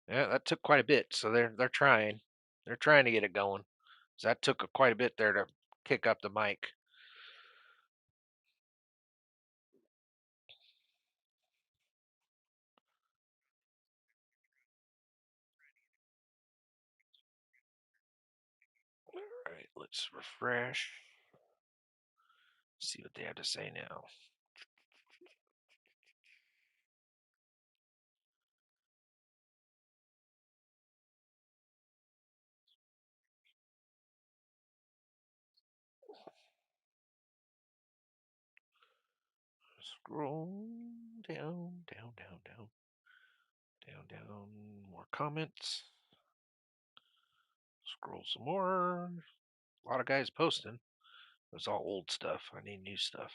Yeah, that took quite a bit. So they're trying. They're trying to get it going. So that took quite a bit there to kick up the mic. All right, let's refresh. See what they have to say now. Scroll down, down, down, down, down, down. More comments. Scroll some more. A lot of guys posting. It's all old stuff. I need new stuff.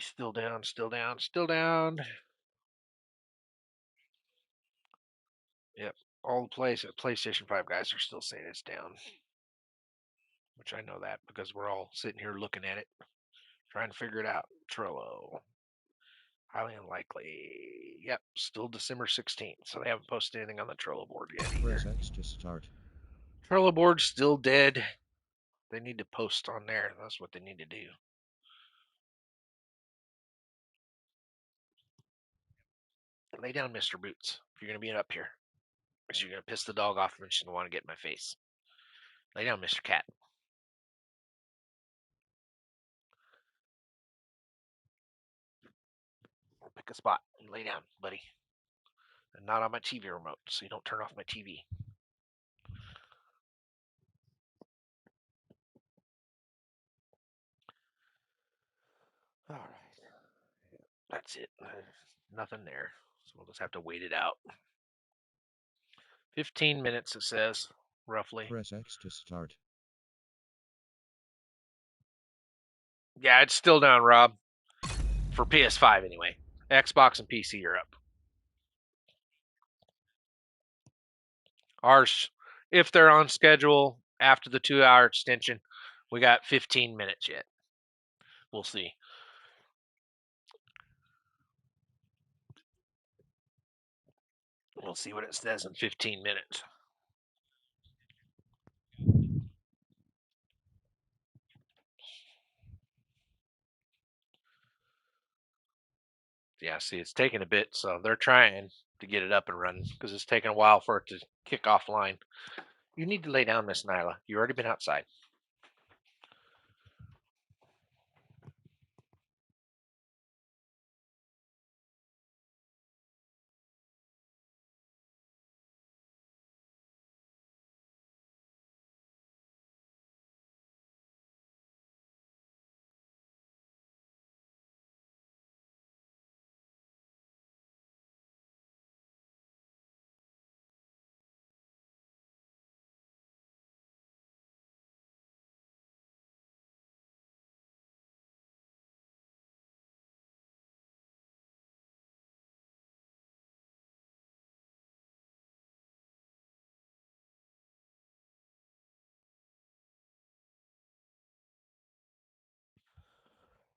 Still down, still down, still down. Yep. All the PlayStation 5 guys are still saying it's down. Which I know that because we're all sitting here looking at it, trying to figure it out. Trello. Highly unlikely. Yep, still December 16th. So they haven't posted anything on the Trello board yet either. Press X to start. Trello board's still dead. They need to post on there. That's what they need to do. Lay down, Mr. Boots, if you're going to be up here. Because you're going to piss the dog off and she's going to want to get in my face. Lay down, Mr. Cat. Pick a spot and lay down, buddy. And not on my TV remote, so you don't turn off my TV. All right. That's it. Nothing there. So we'll just have to wait it out. 15 minutes, it says, roughly. Press X to start. Yeah, it's still down, Rob. for PS5 anyway. Xbox and PC are up. Ours, if they're on schedule after the 2-hour extension, we got 15 minutes yet. We'll see. We'll see what it says in 15 minutes. Yeah, see, it's taking a bit, so they're trying to get it up and running because it's taking a while for it to kick offline. You need to lay down, Miss Nyla. You've already been outside.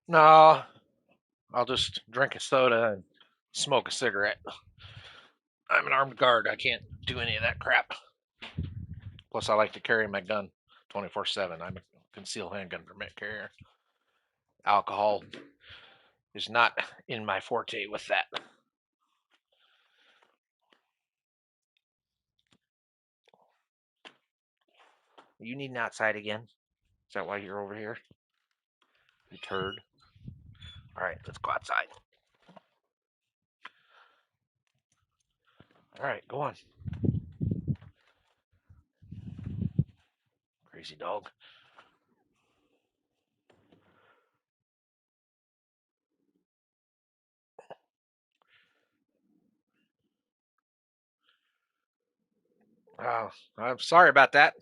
No, I'll just drink a soda and smoke a cigarette. I'm an armed guard. I can't do any of that crap. Plus, I like to carry my gun 24/7. I'm a concealed handgun permit carrier. Alcohol is not in my forte with that. You needing outside again? Is that why you're over here? You turd. All right, let's go outside. All right, go on. Crazy dog. Oh, I'm sorry about that.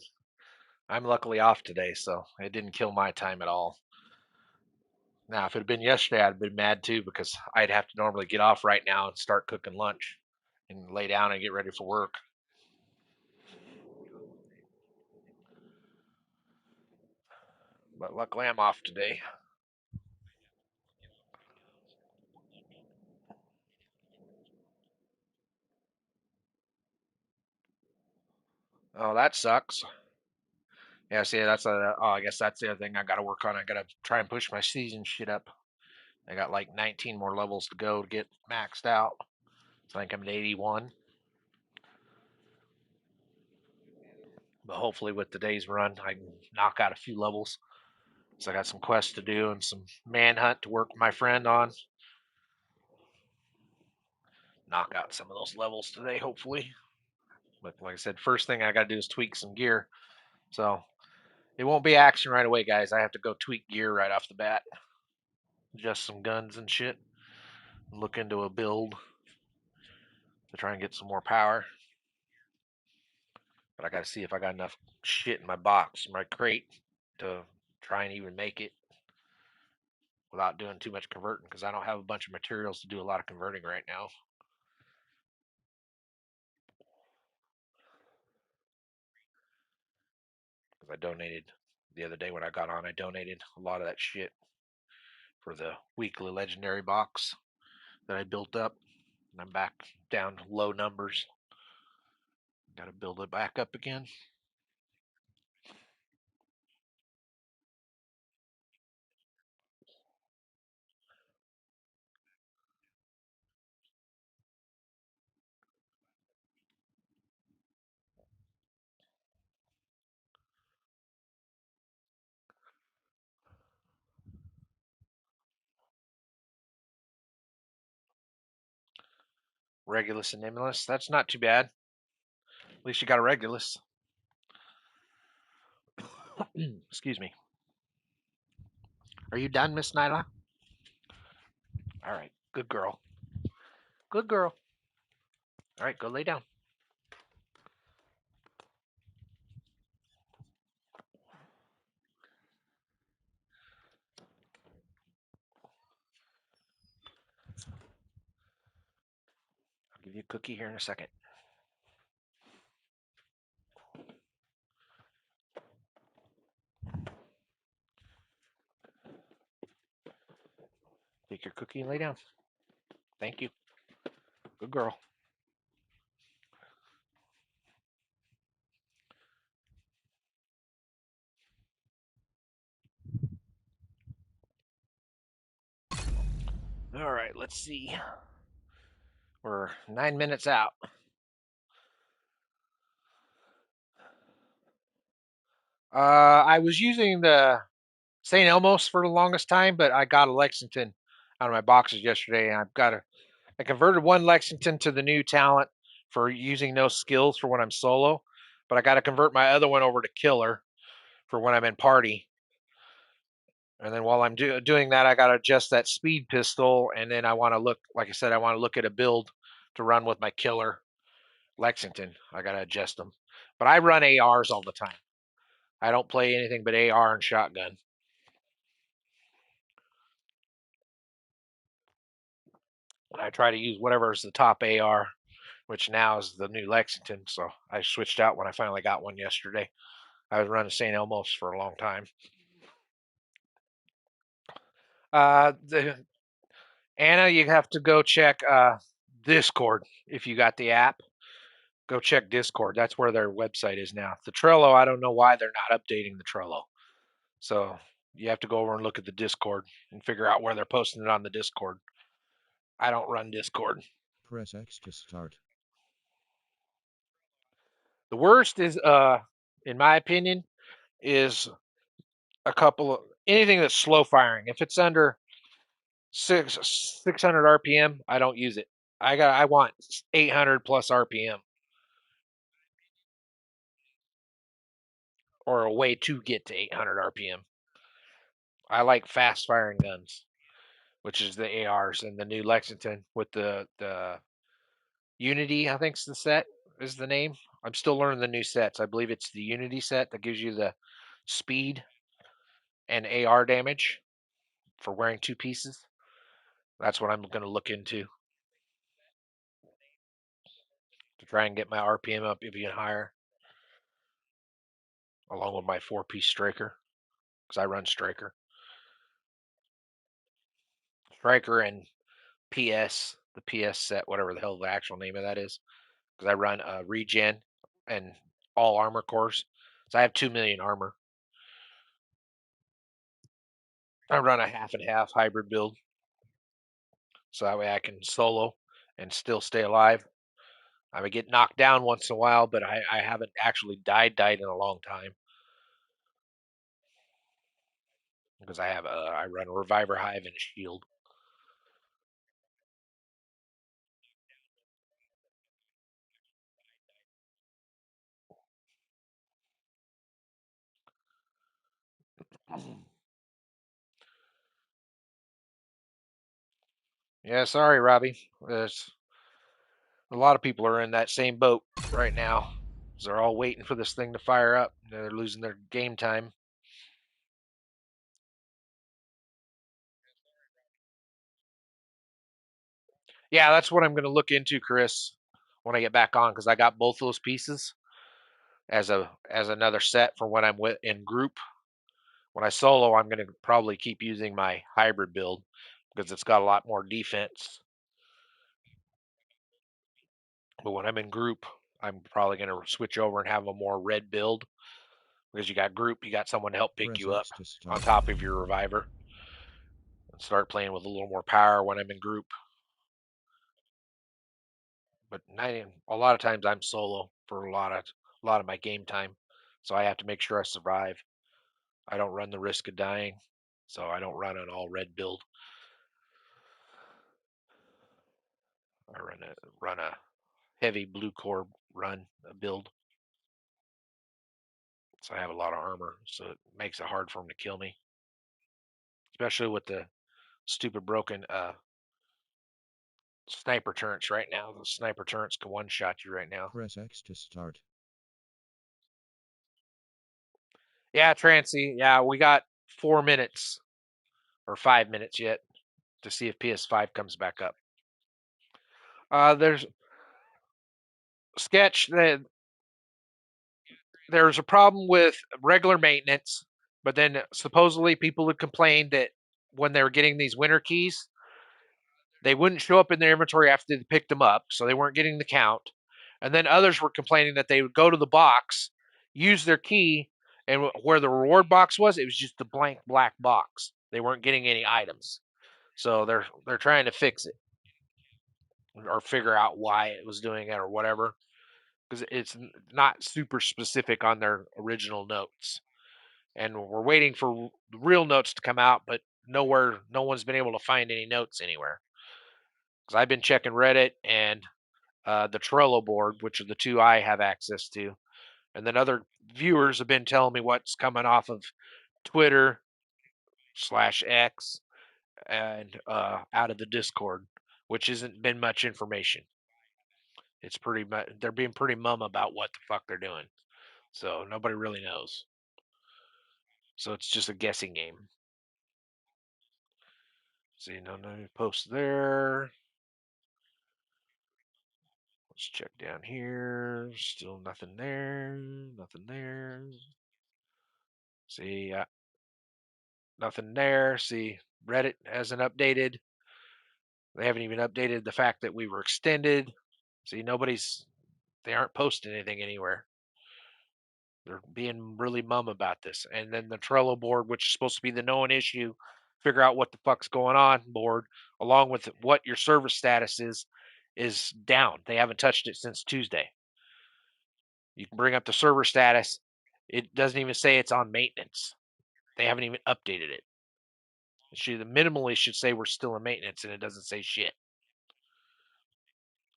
I'm luckily off today, so it didn't kill my time at all. Now, if it had been yesterday, I'd have been mad too because I'd have to normally get off right now and start cooking lunch and lay down and get ready for work. But luckily, I'm off today. Oh, that sucks. Yeah, see, I guess that's the other thing I got to work on. I got to try and push my season shit up. I got like 19 more levels to go to get maxed out. So I think I'm at 81. But hopefully, with today's run, I can knock out a few levels. So I got some quests to do and some manhunt to work with my friend on. Knock out some of those levels today, hopefully. But like I said, first thing I got to do is tweak some gear. So it won't be action right away, guys. I have to go tweak gear right off the bat. Adjust some guns and shit. Look into a build to try and get some more power. But I got to see if I got enough shit in my box, my crate, to try and even make it without doing too much converting because I don't have a bunch of materials to do a lot of converting right now. Because I donated the other day when I got on, I donated a lot of that shit for the weekly legendary box that I built up. And I'm back down to low numbers. Got to build it back up again. Regulus and Nimulus. That's not too bad. At least you got a Regulus. Excuse me. Are you done, Miss Nyla? All right. Good girl. Good girl. All right, go lay down. Give you a cookie here in a second. Take your cookie and lay down. Thank you. Good girl. All right, let's see. We're 9 minutes out. I was using the St. Elmo's for the longest time, but I got a Lexington out of my boxes yesterday, and I converted one Lexington to the new talent for using no skills for when I'm solo, but I got to convert my other one over to killer for when I'm in party. And then while I'm doing that, I got to adjust that speed pistol, and then I want to look, like I said, I want to look at a build to run with my killer Lexington. I got to adjust them, but I run ARs all the time. I don't play anything but AR and shotgun. I try to use whatever is the top AR, which now is the new Lexington. So I switched out when I finally got one yesterday. I was running St. Elmo's for a long time. Anna, you have to go check Discord if you got the app. Go check Discord. That's where their website is now. The Trello, I don't know why they're not updating the Trello. So you have to go over and look at the Discord and figure out where they're posting it on the Discord. I don't run Discord. Press X to start. The worst is, in my opinion, is a couple of anything that's slow firing. If it's under 600 RPM, I don't use it. I want 800 plus RPM or a way to get to 800 RPM. I like fast firing guns, which is the ARs and the new Lexington with the Unity. I think's the set is the name. I'm still learning the new sets. I believe it's the Unity set that gives you the speed and AR damage for wearing two pieces. That's what I'm going to look into to try and get my RPM up even higher, along with my 4-piece striker, because I run striker. Striker and PS, the PS set, whatever the hell the actual name of that is, because I run regen and all armor cores. So I have 2 million armor. I run a half and half hybrid build, so that way I can solo and still stay alive. I would get knocked down once in a while, but I haven't actually died in a long time because I run a reviver hive and a shield. Yeah, sorry, Robbie. There's a lot of people are in that same boat right now. They're all waiting for this thing to fire up. They're losing their game time. Yeah, that's what I'm going to look into, Chris, when I get back on, because I got both those pieces as another set for when I'm in group. When I solo, I'm going to probably keep using my hybrid build because it's got a lot more defense. But when I'm in group, I'm probably going to switch over and have a more red build because you got group, you got someone to help pick Press you up X to on start. top of your reviver and start playing with a little more power when I'm in group. But a lot of times I'm solo for a lot of my game time, so I have to make sure I survive. I don't run the risk of dying, so I don't run an all red build. I run a heavy blue core build, so I have a lot of armor, so it makes it hard for them to kill me, especially with the stupid broken sniper turrets right now. The sniper turrets can one shot you right now. Press X to start. Yeah, Trancy. Yeah, we got 4 minutes or 5 minutes yet to see if PS5 comes back up. There's Sketch that there's a problem with regular maintenance, but then supposedly people had complained that when they were getting these winter keys, they wouldn't show up in their inventory after they picked them up, so they weren't getting the count. And then others were complaining that they would go to the box, use their key, and where the reward box was, it was just a blank black box. They weren't getting any items. So they're trying to fix it or figure out why it was doing it or whatever, because it's not super specific on their original notes. And we're waiting for the real notes to come out, but nowhere, no one's been able to find any notes anywhere. Because I've been checking Reddit and the Trello board, which are the two I have access to, and then other viewers have been telling me what's coming off of Twitter/X and out of the Discord, which hasn't been much information. It's pretty much they're being pretty mum about what the fuck they're doing, so nobody really knows. So it's just a guessing game. See, no posts there. Let's check down here. Still nothing there. Nothing there. See, nothing there. See, Reddit hasn't updated. They haven't even updated the fact that we were extended. See, they aren't posting anything anywhere. They're being really mum about this. And then the Trello board, which is supposed to be the known issue, figure out what the fuck's going on board, along with what your service status is down. They haven't touched it since Tuesday. You can bring up the server status. It doesn't even say it's on maintenance. They haven't even updated it. The minimally should say we're still in maintenance, and it doesn't say shit.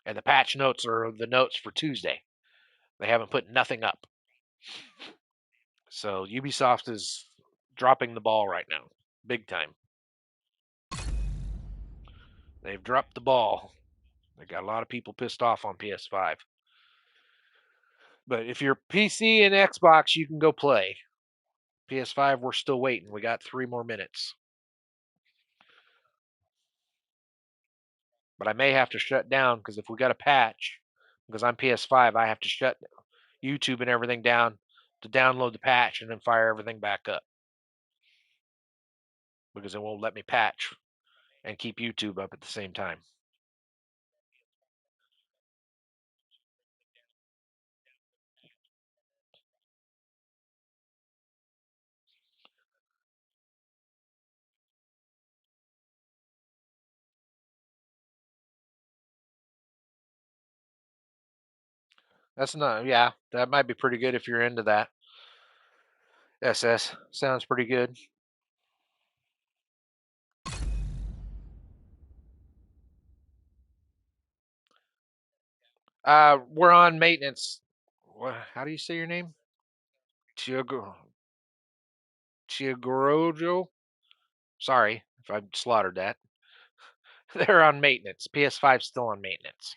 And the patch notes are the notes for Tuesday. They haven't put nothing up. So Ubisoft is dropping the ball right now, big time. They've dropped the ball. They got a lot of people pissed off on PS5. But if you're PC and Xbox, you can go play. PS5, we're still waiting. We got 3 more minutes. But I may have to shut down because if we got a patch, because I'm PS5, I have to shut YouTube and everything down to download the patch and then fire everything back up. Because it won't let me patch and keep YouTube up at the same time. That's not, yeah, that might be pretty good if you're into that. SS sounds pretty good. We're on maintenance. How do you say your name? Chiagorojo? Sorry if I slaughtered that. They're on maintenance. PS5's still on maintenance.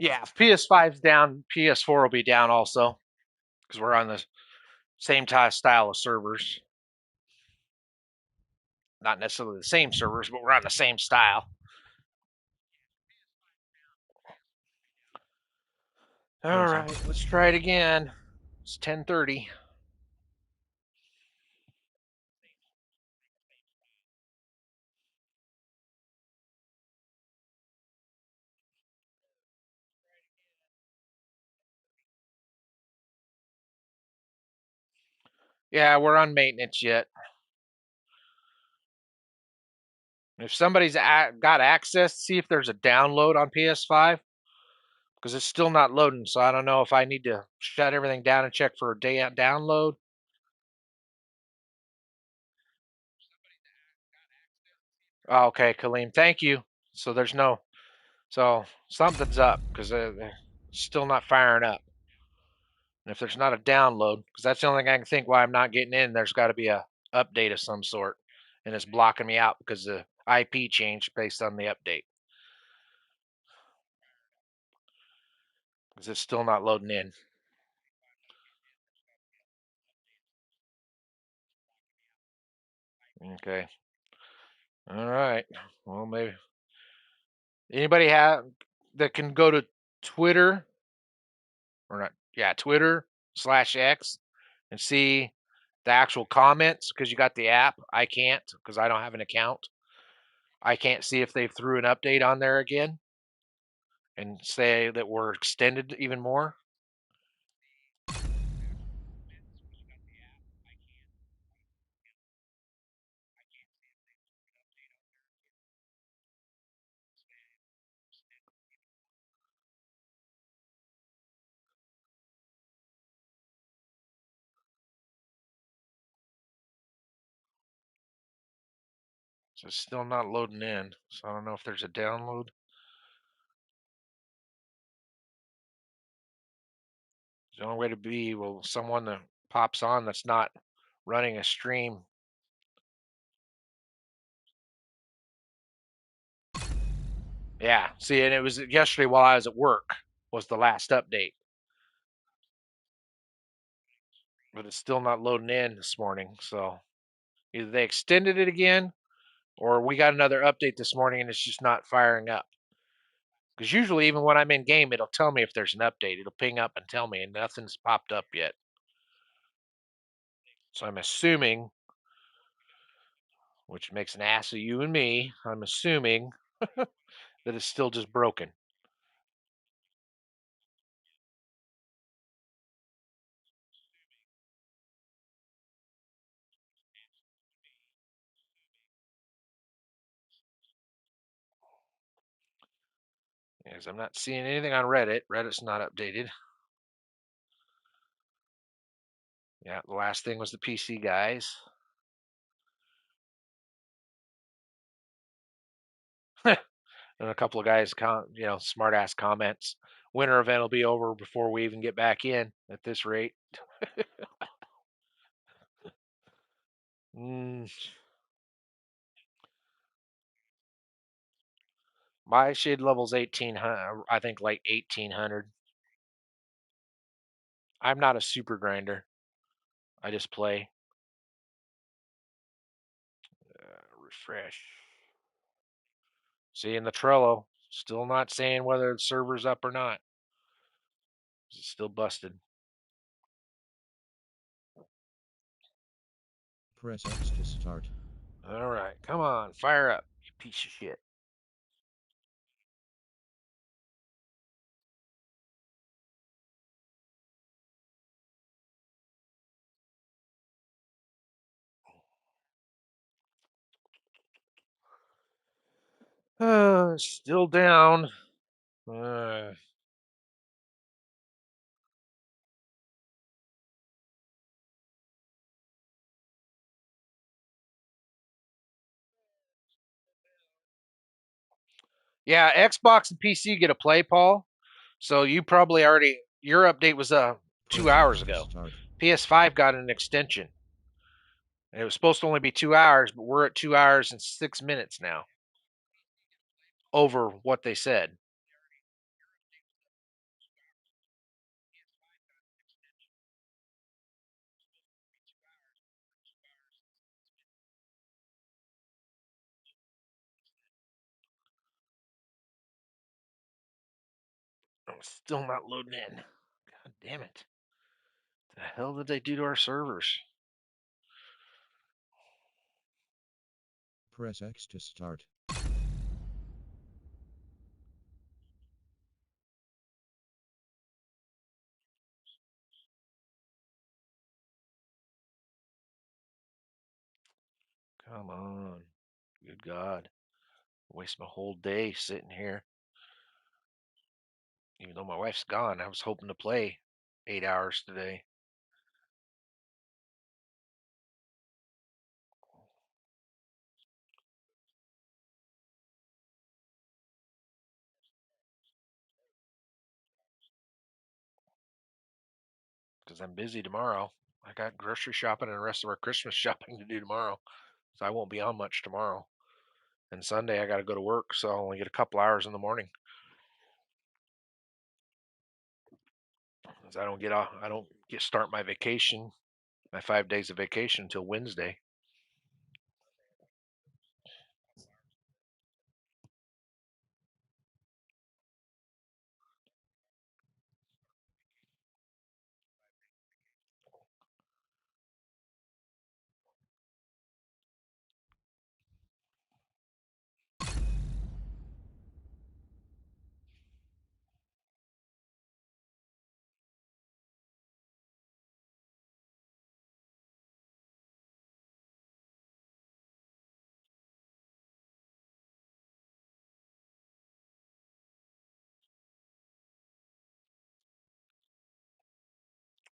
Yeah, if PS5's down, PS4 will be down also because we're on the same style of servers. Not necessarily the same servers, but we're on the same style. All right, let's try it again. It's 10:30. Yeah, we're on maintenance yet. If somebody's got access, see if there's a download on PS5 because it's still not loading. So I don't know if I need to shut everything down and check for a download. Oh, okay, Kaleem, thank you. So there's no, so something's up because they're still not firing up. And if there's not a download, because that's the only thing I can think why I'm not getting in, there's got to be a update of some sort, and it's blocking me out because the IP changed based on the update. Because it's still not loading in. Okay. All right. Well, maybe anybody have that can go to Twitter or not? Yeah, Twitter/X and see the actual comments because you got the app. I can't because I don't have an account. I can't see if they threw an update on there again and say that we're extended even more. So it's still not loading in. So I don't know if there's a download. The only way to be well, someone that pops on that's not running a stream. Yeah. See, and it was yesterday while I was at work was the last update, but it's still not loading in this morning. So either they extended it again, or we got another update this morning and it's just not firing up. Because usually, even when I'm in game, it'll tell me if there's an update. It'll ping up and tell me, and nothing's popped up yet. So I'm assuming, which makes an ass of you and me, I'm assuming that it's still just broken. Because I'm not seeing anything on Reddit. Reddit's not updated. Yeah, the last thing was the PC guys. And a couple of guys, smart ass comments. Winter event will be over before we even get back in at this rate. Mm, my shade level's 1800. I think like 1800. I'm not a super grinder. I just play. Refresh. See in the Trello, still not saying whether the server's up or not. It's still busted. Press X to start. All right, come on, fire up, you piece of shit. Still down. Uh, yeah, Xbox and PC get a play, Paul. So you probably already your update was 2 hours Press X to ago. start. PS5 got an extension. And it was supposed to only be 2 hours, but we're at 2 hours and 6 minutes now. Over what they said. Still not loading in. God damn it. The hell did they do to our servers? Press X to start. Come on. Good God. Waste my whole day sitting here. Even though my wife's gone, I was hoping to play 8 hours today. Because I'm busy tomorrow. I got grocery shopping and the rest of our Christmas shopping to do tomorrow. So I won't be on much tomorrow. And Sunday I got to go to work, so I'll only get a couple hours in the morning. Because I don't get start my vacation, my 5 days of vacation until Wednesday.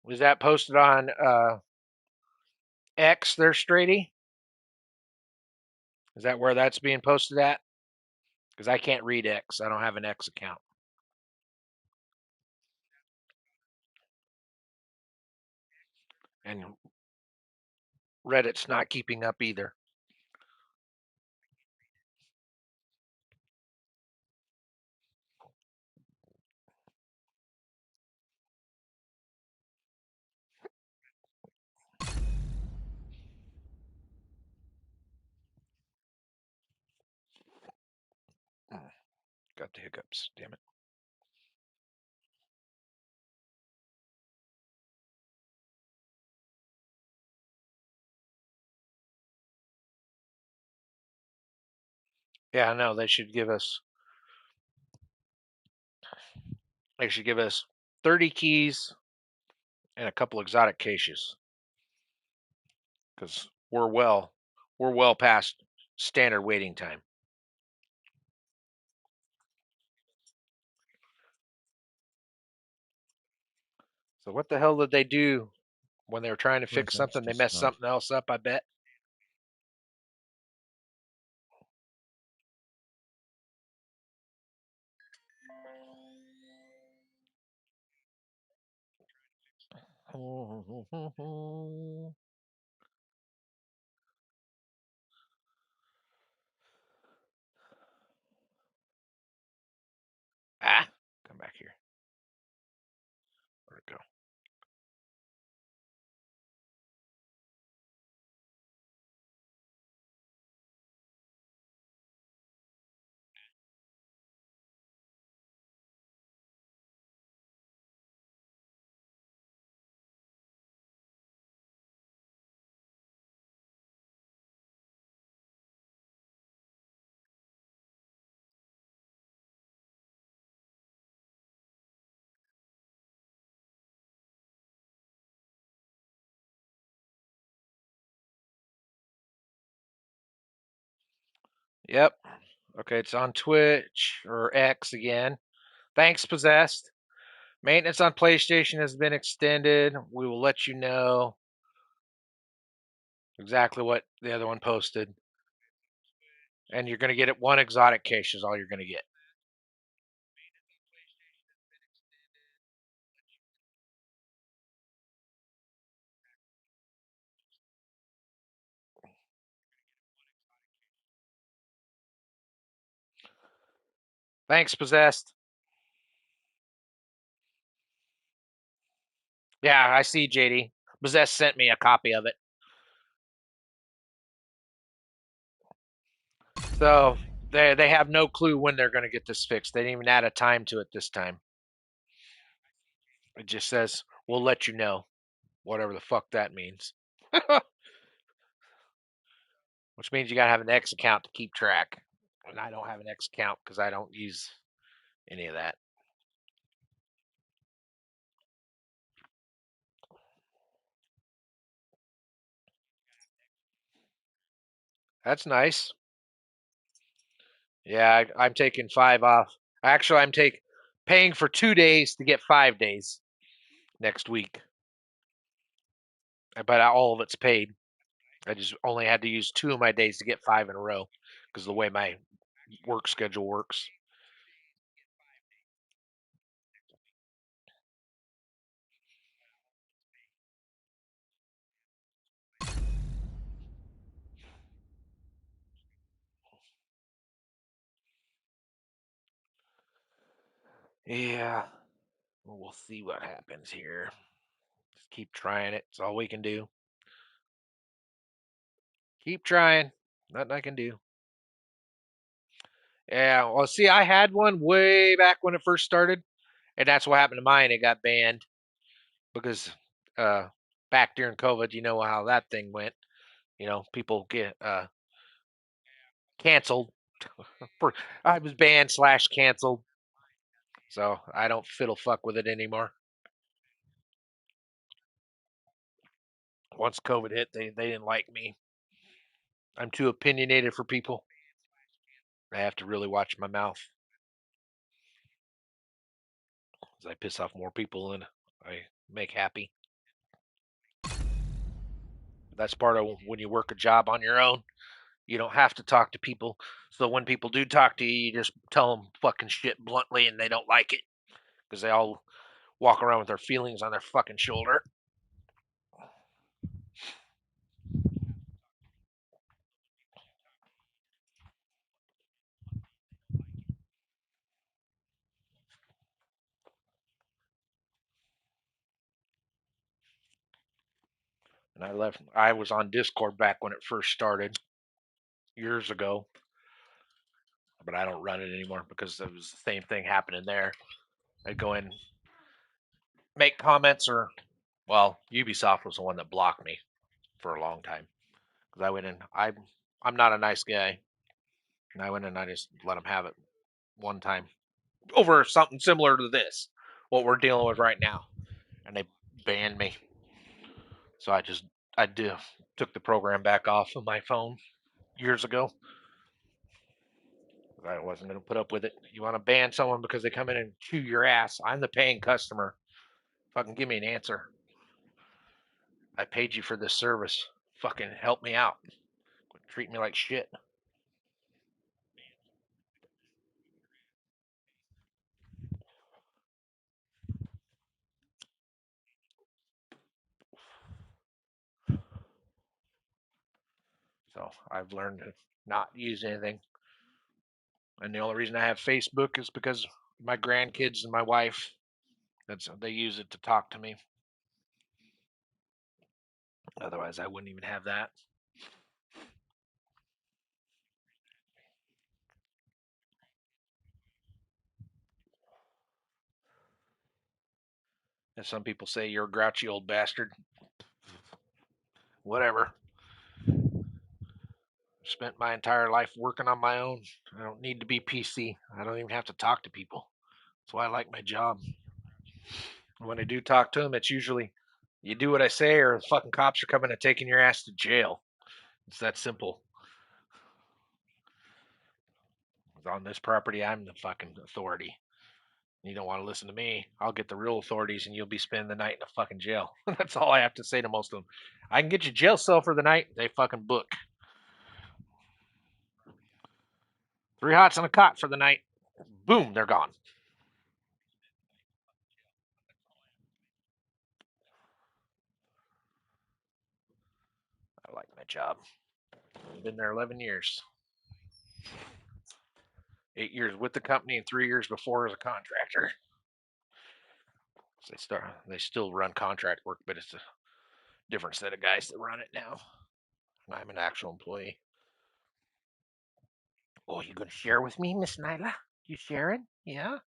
Was that posted on X there, Strady? Is that where that's being posted at? Because I can't read X. I don't have an X account. And Reddit's not keeping up either. Got the hiccups. Damn it. Yeah, I know. They should give us 30 keys and a couple exotic caches. Because we're well past standard waiting time. So what the hell did they do when they were trying to fix Press X something? to They messed start. something else up, I bet. Ah, come back here. Where'd it go? Yep. Okay, it's on Twitch or X again. Thanks, Possessed. Maintenance on PlayStation has been extended. We will let you know exactly what the other one posted. And you're going to get it one exotic cache is all you're going to get. Thanks, Possessed. Yeah, I see, JD. Possessed sent me a copy of it. So they have no clue when they're going to get this fixed. They didn't even add a time to it this time. It just says, we'll let you know, whatever the fuck that means. Which means you gotta have an X account to keep track. And I don't have an X account because I don't use any of that. That's nice. Yeah, I'm taking 5 off. Actually, I'm paying for 2 days to get 5 days next week. But all of it's paid. I just only had to use 2 of my days to get 5 in a row because of the way my work schedule works. Yeah, we'll see what happens here. Just keep trying it. It's all we can do. Keep trying. Nothing I can do. Yeah, well, see, I had one way back when it first started, and that's what happened to mine. It got banned because uh, back during COVID, you know how that thing went. People get canceled. For I was banned slash canceled, so I don't fiddle fuck with it anymore. Once COVID hit, they didn't like me. I'm too opinionated for people. I have to really watch my mouth, because I piss off more people than I make happy. That's part of when you work a job on your own. You don't have to talk to people. So when people do talk to you, you just tell them fucking shit bluntly, and they don't like it because they all walk around with their feelings on their fucking shoulder. And I was on Discord back when it first started years ago, but I don't run it anymore because it was the same thing happening there. I'd go in, make comments, or, well, Ubisoft was the one that blocked me for a long time because I went in. I'm not a nice guy, and I went in and I just let them have it one time over something similar to this, what we're dealing with right now, and they banned me. So I took the program back off of my phone years ago. I wasn't going to put up with it. You want to ban someone because they come in and chew your ass? I'm the paying customer. Fucking give me an answer. I paid you for this service. Fucking help me out. Quit treating me like shit. So I've learned to not use anything. And the only reason I have Facebook is because my grandkids and my wife. They use it to talk to me. Otherwise, I wouldn't even have that. And some people say you're a grouchy old bastard. Whatever. Spent my entire life working on my own. I don't need to be PC. I don't even have to talk to people. That's why I like my job. When I do talk to them, it's usually you do what I say, or the fucking cops are coming and taking your ass to jail. It's that simple. On this property, I'm the fucking authority. You don't want to listen to me, I'll get the real authorities and you'll be spending the night in a fucking jail. That's all I have to say to most of them. I can get you jail cell for the night. They fucking book. 3 hots and a cot for the night. Boom, they're gone. I like my job. I've been there 11 years. 8 years with the company and 3 years before as a contractor. They still run contract work, but it's a different set of guys that run it now. I'm an actual employee. Oh, you gonna share with me, Miss Nyla? You sharing? Yeah?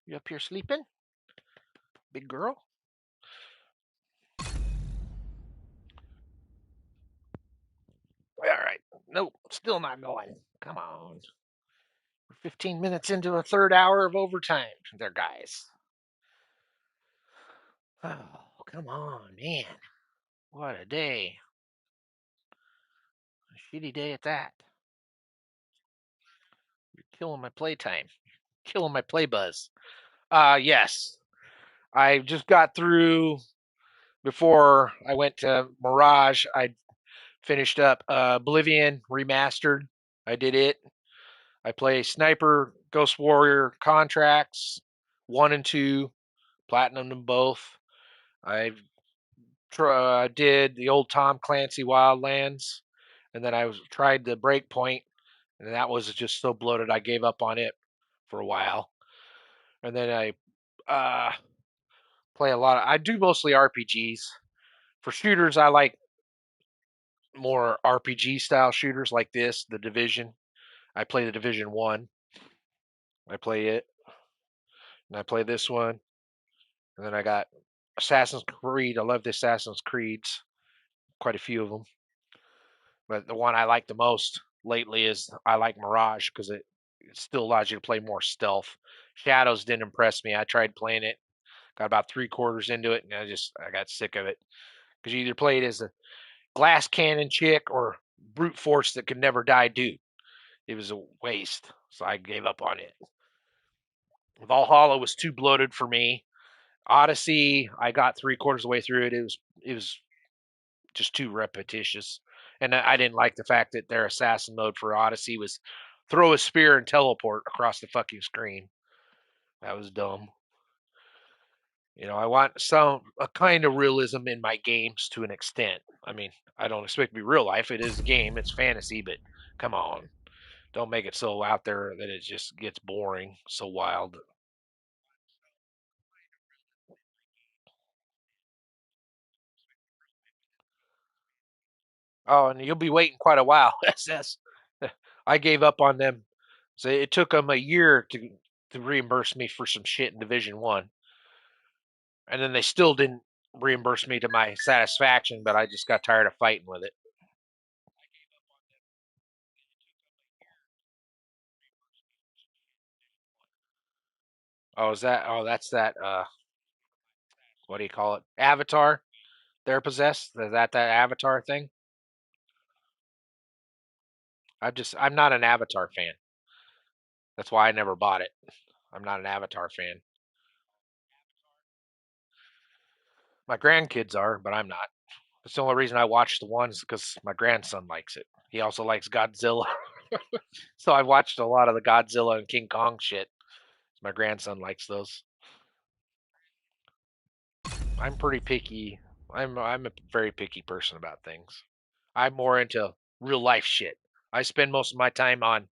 You up here sleeping? Big girl? Nope, still not going. Come on. We're 15 minutes into a third hour of overtime there, guys. Oh, come on, man. What a day. A shitty day at that. You're killing my playtime. Killing my play buzz. Yes. I just got through before I went to Mirage. I finished up Oblivion Remastered. I did it. I play Sniper, Ghost Warrior Contracts 1 and 2, platinum them both. I did the old Tom Clancy Wildlands, and then tried the Breakpoint, and that was just so bloated I gave up on it for a while. And then I play a lot of. I do mostly RPGs. For shooters, I like more RPG style shooters like this, The Division. I play The Division 1. I play it. And I play this one. And then I got Assassin's Creed. I love the Assassin's Creeds. Quite a few of them. But the one I like the most lately is I like Mirage because it still allows you to play more stealth. Shadows didn't impress me. I tried playing it, got about 3/4 into it, and I got sick of it. Because you either play it as a glass cannon chick or brute force that could never die dude. It was a waste, so I gave up on it. Valhalla was too bloated for me. Odyssey, I got 3/4 of the way through it. It was just too repetitious, and I didn't like the fact that their assassin mode for Odyssey was throw a spear and teleport across the fucking screen. That was dumb. I want a kind of realism in my games to an extent. I mean, I don't expect to be real life. It is a game. It's fantasy, but come on, don't make it so out there that it just gets boring, so wild. Oh, and you'll be waiting quite a while. SS. I gave up on them. So it took them a year to reimburse me for some shit in Division 1. And then they still didn't reimburse me to my satisfaction, but I just got tired of fighting with it. That's that what do you call it? Avatar? They're possessed? Is that Avatar thing? I'm not an Avatar fan. That's why I never bought it. I'm not an Avatar fan. My grandkids are, but I'm not. That's the only reason I watch the ones because my grandson likes it. He also likes Godzilla. So I watched a lot of the Godzilla and King Kong shit. My grandson likes those. I'm pretty picky. I'm a very picky person about things. I'm more into real life shit. I spend most of my time on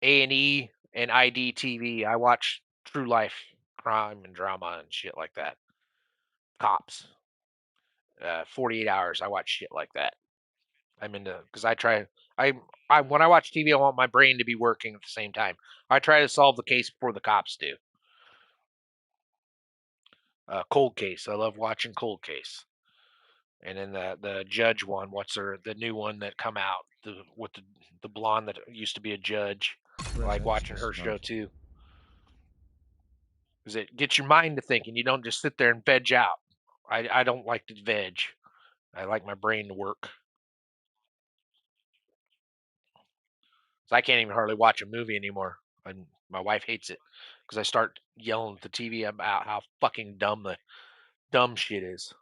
A&E and IDTV. I watch true life crime and drama and shit like that. Cops. 48 hours. I watch shit like that. I'm into because I when I watch TV, I want my brain to be working at the same time. I try to solve the case before the cops do. Cold Case. I love watching Cold Case. And then the judge one. The new one that come out with the blonde that used to be a judge. I like watching her show too. Because it gets your mind to thinking. You don't just sit there and veg out. I don't like to veg. I like my brain to work. So I can't even hardly watch a movie anymore. And my wife hates it because I start yelling at the TV about how fucking dumb the dumb shit is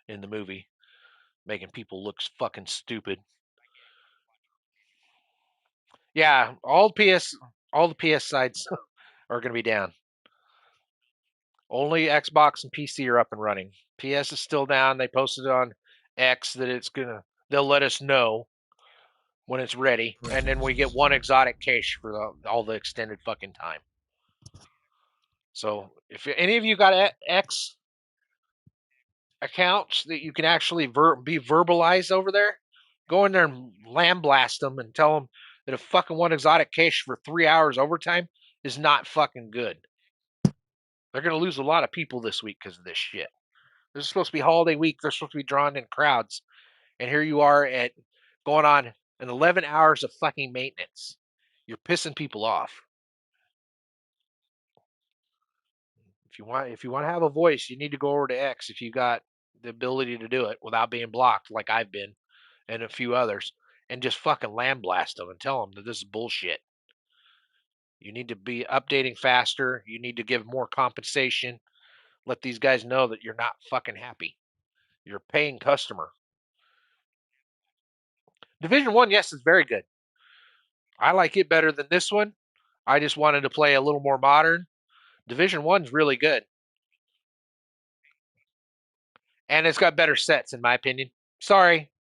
in the movie, making people look fucking stupid. Yeah, all the PS sides are going to be down. Only Xbox and PC are up and running. PS is still down. They posted on X that they'll let us know when it's ready, and then we get one exotic cache for all the extended fucking time. So if any of you got X accounts that you can actually be verbalized over there, go in there and lamb blast them and tell them that a fucking one exotic cache for 3 hours overtime is not fucking good. They're going to lose a lot of people this week because of this shit. This is supposed to be holiday week. They're supposed to be drawn in crowds. And here you are at going on and 11 hours of fucking maintenance. You're pissing people off. If you want to have a voice, you need to go over to X if you got the ability to do it without being blocked like I've been and a few others, and just fucking land blast them and tell them that this is bullshit. You need to be updating faster. You need to give more compensation. Let these guys know that you're not fucking happy. You're a paying customer. Division 1, yes, is very good. I like it better than this one. I just wanted to play a little more modern. Division 1's really good. And it's got better sets, in my opinion. Sorry,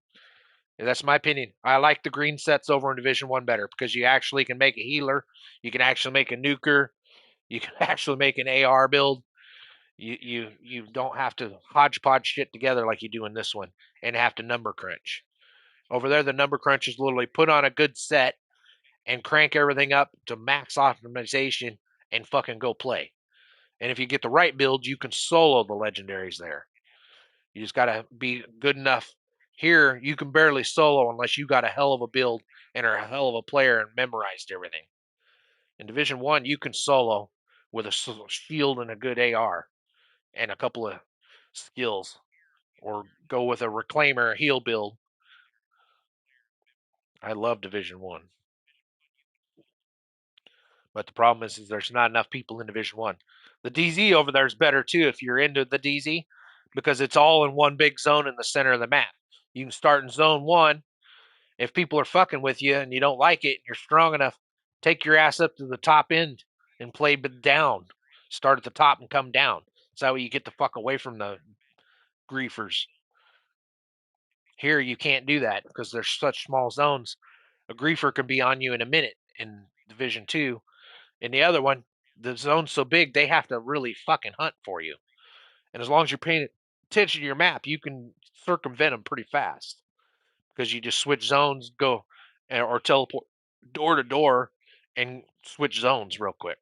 that's my opinion. I like the green sets over in Division 1 better because you actually can make a healer. You can actually make a nuker. You can actually make an AR build. You don't have to hodgepodge shit together like you do in this one and have to number crunch. Over there, the number crunch is literally put on a good set and crank everything up to max optimization and fucking go play. And if you get the right build, you can solo the legendaries there. You just got to be good enough. Here, you can barely solo unless you got a hell of a build and are a hell of a player and memorized everything. In Division 1, you can solo with a shield and a good AR and a couple of skills, or go with a reclaimer heal build. I love Division 1. But the problem is there's not enough people in Division 1. The DZ over there is better too if you're into the DZ because it's all in one big zone in the center of the map. You can start in zone 1. If people are fucking with you and you don't like it and you're strong enough, take your ass up to the top end and play down. Start at the top and come down. That's how you get the fuck away from the griefers. Here you can't do that because there's such small zones. A griefer can be on you in a minute in Division 2. In the other one, the zone's so big they have to really fucking hunt for you. And as long as you're paying attention to your map, you can circumvent them pretty fast because you just switch zones, go or teleport door to door and switch zones real quick.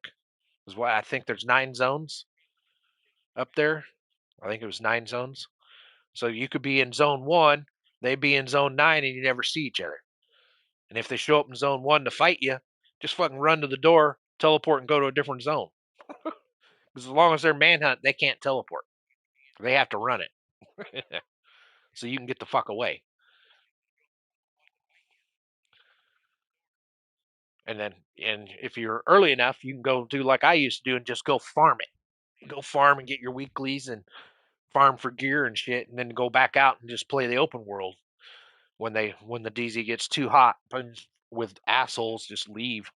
Is why I think there's 9 zones up there. I think it was 9 zones. So you could be in zone 1, they'd be in zone 9, and you never see each other. And if they show up in zone 1 to fight you, just fucking run to the door, teleport, and go to a different zone. Because as long as they're manhunt, they can't teleport. They have to run it. So you can get the fuck away. And if you're early enough, you can go do like I used to do and just go farm it. Go farm and get your weeklies and farm for gear and shit, and then go back out and just play the open world. When the DZ gets too hot with assholes, just leave.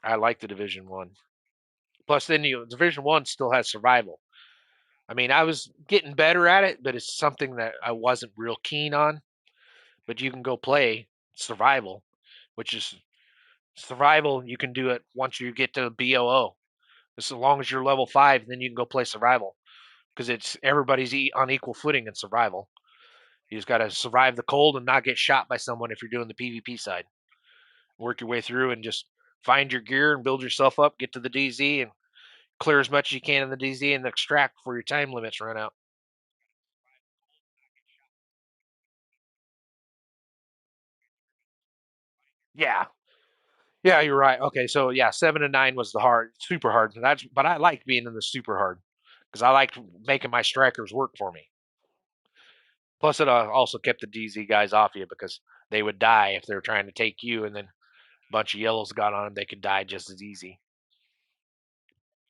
I like the Division 1. Plus, then Division 1 still has survival. I mean, I was getting better at it, but it's something that I wasn't real keen on. But you can go play survival, which is survival. You can do it once you get to BOO. As long as you're level 5, then you can go play survival because it's everybody's on equal footing in survival. You just got to survive the cold and not get shot by someone if you're doing the PvP side. Work your way through and just find your gear and build yourself up. Get to the DZ and clear as much as you can in the DZ and extract before your time limits run out. Yeah, yeah, you're right. Okay, so yeah, 7 and 9 was the hard, super hard. But I liked being in the super hard because I liked making my strikers work for me. Plus, it also kept the DZ guys off you because they would die if they were trying to take you, and then a bunch of yellows got on them, they could die just as easy.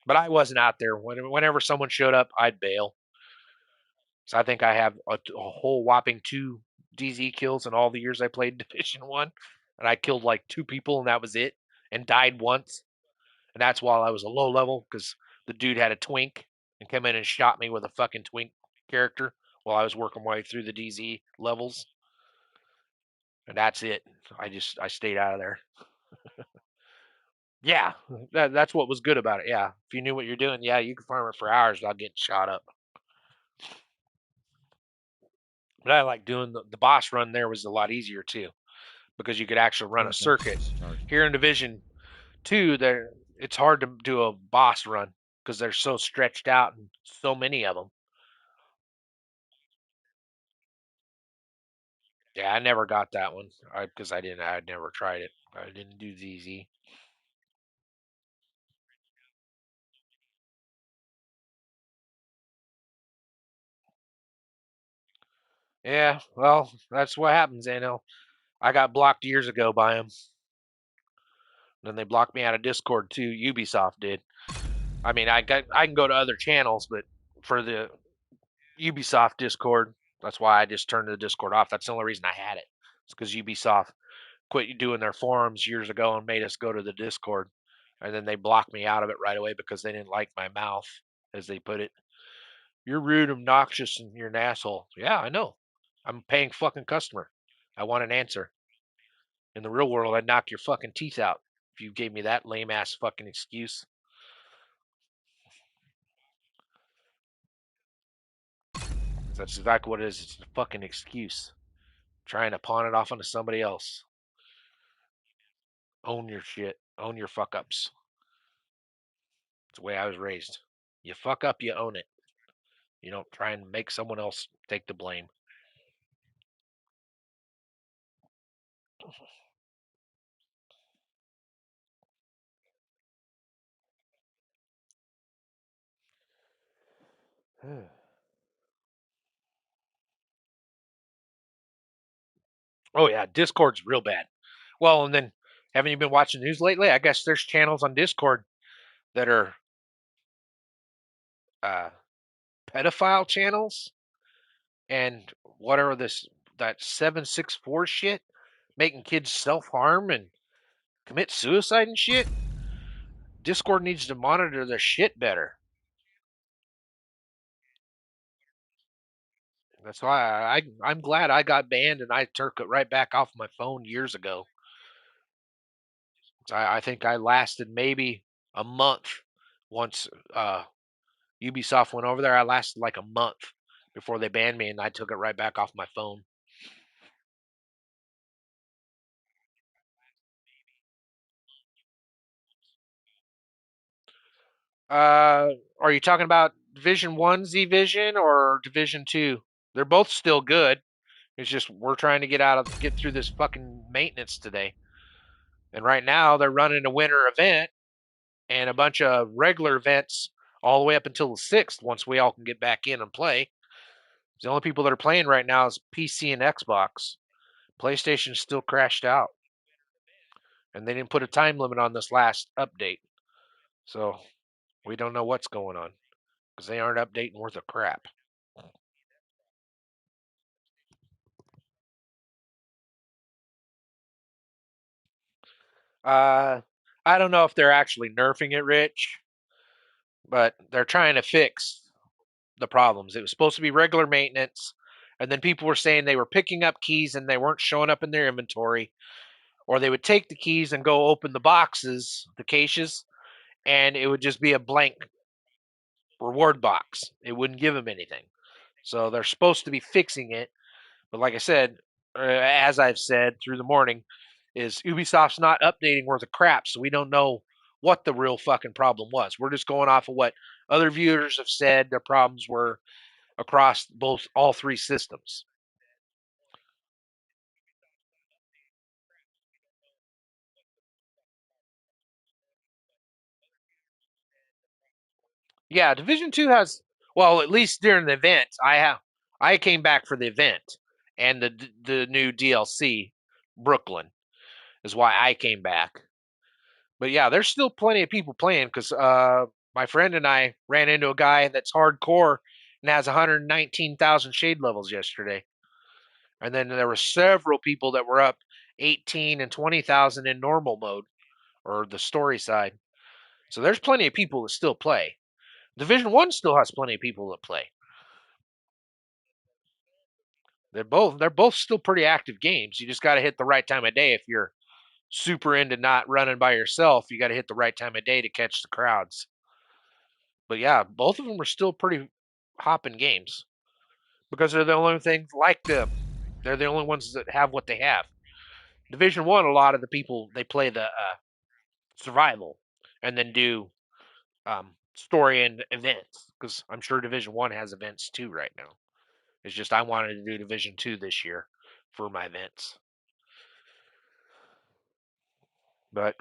But I wasn't out there. Whenever someone showed up, I'd bail. So I think I have a whole whopping 2 DZ kills in all the years I played Division 1, and I killed like 2 people, and that was it, and died once. And that's while I was a low level because the dude had a twink and came in and shot me with a fucking twink character while I was working my way through the DZ levels. And that's it. I stayed out of there. Yeah, that's what was good about it. Yeah, if you knew what you're doing, yeah, you could farm it for hours without getting shot up. But I like doing the boss run there was a lot easier too because you could actually run a circuit. Here in Division 2, there it's hard to do a boss run because they're so stretched out and so many of them. Yeah, I never got that one because I'd never tried it. I didn't do ZZ. Yeah, well, that's what happens, I got blocked years ago by them. Then they blocked me out of Discord too. Ubisoft did. I mean, I can go to other channels, but for the Ubisoft Discord, that's why I just turned the Discord off. That's the only reason I had it. It's because Ubisoft quit doing their forums years ago and made us go to the Discord, and then they blocked me out of it right away because they didn't like my mouth, as they put it. You're rude, obnoxious, and you're an asshole. Yeah, I know. I'm a paying fucking customer. I want an answer. In the real world, I'd knock your fucking teeth out if you gave me that lame ass fucking excuse. That's exactly what it is. It's a fucking excuse. Trying to pawn it off onto somebody else. Own your shit. Own your fuck ups. It's the way I was raised. You fuck up, you own it. You don't try and make someone else take the blame. Oh yeah, Discord's real bad. Well, and then haven't you been watching news lately? I guess there's channels on Discord that are uh, pedophile channels and whatever this that 764 shit, making kids self harm and commit suicide and shit. Discord needs to monitor their shit better. That's why I'm glad I got banned and I took it right back off my phone years ago. I think I lasted maybe a month once Ubisoft went over there. I lasted like a month before they banned me, and I took it right back off my phone. Are you talking about Division One Z Vision or Division Two? They're both still good. It's just we're trying to get through this fucking maintenance today. And right now they're running a winter event and a bunch of regular events all the way up until the 6th once we all can get back in and play. The only people that are playing right now is PC and Xbox. PlayStation's still crashed out. And they didn't put a time limit on this last update. So we don't know what's going on because they aren't updating worth a crap. Uh, I don't know if they're actually nerfing it, Rich, but they're trying to fix the problems. It was supposed to be regular maintenance, and then people were saying they were picking up keys and they weren't showing up in their inventory, or they would take the keys and go open the boxes, the caches, and it would just be a blank reward box. It wouldn't give them anything. So they're supposed to be fixing it, but like I said, as I've said through the morning, is Ubisoft's not updating worth of crap, so we don't know what the real fucking problem was. We're just going off of what other viewers have said their problems were across both all three systems. Yeah, Division 2 has, well, at least during the event, I came back for the event and the new DLC Brooklyn is why I came back. But yeah, there's still plenty of people playing because my friend and I ran into a guy that's hardcore and has 119,000 shade levels yesterday. And then there were several people that were up 18 and 20,000 in normal mode or the story side. So there's plenty of people that still play. Division 1 still has plenty of people that play. They're both still pretty active games. You just got to hit the right time of day if you're super into not running by yourself. You got to hit the right time of day to catch the crowds. But yeah, both of them are still pretty hopping games because they're the only things like them. They're the only ones that have what they have. Division One, a lot of the people they play the survival and then do story and events because I'm sure Division One has events too right now. It's just I wanted to do Division Two this year for my events. But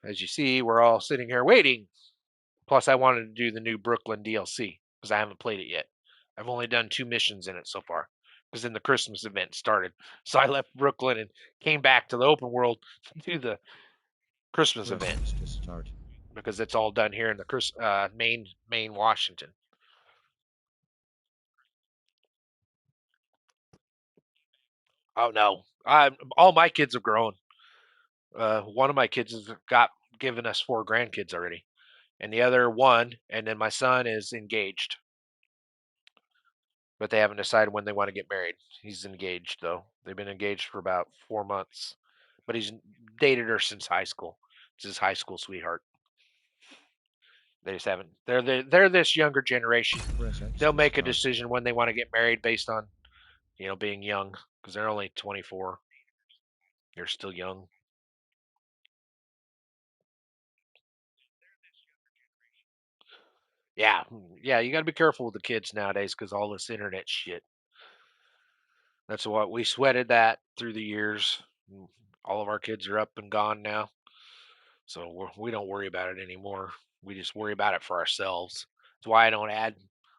as you see, we're all sitting here waiting. Plus, I wanted to do the new Brooklyn DLC because I haven't played it yet. I've only done 2 missions in it so far because then the Christmas event started. So I left Brooklyn and came back to the open world to do the Christmas Press event X to start. because it's all done here in the Maine, Washington. Oh no, all my kids have grown. One of my kids has got given us 4 grandkids already, and the other one, and then my son is engaged, but they haven't decided when they want to get married. He's engaged though. They've been engaged for about 4 months, but he's dated her since high school. It's his high school sweetheart. They just haven't. They're this younger generation. Press X They'll to make a start. decision when they want to get married based on being young because they're only 24. They're still young. Yeah, yeah. You got to be careful with the kids nowadays because all this internet shit. That's what we sweated that through the years. All of our kids are up and gone now. So we don't worry about it anymore. We just worry about it for ourselves. That's why I don't add,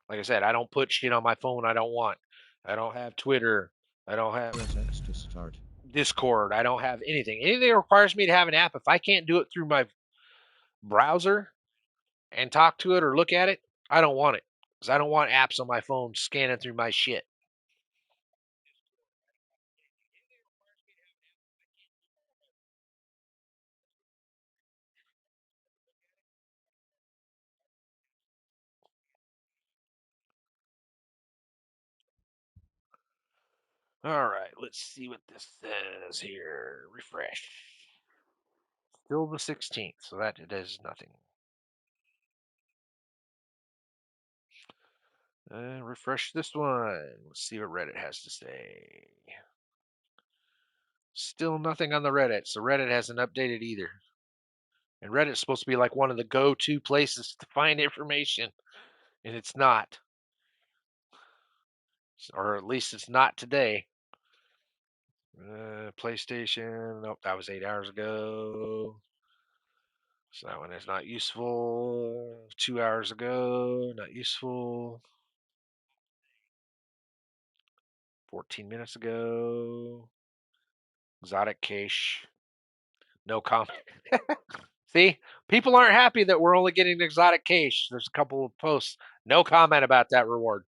like I said, I don't put shit on my phone I don't want. I don't have Twitter. I don't have Press X to start. Discord. I don't have anything. Anything that requires me to have an app, if I can't do it through my browser and talk to it or look at it, I don't want it. Because I don't want apps on my phone scanning through my shit. All right, let's see what this says here. Refresh. Still the 16th, so that does nothing. Refresh this one. Let's see what Reddit has to say. Still nothing on the Reddit, so Reddit hasn't updated either. And Reddit's supposed to be like one of the go-to places to find information, and it's not. Or at least it's not today. PlayStation. Nope, that was 8 hours ago. So that one is not useful. 2 hours ago, not useful. 14 minutes ago. Exotic cache. No comment. See, people aren't happy that we're only getting an exotic cache. There's a couple of posts. No comment about that reward.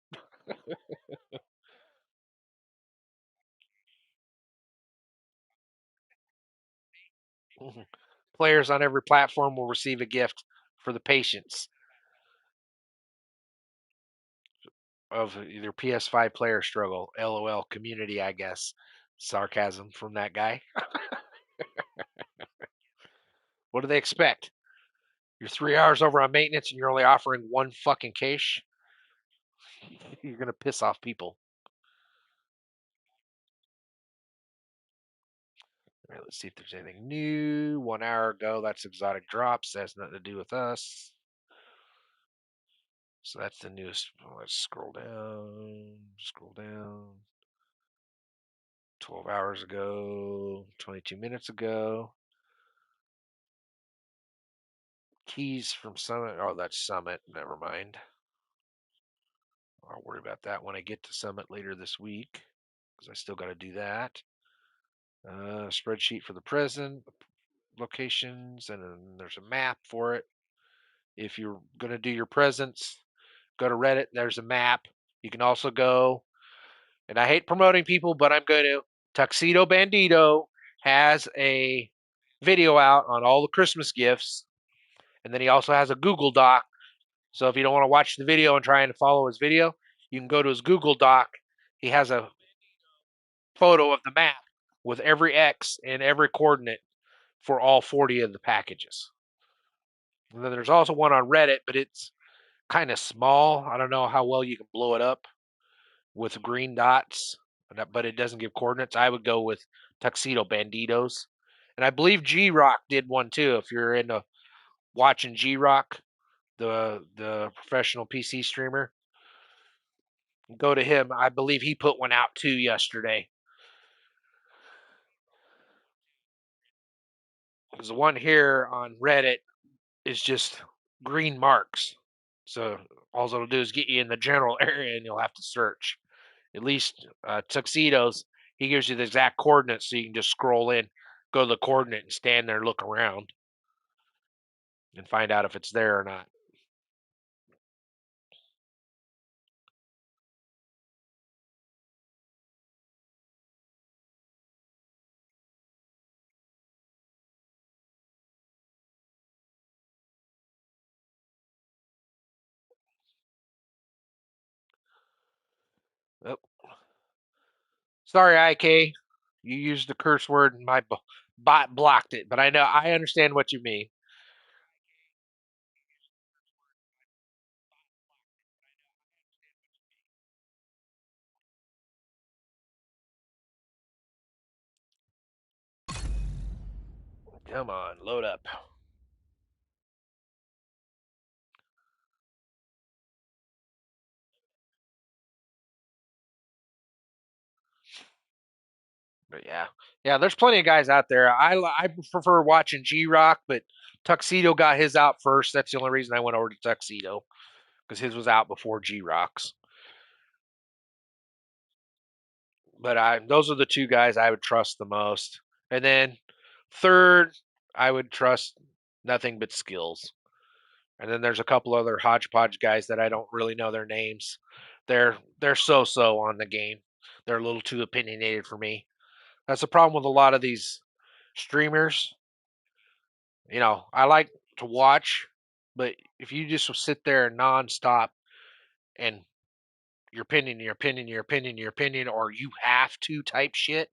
Players on every platform will receive a gift for the patience of their PS5 player struggle. LOL community, I guess. Sarcasm from that guy. What do they expect? You're 3 hours over on maintenance and you're only offering one fucking cache? You're going to piss off people. All right, let's see if there's anything new. 1 hour ago, that's exotic drops. That has nothing to do with us. So that's the newest. Let's scroll down. Scroll down. 12 hours ago. 22 minutes ago. Keys from Summit. Oh, that's Summit. Never mind. I'll worry about that when I get to Summit later this week because I still got to do that. Spreadsheet for the present locations, and then there's a map for it. If you're going to do your presents, go to Reddit. There's a map. You can also go, and I hate promoting people, but I'm going to. Tuxedo Bandito has a video out on all the Christmas gifts, and then he also has a Google Doc. So if you don't want to watch the video and try and follow his video, you can go to his Google Doc. He has a photo of the map with every X and every coordinate for all 40 of the packages. And then there's also one on Reddit, but it's kind of small. I don't know how well you can blow it up with green dots, but it doesn't give coordinates. I would go with Tuxedo Banditos. And I believe G Rock did one too. If you're into watching G Rock, the professional PC streamer, go to him. I believe he put one out too yesterday. Because the one here on Reddit is just green marks. So all it'll do is get you in the general area and you'll have to search. At least Tuxedos, he gives you the exact coordinates so you can just scroll in, go to the coordinate, and stand there and look around and find out if it's there or not. Oh, sorry, IK. You used the curse word and my bot blocked it, but I understand what you mean. Come on, load up. But yeah, there's plenty of guys out there. I prefer watching G Rock, but Tuxedo got his out first. That's the only reason I went over to Tuxedo because his was out before G Rock's. But those are the two guys I would trust the most. And then third, I would trust nothing but skills. And then there's a couple other hodgepodge guys that I don't really know their names. They're so on the game. They're a little too opinionated for me. That's the problem with a lot of these streamers. I like to watch, but if you just sit there nonstop and your opinion, your opinion, your opinion, your opinion, or you have to type shit,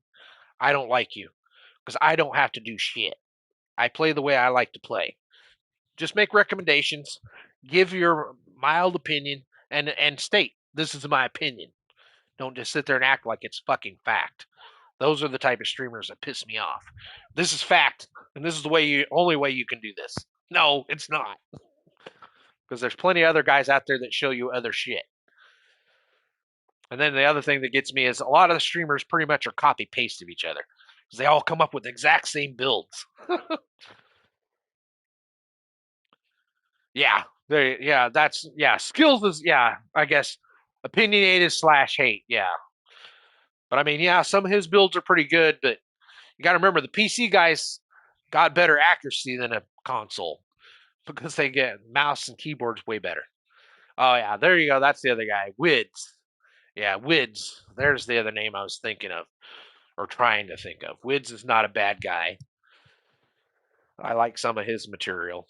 I don't like you because I don't have to do shit. I play the way I like to play. Just make recommendations, give your mild opinion, and state this is my opinion. Don't just sit there and act like it's fucking fact. Those are the type of streamers that piss me off. This is fact, and this is the only way you can do this. No, it's not, because there's plenty of other guys out there that show you other shit. And then the other thing that gets me is a lot of the streamers pretty much are copy paste of each other because they all come up with the exact same builds. Yeah, skills is I guess opinionated slash hate. Yeah, but I mean, yeah, some of his builds are pretty good, but you got to remember the PC guys got better accuracy than a console because they get mouse and keyboards way better. Oh yeah, there you go. That's the other guy, Wids. Yeah, Wids. There's the other name I was thinking of or trying to think of. Wids is not a bad guy. I like some of his material.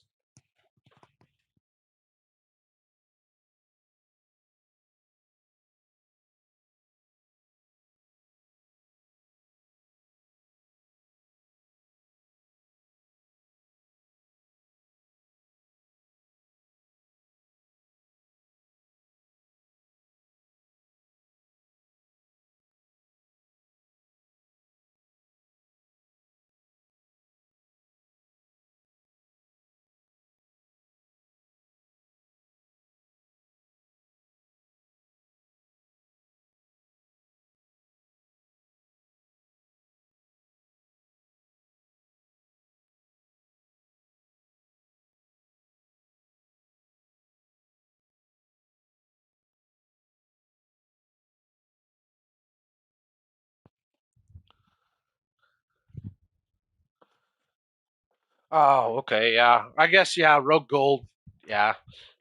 Oh, okay, yeah. I guess Rogue Gold. Yeah,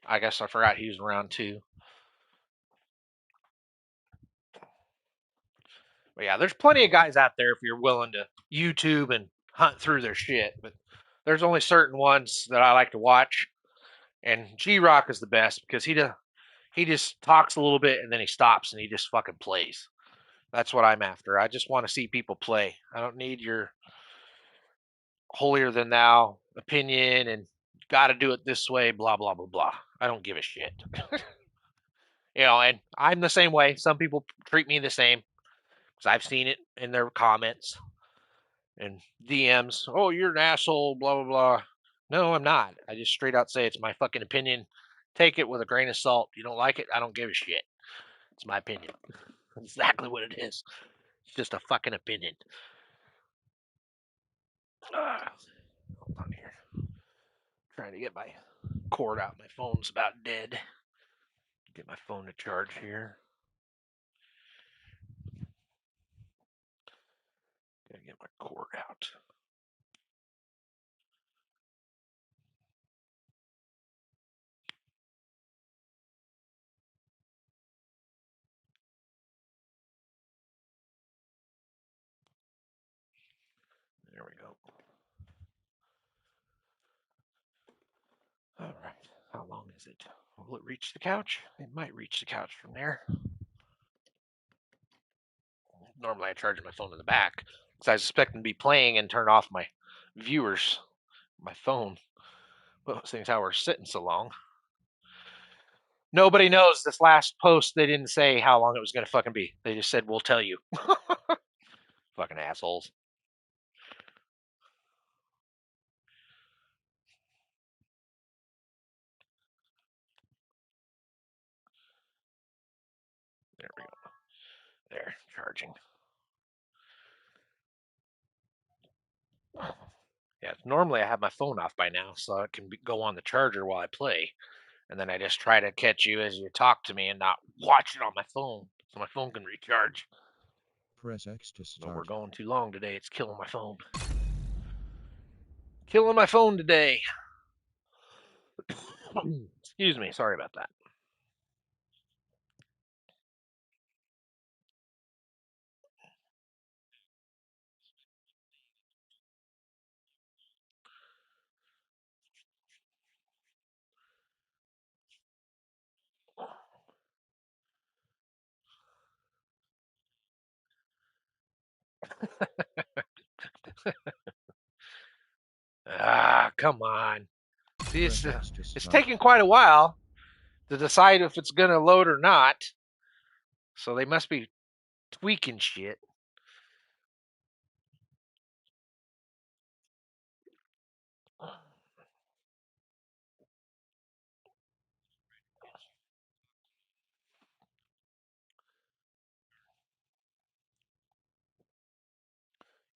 I guess I forgot he was around too. But yeah, there's plenty of guys out there if you're willing to YouTube and hunt through their shit. But there's only certain ones that I like to watch, and G Rock is the best because he just talks a little bit and then he stops and he just fucking plays. That's what I'm after. I just want to see people play. I don't need your holier than thou opinion and got to do it this way, blah blah blah blah. I don't give a shit. And I'm the same way. Some people treat me the same because I've seen it in their comments and DMs. Oh, you're an asshole, blah blah blah. No, I'm not. I just straight out say it's my fucking opinion. Take it with a grain of salt. You don't like it? I don't give a shit. It's my opinion. Exactly what it is. It's just a fucking opinion. Trying to get my cord out. My phone's about dead. Get my phone to charge here. Gotta get my cord out. There we go. All right. How long is it? Will it reach the couch? It might reach the couch from there. Normally I charge my phone in the back because I was expecting to be playing and turn off my viewers, my phone. But seeing how we're sitting so long. Nobody knows this last post. They didn't say how long it was going to fucking be. They just said, we'll tell you. Fucking assholes. There we go. There, charging. Yeah, normally I have my phone off by now, so it can go on the charger while I play. And then I just try to catch you as you talk to me and not watch it on my phone, so my phone can recharge. Press X to But we're start. going too long today. It's killing my phone. Killing my phone today. Excuse me. Sorry about that. Ah, come on. See, Press X to it's start. taking quite a while to decide if it's going to load or not. So they must be tweaking shit.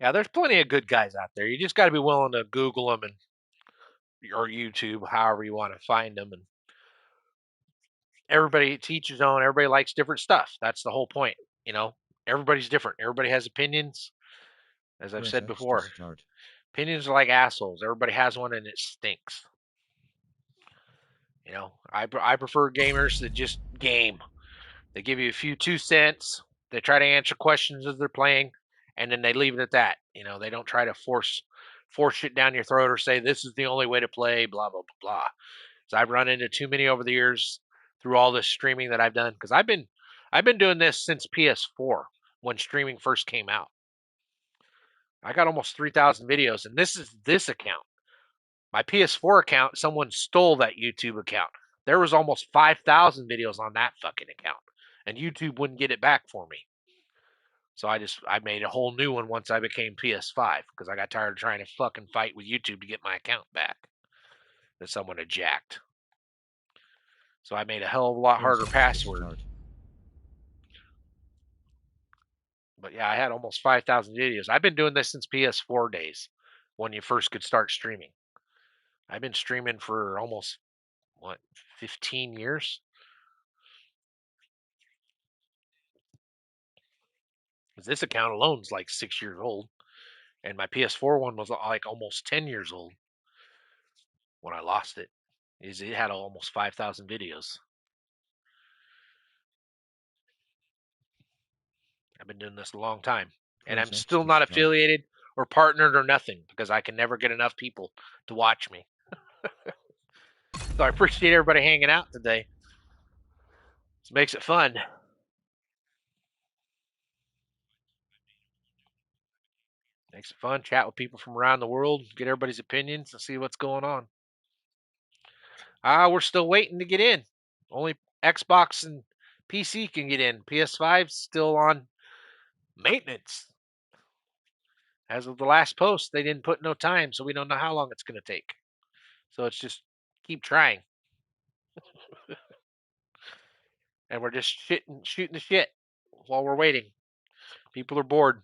Yeah, there's plenty of good guys out there. You just got to be willing to Google them and or YouTube, however you want to find them. And everybody teaches on. Everybody likes different stuff. That's the whole point. You know, everybody's different. Everybody has opinions. As I've Press said X to before, start. opinions are like assholes. Everybody has one, and it stinks. You know, I prefer gamers that just game. They give you a few 2 cents. They try to answer questions as they're playing, and then they leave it at that. You know, they don't try to force shit down your throat or say this is the only way to play. Blah blah blah blah. So I've run into too many over the years through all this streaming that I've done because I've been doing this since PS4 when streaming first came out. I got almost 3,000 videos, and this is this account. My PS4 account, someone stole that YouTube account. There was almost 5,000 videos on that fucking account, and YouTube wouldn't get it back for me. So I made a whole new one once I became PS5 because I got tired of trying to fucking fight with YouTube to get my account back that someone had jacked. So I made a hell of a lot Press harder X to password. start. But yeah, I had almost 5,000 videos. I've been doing this since PS4 days when you first could start streaming. I've been streaming for almost, what, 15 years? This account alone is like 6 years old. And my PS4 one was like almost 10 years old when I lost it. It had almost 5,000 videos. I've been doing this a long time. And Press I'm X still to not start. affiliated or partnered or nothing because I can never get enough people to watch me. So I appreciate everybody hanging out today. This makes it fun. Makes it fun. Chat with people from around the world, get everybody's opinions, and see what's going on. We're still waiting to get in. Only Xbox and PC can get in. PS5's still on maintenance. As of the last post, they didn't put no time, so we don't know how long it's going to take. So it's just keep trying. And we're just shooting the shit while we're waiting. People are bored.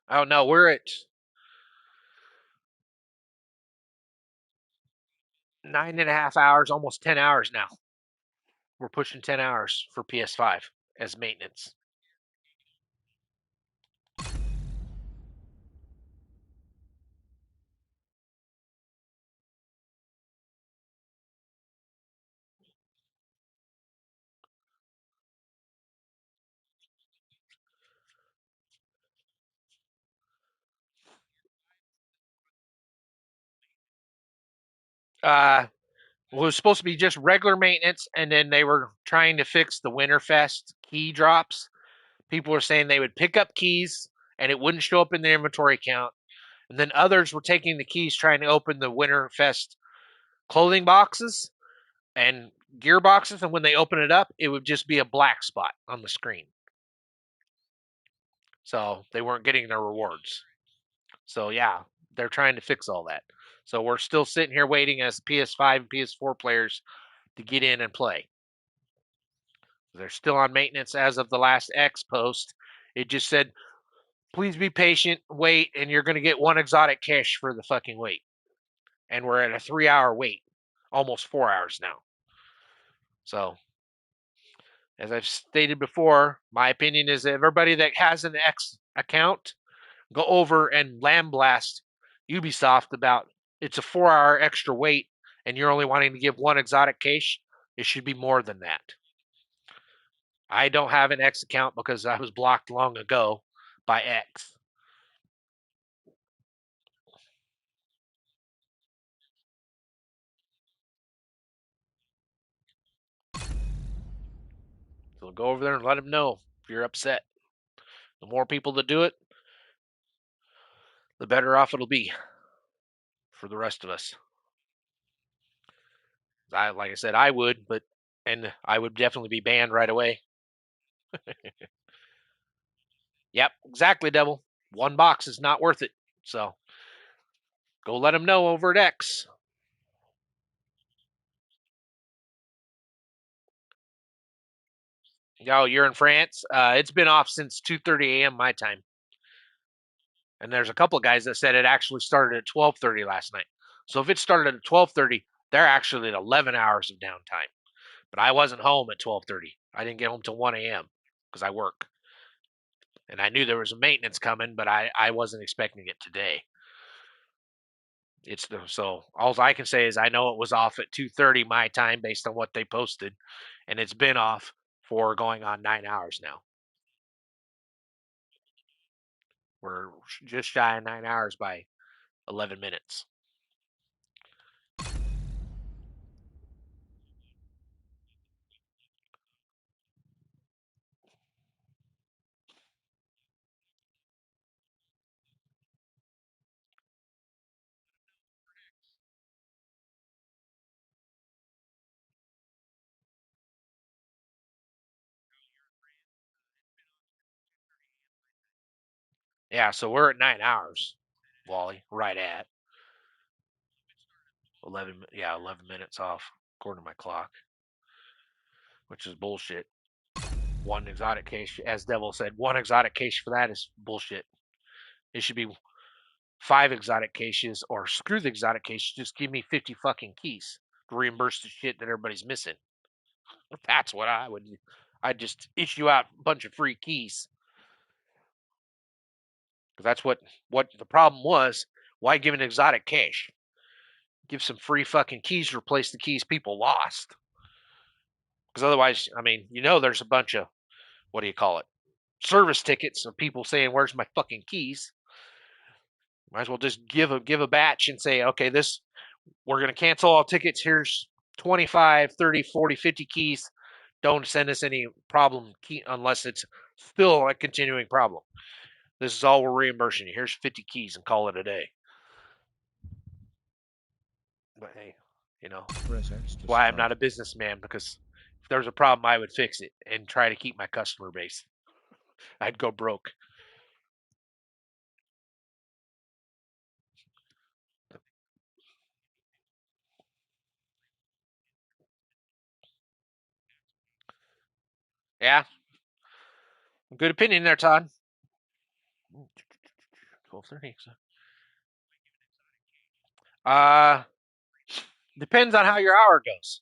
Oh no, we're at 9.5 hours, almost 10 hours now. We're pushing 10 hours for PS5 as maintenance. It was supposed to be just regular maintenance, and then they were trying to fix the Winterfest key drops. People were saying they would pick up keys and it wouldn't show up in the inventory count. And then others were taking the keys trying to open the Winterfest clothing boxes and gear boxes, and when they open it up, it would just be a black spot on the screen. So they weren't getting their rewards. So yeah, they're trying to fix all that. So we're still sitting here waiting as PS5 and PS4 players to get in and play. They're still on maintenance as of the last X post. It just said, please be patient, wait, and you're going to get one exotic cache for the fucking wait. And we're at a 3 hour wait, almost 4 hours now. So, as I've stated before, my opinion is that everybody that has an X account, go over and lamb blast Ubisoft about it's a 4 hour extra wait and you're only wanting to give one exotic cache. It should be more than that. I don't have an X account because I was blocked long ago by X. So go over there and let them know if you're upset. The more people that do it, the better off it'll be for the rest of us. Like I said, I would, and I would definitely be banned right away. Yep, exactly, Devil. One box is not worth it. So go let them know over at X. Oh, you're in France. It's been off since 2:30 a.m. my time, and there's a couple of guys that said it actually started at 12:30 last night. So if it started at 12:30, they're actually at 11 hours of downtime. But I wasn't home at 12:30. I didn't get home till 1 a.m. because I work, and I knew there was a maintenance coming, but I wasn't expecting it today. So all I can say is I know it was off at 2:30 my time based on what they posted, and it's been off for going on 9 hours now. We're just shy of 9 hours by 11 minutes. Yeah, so we're at 9 hours, Wally, right at 11. Yeah, 11 minutes off according to my clock, which is bullshit. One exotic case, as Devil said, one exotic case for that is bullshit. It should be 5 exotic cases, or screw the exotic cases. Just give me 50 fucking keys to reimburse the shit that everybody's missing. That's what I would do. I'd just issue out a bunch of free keys. Because that's what the problem was. Why give an exotic cache? Give some free fucking keys to replace the keys people lost. Because otherwise, I mean, there's a bunch of, what do you call it? Service tickets of people saying, "Where's my fucking keys?" Might as well just give a batch and say, "Okay, we're going to cancel all tickets. Here's 25, 30, 40, 50 keys. Don't send us any problem key unless it's still a continuing problem. This is all we're reimbursing you. Here's 50 keys and call it a day." But hey, Press X to why I'm start. not a businessman, because if there was a problem, I would fix it and try to keep my customer base. I'd go broke. Yeah, good opinion there, Todd. 12:30. Uh, Depends on how your hour goes.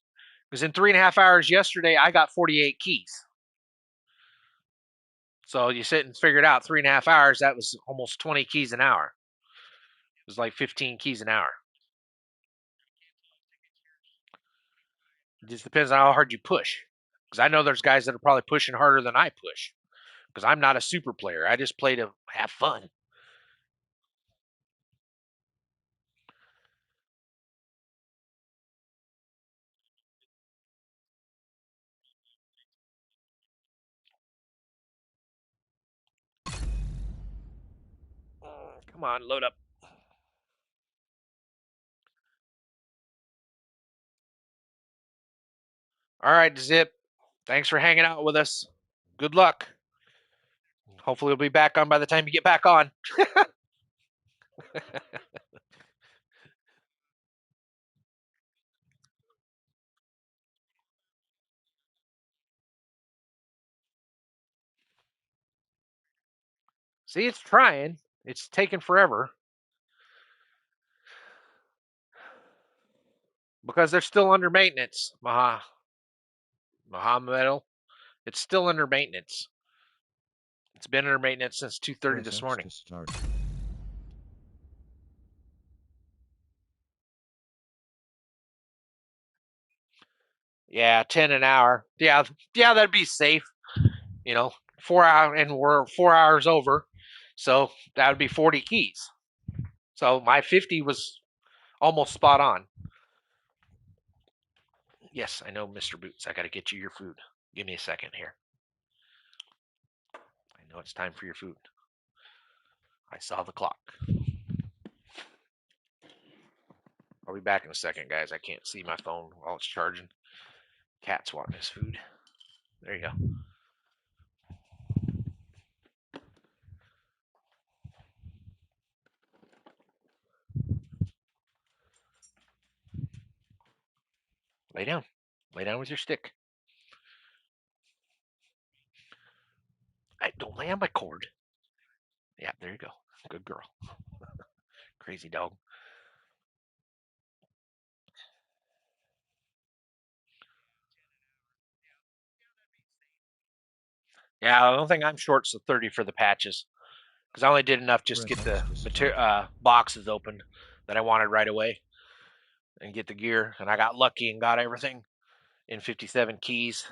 Because in 3.5 hours yesterday, I got 48 keys. So you sit and figure it out. 3.5 hours, that was almost 20 keys an hour. It was like 15 keys an hour. It just depends on how hard you push. Because I know there's guys that are probably pushing harder than I push. Because I'm not a super player. I just play to have fun. Come on, load up. All right, Zip. Thanks for hanging out with us. Good luck. Hopefully, we'll be back on by the time you get back on. See, it's trying. It's taking forever because they're still under maintenance. Muhammad, it's still under maintenance. It's been under maintenance since 2:30 Press this X morning. to start. Yeah, 10 an hour. Yeah, that'd be safe. 4 hour, and we're 4 hours over, so that would be 40 keys. So my 50 was almost spot on. Yes, I know, Mr. Boots. I got to get you your food. Give me a second here. I know it's time for your food. I saw the clock. I'll be back in a second, guys. I can't see my phone while it's charging. Cat's wanting his food. There you go. Lay down. Lay down with your stick. Don't lay on my cord. Yeah, there you go. Good girl. Crazy dog. Yeah, I don't think I'm short so 30 for the patches because I only did enough just to get the boxes open that I wanted right away and get the gear. And I got lucky and got everything in 57 keys.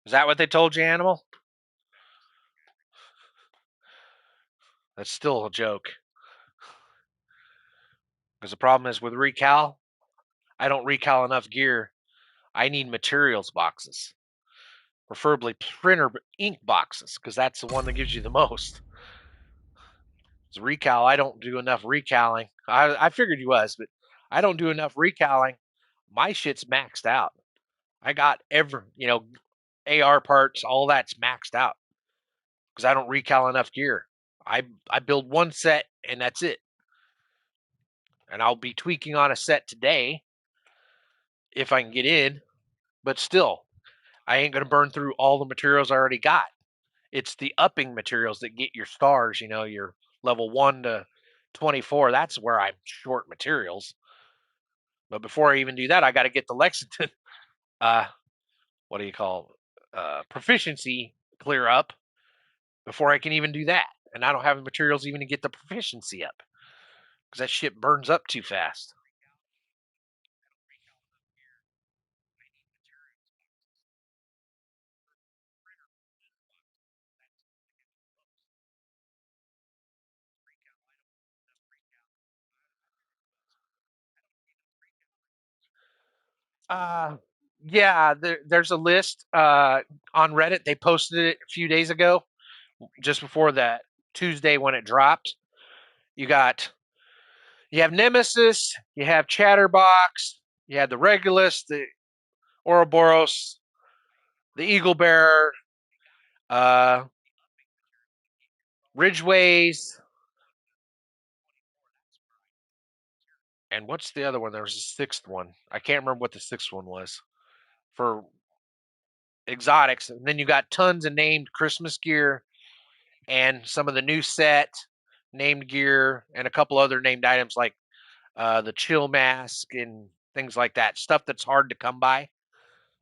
Is that what they told you, Animal? That's still a joke. Because the problem is with recal, I don't recal enough gear. I need materials boxes, preferably printer ink boxes, because that's the one that gives you the most. It's recal, I don't do enough recaling. I figured you was, but I don't do enough recaling. My shit's maxed out. I got AR parts, all that's maxed out because I don't recal enough gear. I build one set and that's it. And I'll be tweaking on a set today if I can get in, but still, I ain't gonna burn through all the materials I already got. It's the upping materials that get your stars, your level 1 to 24. That's where I'm short materials. But before I even do that, I got to get the Lexington, uh, what do you call, proficiency clear up before I can even do that. And I don't have the materials even to get the proficiency up because that shit burns up too fast. Uh, yeah, there's a list on Reddit. They posted it a few days ago, just before that Tuesday when it dropped. You have Nemesis, you have Chatterbox, you have the Regulus, the Ouroboros, the Eagle Bearer, uh, Ridgeways, and what's the other one? There was a sixth one. I can't remember what the sixth one was. for exotics, and then you got tons of named Christmas gear and some of the new set named gear and a couple other named items like the chill mask and things like that. Stuff that's hard to come by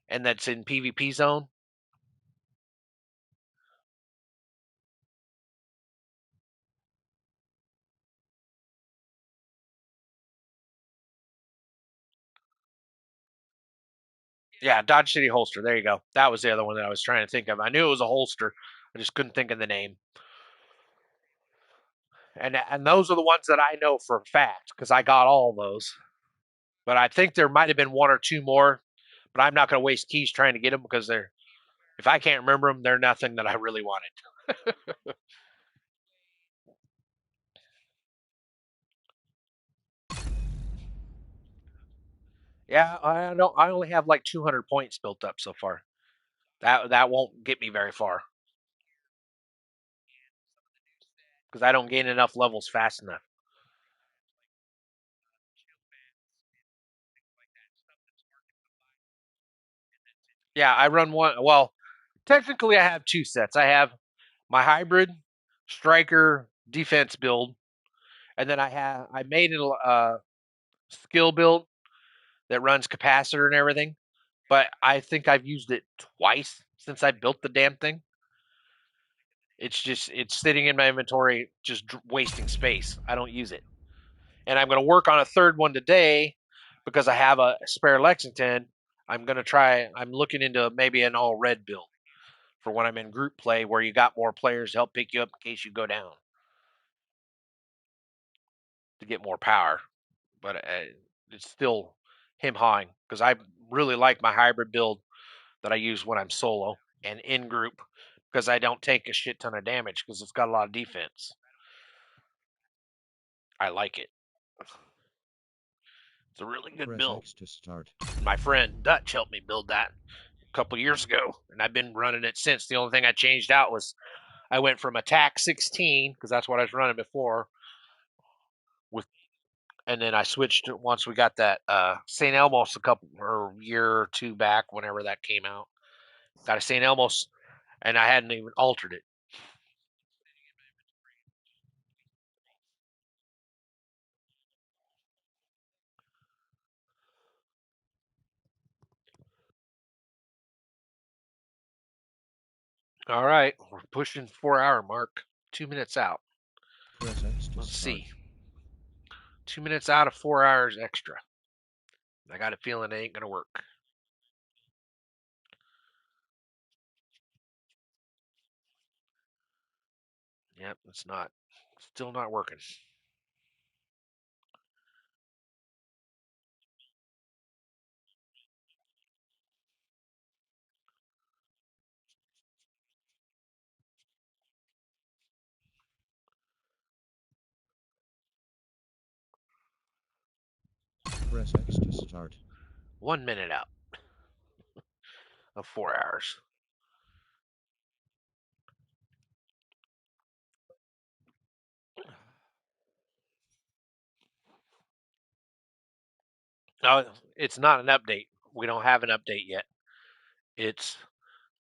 and that's in PvP zone. Yeah, Dodge City holster. There you go. That was the other one that I was trying to think of. I knew it was a holster. I just couldn't think of the name. And those are the ones that I know for a fact because I got all those. But I think there might have been one or two more. But I'm not going to waste keys trying to get them because they're if I can't remember them, they're nothing that I really wanted. Yeah, I don't. I only have like 200 points built up so far. That won't get me very far because I don't gain enough levels fast enough. Yeah, I run one. Well, technically, I have two sets. I have my hybrid striker defense build, and then I made a skill build that runs capacitor and everything. But I think I've used it twice since I built the damn thing. It's sitting in my inventory, just wasting space. I don't use it, and I'm going to work on a third one today because I have a spare Lexington. I'm going to try. I'm looking into maybe an all red build for when I'm in group play where you got more players to help pick you up in case you go down to get more power. But it's still him hawing because I really like my hybrid build that I use when I'm solo and in group because I don't take a shit ton of damage because it's got a lot of defense. I like it. It's a really good Press build. X to start. My friend Dutch helped me build that a couple years ago, and I've been running it since. The only thing I changed out was I went from attack 16 because that's what I was running before, with, and then I switched once we got that St. Elmo's a couple or year or two back, whenever that came out. Got a St. Elmo's, and I hadn't even altered it. All right, we're pushing 4 hour mark. 2 minutes out. Press X to Let's start. see. 2 minutes out of 4 hours extra. I got a feeling it ain't gonna work. Yep, it's not. Still not working. Press X to start. 1 minute out of 4 hours. No, it's not an update. We don't have an update yet. It's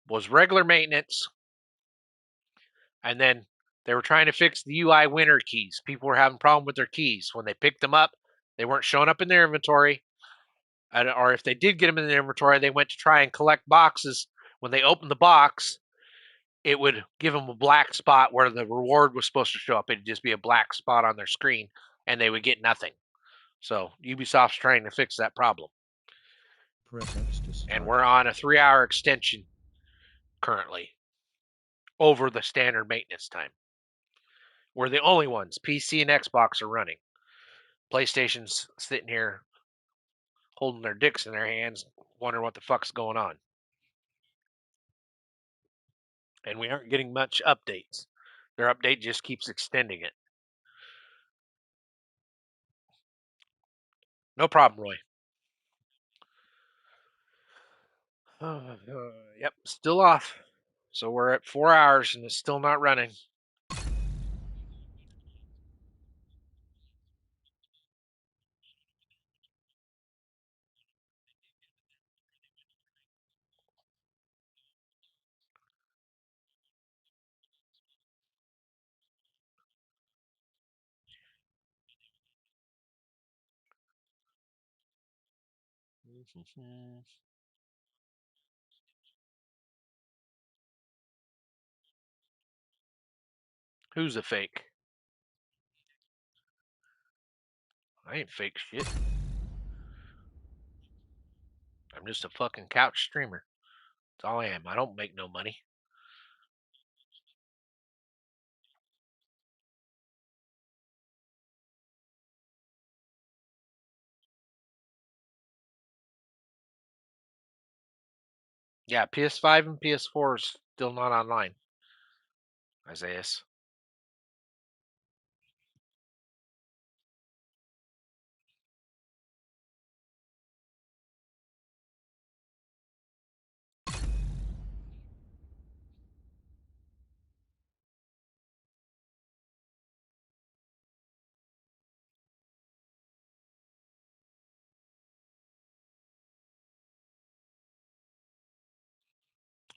was regular maintenance, and then they were trying to fix the UI winner keys. People were having problem with their keys when they picked them up. They weren't showing up in their inventory, or if they did get them in their inventory, they went to try and collect boxes. When they opened the box, it would give them a black spot where the reward was supposed to show up. It'd just be a black spot on their screen, and they would get nothing. So Ubisoft's trying to fix that problem. Press X to start. And we're on a 3 hour extension currently over the standard maintenance time. We're the only ones. PC and Xbox are running. PlayStation's sitting here holding their dicks in their hands, wondering what the fuck's going on. And we aren't getting much updates. Their update just keeps extending it. No problem, Roy. Yep, still off. So we're at 4 hours and it's still not running. Who's a fake? I ain't fake shit. I'm just a fucking couch streamer. That's all I am. I don't make no money. Yeah, PS5 and PS4 is still not online. Isaiah.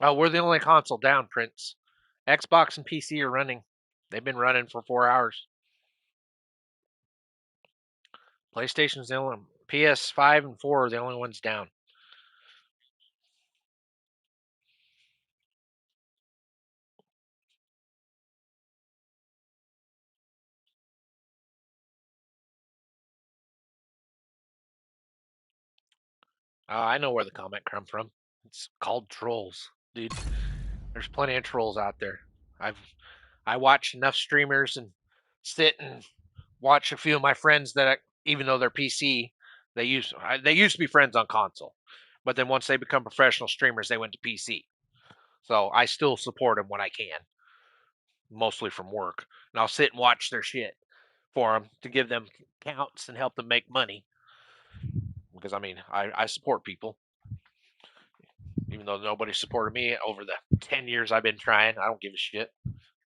Oh, we're the only console down, Prince. Xbox and PC are running. They've been running for 4 hours. PlayStation's the only PS5 and 4 are the only ones down. I know where the comment come from. It's called trolls, dude. There's plenty of trolls out there. I watch enough streamers and sit and watch a few of my friends that, even though they're PC, they used to be friends on console, but then once they become professional streamers, they went to PC. So I still support them when I can, mostly from work, and I'll sit and watch their shit for them to give them counts and help them make money. Because I mean, I support people, even though nobody supported me over the 10 years I've been trying. I don't give a shit.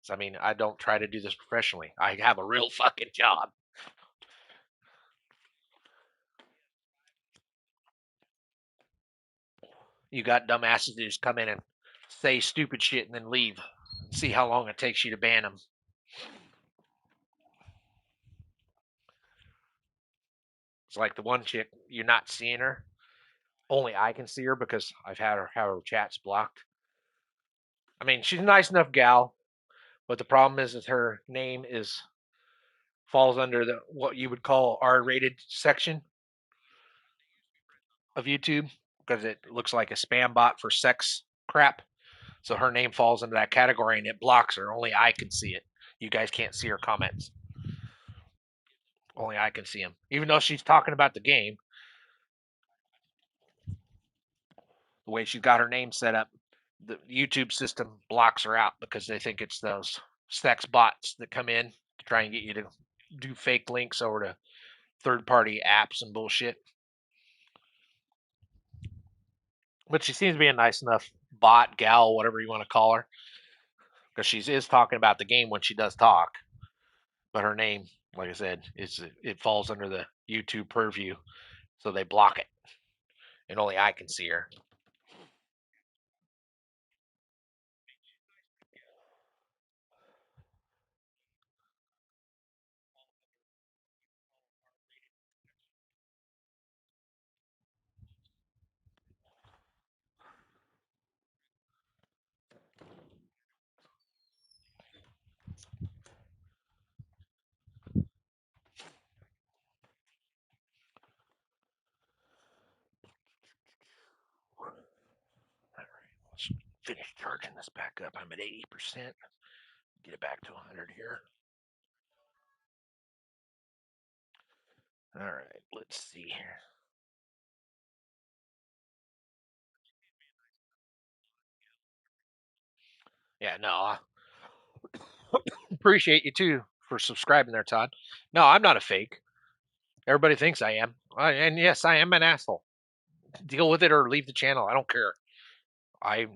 I mean, I don't try to do this professionally. I have a real fucking job. You got dumbasses that just come in and say stupid shit and then leave. See how long it takes you to ban them. It's like the one chick, you're not seeing her. Only I can see her because I've had her have her chats blocked. I mean, she's a nice enough gal, but the problem is that her name is falls under the what you would call R-rated section of YouTube because it looks like a spam bot for sex crap. So her name falls into that category and it blocks her. Only I can see it. You guys can't see her comments. Only I can see them. Even though she's talking about the game, the way she's got her name set up, the YouTube system blocks her out because they think it's those sex bots that come in to try and get you to do fake links over to third party apps and bullshit. But she seems to be a nice enough bot, gal, whatever you want to call her, because she is talking about the game when she does talk. But her name, like I said, it falls under the YouTube purview, so they block it, and only I can see her. All right, let's finish charging this back up. I'm at 80%. Get it back to 100 here. All right, let's see here. Yeah, no, I appreciate you too for subscribing there, Todd. No, I'm not a fake. Everybody thinks I am. And yes, I am an asshole. Deal with it or leave the channel. I don't care.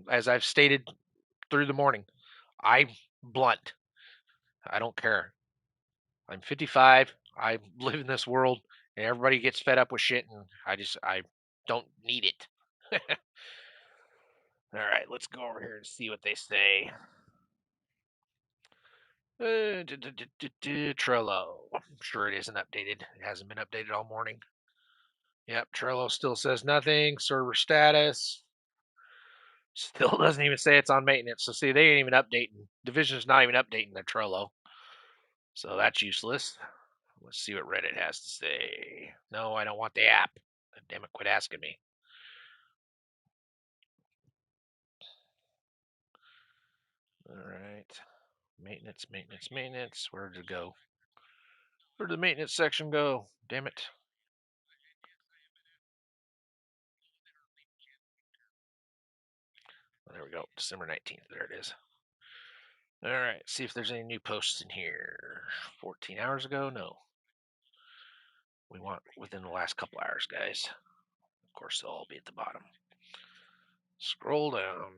As I've stated through the morning, I'm blunt. I don't care. I'm 55. I live in this world, and everybody gets fed up with shit, and I don't need it. All right, let's go over here and see what they say. Trello. I'm sure it isn't updated. It hasn't been updated all morning. Yep, Trello still says nothing. Server status still doesn't even say it's on maintenance. So see, they ain't even updating. Division's not even updating their Trello. So that's useless. Let's see what Reddit has to say. No, I don't want the app. Damn it, quit asking me. All right. Maintenance, maintenance, maintenance. Where did it go? Where did the maintenance section go? Damn it. Oh, there we go. December 19th. There it is. All right. See if there's any new posts in here. 14 hours ago? No. We want within the last couple hours, guys. Of course, they'll all be at the bottom. Scroll down.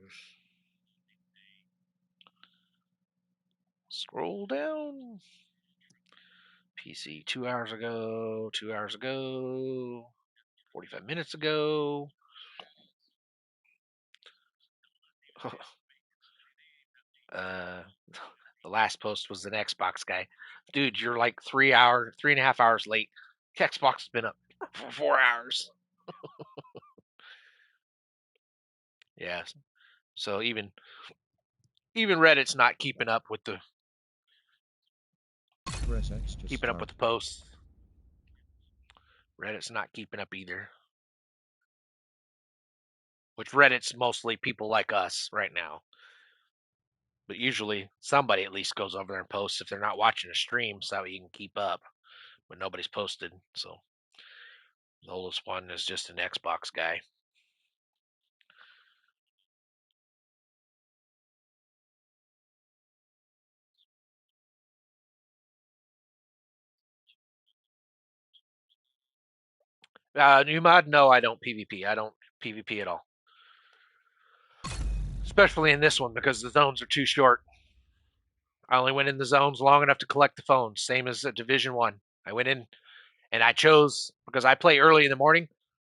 Scroll down. PC 2 hours ago. 2 hours ago. 45 minutes ago. The last post was an Xbox guy. Dude, you're like 3.5 hours late. Xbox has been up for 4 hours. Yeah. So even Reddit's not keeping up with the Press X to keeping up with start. the posts. Reddit's not keeping up either. Which Reddit's mostly people like us right now. But usually somebody at least goes over there and posts if they're not watching a stream so that you can keep up. But nobody's posted. So the oldest one is just an Xbox guy. New mod? No, I don't PvP. I don't PvP at all. Especially in this one because the zones are too short. I only went in the zones long enough to collect the phones, same as at Division 1. I went in and I chose, because I play early in the morning,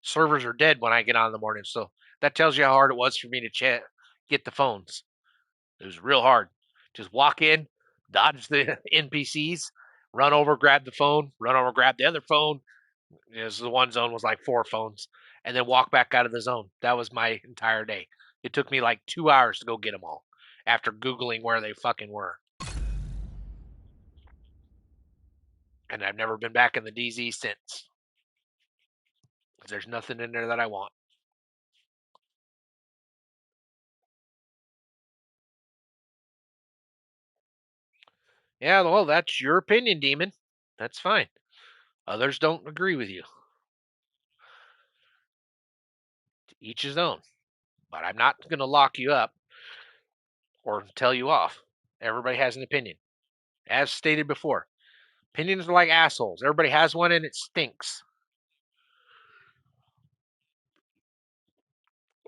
servers are dead when I get on in the morning. So that tells you how hard it was for me to get the phones. It was real hard. Just walk in, dodge the NPCs, run over, grab the phone, run over, grab the other phone. Because the one zone was like 4 phones, and then walk back out of the zone. That was my entire day. It took me like 2 hours to go get them all after Googling where they fucking were. And I've never been back in the DZ since. There's nothing in there that I want. Yeah, well, that's your opinion, Demon. That's fine. Others don't agree with you. To each his own. But I'm not going to lock you up or tell you off. Everybody has an opinion. As stated before, opinions are like assholes. Everybody has one and it stinks.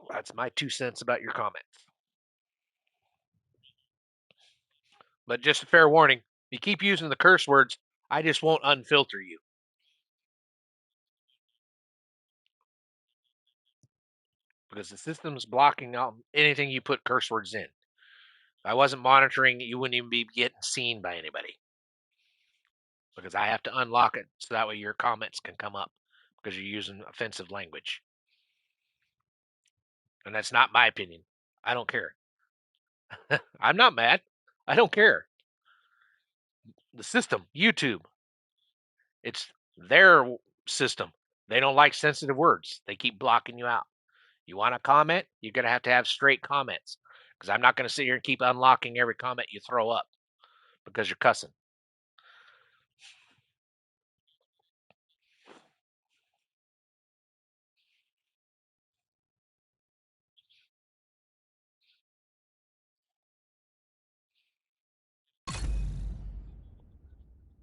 That's my 2 cents about your comments. But just a fair warning, if you keep using the curse words, I just won't unfilter you. Because the system's blocking out anything you put curse words in. If I wasn't monitoring, you wouldn't even be getting seen by anybody. Because I have to unlock it so that way your comments can come up because you're using offensive language. And that's not my opinion. I don't care. I'm not mad. I don't care. The system, YouTube, it's their system. They don't like sensitive words. They keep blocking you out. You want to comment? You're going to have straight comments. Because I'm not going to sit here and keep unlocking every comment you throw up because you're cussing.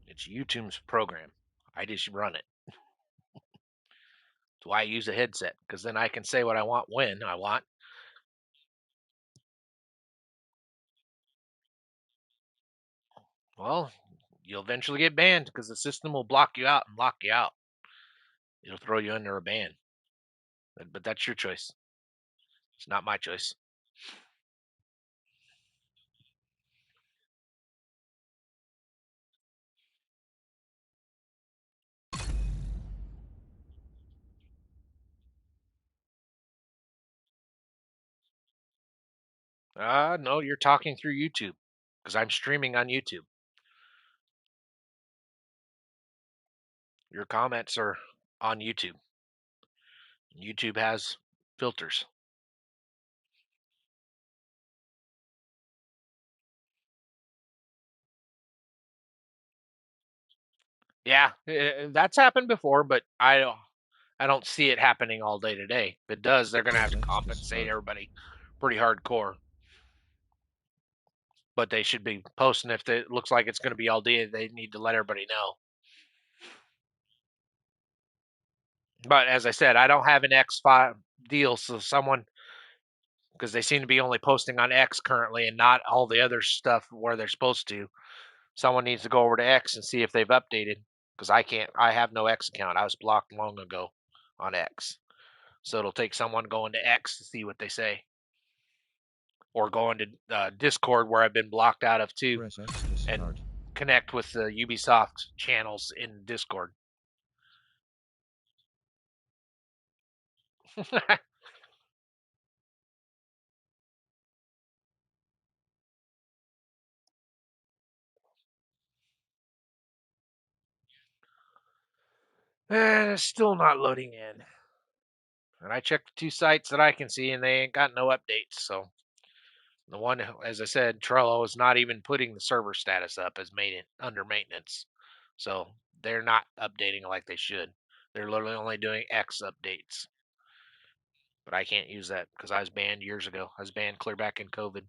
It's YouTube's program. I just run it. That's why I use a headset, because then I can say what I want when I want. Well, you'll eventually get banned because the system will block you out and lock you out. It'll throw you under a ban. But that's your choice. It's not my choice. No, you're talking through YouTube because I'm streaming on YouTube. Your comments are on YouTube. YouTube has filters. Yeah, that's happened before, but I don't see it happening all day today. If it does, they're going to have Press to X to compensate start. everybody pretty hardcore. But they should be posting if it looks like it's going to be all day. They need to let everybody know. But as I said, I don't have an X5 deal, so someone, because they seem to be only posting on X currently and not all the other stuff where they're supposed to. Someone needs to go over to X and see if they've updated, because I can't. I have no X account. I was blocked long ago on X, so it'll take someone going to X to see what they say, or going to Discord where I've been blocked out of too, Press X to and start. connect with the Ubisoft channels in Discord. And it's still not loading in. And I checked the two sites that I can see, and they ain't got no updates. So the one, as I said, Trello is not even putting the server status up as under maintenance. So they're not updating like they should. They're literally only doing X updates. But I can't use that because I was banned years ago. I was banned clear back in COVID.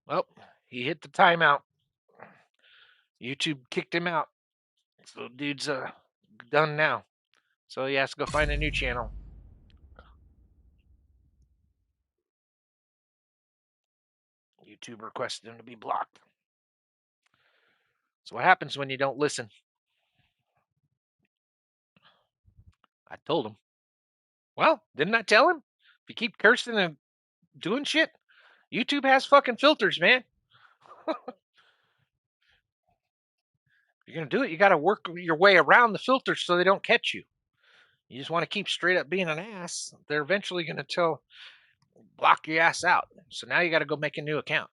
Well, he hit the timeout. YouTube kicked him out. So dude's done now. So he has to go find a new channel. YouTube requested him to be blocked. So what happens when you don't listen? I told him. Well, didn't I tell him? If you keep cursing and doing shit, YouTube has fucking filters, man. If you're gonna do it, you gotta work your way around the filters so they don't catch you. You just want to keep straight up being an ass. They're eventually gonna block your ass out. So now you gotta go make a new account.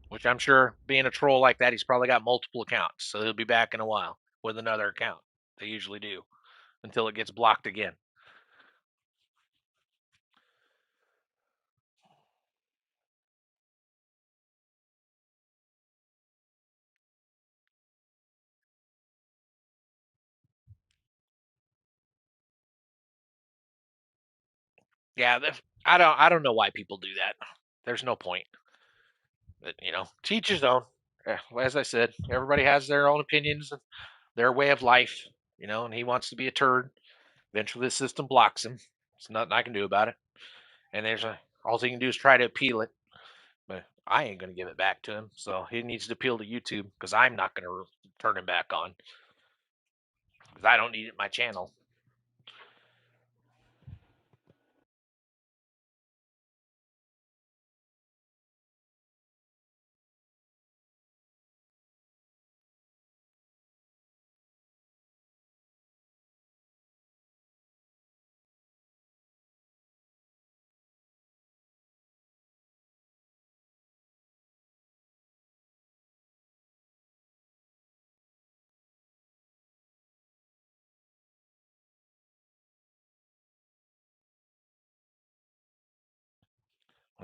Which I'm sure, being a troll like that, he's probably got multiple accounts. So he'll be back in a while with another account. They usually do until it gets blocked again. Yeah, I don't know why people do that. There's no point. But teach his own. As I said, everybody has their own opinions, their way of life. And he wants to be a turd. Eventually, the system blocks him. There's nothing I can do about it. And all he can do is try to appeal it. But I ain't gonna give it back to him. So he needs to appeal to YouTube because I'm not gonna turn him back on because I don't need it in my channel.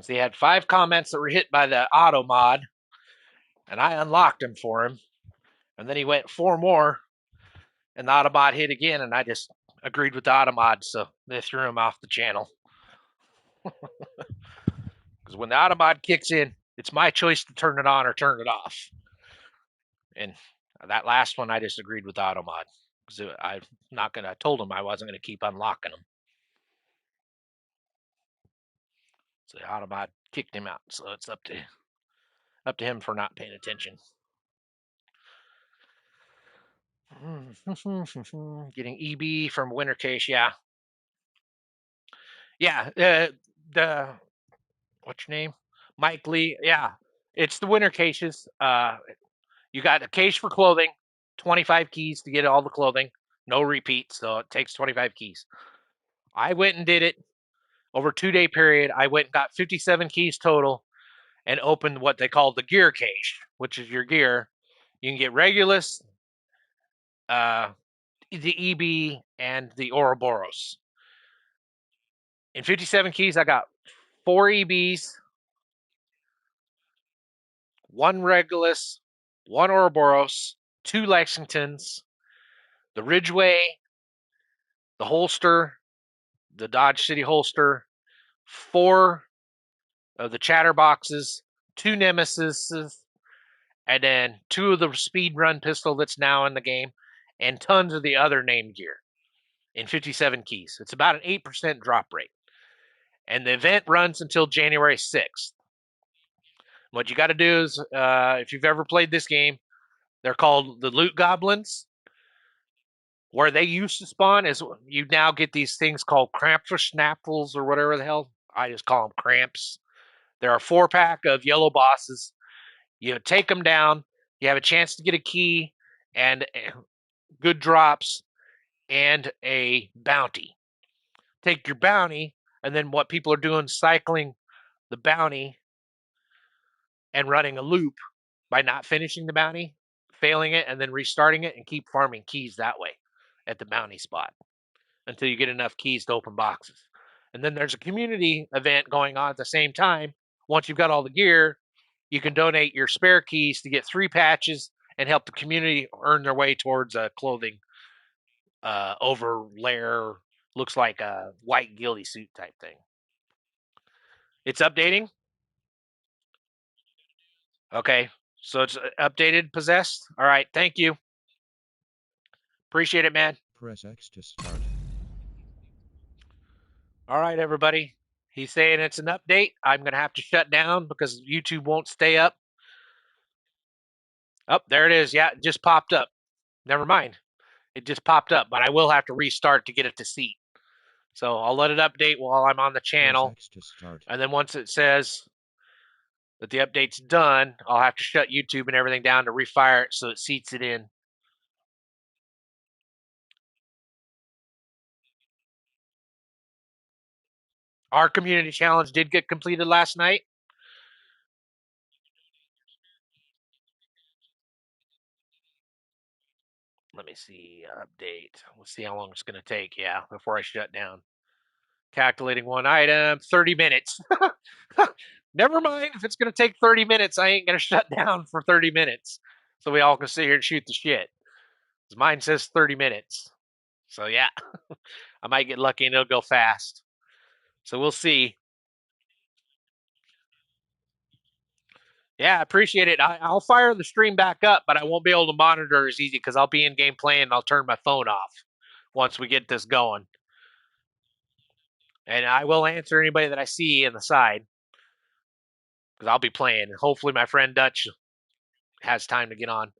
So he had 5 comments that were hit by the auto mod, and I unlocked him for him. And then he went 4 more, and the Autobot hit again, and I just agreed with the Automod, so they threw him off the channel. Because when the auto mod kicks in, it's my choice to turn it on or turn it off. And that last one, I just agreed with auto mod because I'm not gonna. I told him I wasn't gonna keep unlocking them. So the auto mod kicked him out. So it's up to him for not paying attention. Getting EB from Winter Case, yeah. Yeah, the what's your name? Mike Lee. Yeah, it's the Winter Cases. You got a case for clothing, 25 keys to get all the clothing, no repeats, so it takes 25 keys. I went and did it over a 2-day period. I went and got 57 keys total and opened what they call the gear cache, which is your gear. You can get Regulus, the EB, and the Ouroboros. In 57 keys, I got 4 EBs, 1 Regulus, 1 Ouroboros, 2 Lexingtons, the Ridgeway, the holster, the Dodge City holster, 4 of the Chatterboxes, 2 Nemesises, and then 2 of the speed run pistol that's now in the game, and tons of the other named gear in 57 keys. It's about an 8% drop rate. And the event runs until January 6th. What you got to do is, if you've ever played this game, they're called the Loot Goblins. Where they used to spawn is you now get these things called Cramps or Snapples or whatever the hell. I just call them Cramps. There are 4-pack of yellow bosses. You take them down. You have a chance to get a key and good drops and a bounty. Take your bounty, and then what people are doing, cycling the bounty and running a loop by not finishing the bounty, failing it, and then restarting it and keep farming keys that way at the bounty spot until you get enough keys to open boxes. And then there's a community event going on at the same time. Once you've got all the gear, you can donate your spare keys to get 3 patches and help the community earn their way towards a clothing overlayer, looks like a white ghillie suit type thing. It's updating. Okay, so it's updated, possessed. All right, thank you. Appreciate it, man. Press X to start. All right, everybody. He's saying it's an update. I'm going to have to shut down because YouTube won't stay up. Oh, there it is. Yeah, it just popped up. Never mind. It just popped up, but I will have to restart to get it to seat. So I'll let it update while I'm on the channel. Press X to start. And then once it says that the update's done, I'll have to shut YouTube and everything down to refire it so it seats it in. Our community challenge did get completed last night. Let me see, update. Let's see how long it's going to take, yeah, before I shut down. Calculating one item, 30 minutes. Never mind, if it's going to take 30 minutes, I ain't going to shut down for 30 minutes. So we all can sit here and shoot the shit. Mine says 30 minutes. So yeah, I might get lucky and it'll go fast. So we'll see. Yeah, I appreciate it. I'll fire the stream back up, but I won't be able to monitor as easy because I'll be in game playing and I'll turn my phone off once we get this going. And I will answer anybody that I see in the side because I'll be playing. Hopefully, my friend Dutch has time to get on.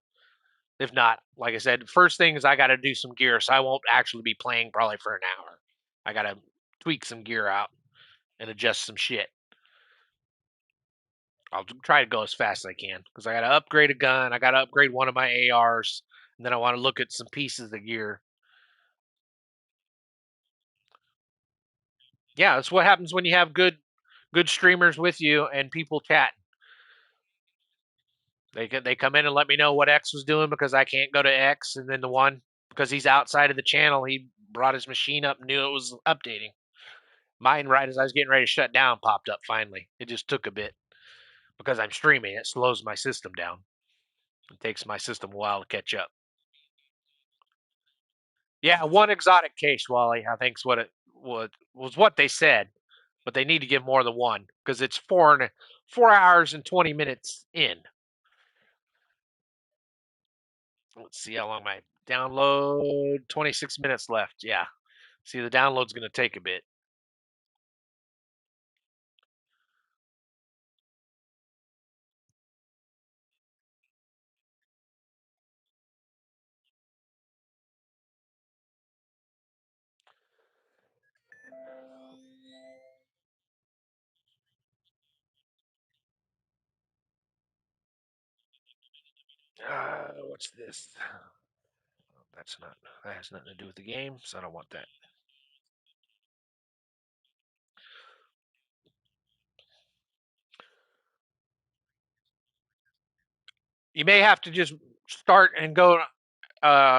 If not, like I said, first thing is I got to do some gear, so I won't actually be playing probably for an hour. I got to tweak some gear out and adjust some shit. I'll try to go as fast as I can because I got to upgrade a gun. I got to upgrade one of my ARs, and then I want to look at some pieces of gear. Yeah, that's what happens when you have good streamers with you and people chatting. They come in and let me know what X was doing because I can't go to X, and then the one because he's outside of the channel, he brought his machine up and knew it was updating. Mine, right as I was getting ready to shut down, popped up finally. It just took a bit because I'm streaming. It slows my system down. It takes my system a while to catch up. Yeah, one exotic case, Wally. I think's what it was what they said. but they need to give more than one because it's 4 hours and 20 minutes in. Let's see how long my download. 26 minutes left. Yeah. See, the download's going to take a bit. What's this? That's not. That has nothing to do with the game, so I don't want that. You may have to just start and go,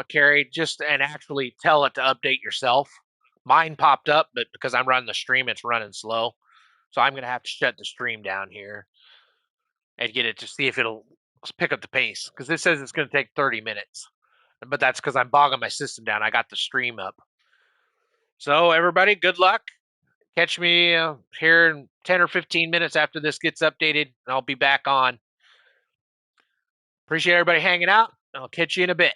Carrie, just and actually tell it to update yourself. Mine popped up, but because I'm running the stream, it's running slow. So I'm gonna have to shut the stream down here and get it to see if it'll pick up the pace. Because this says it's gonna take 30 minutes, but that's because I'm bogging my system down. I got the stream up. So everybody, good luck. Catch me here in 10 or 15 minutes after this gets updated, and I'll be back on. Appreciate everybody hanging out. I'll catch you in a bit.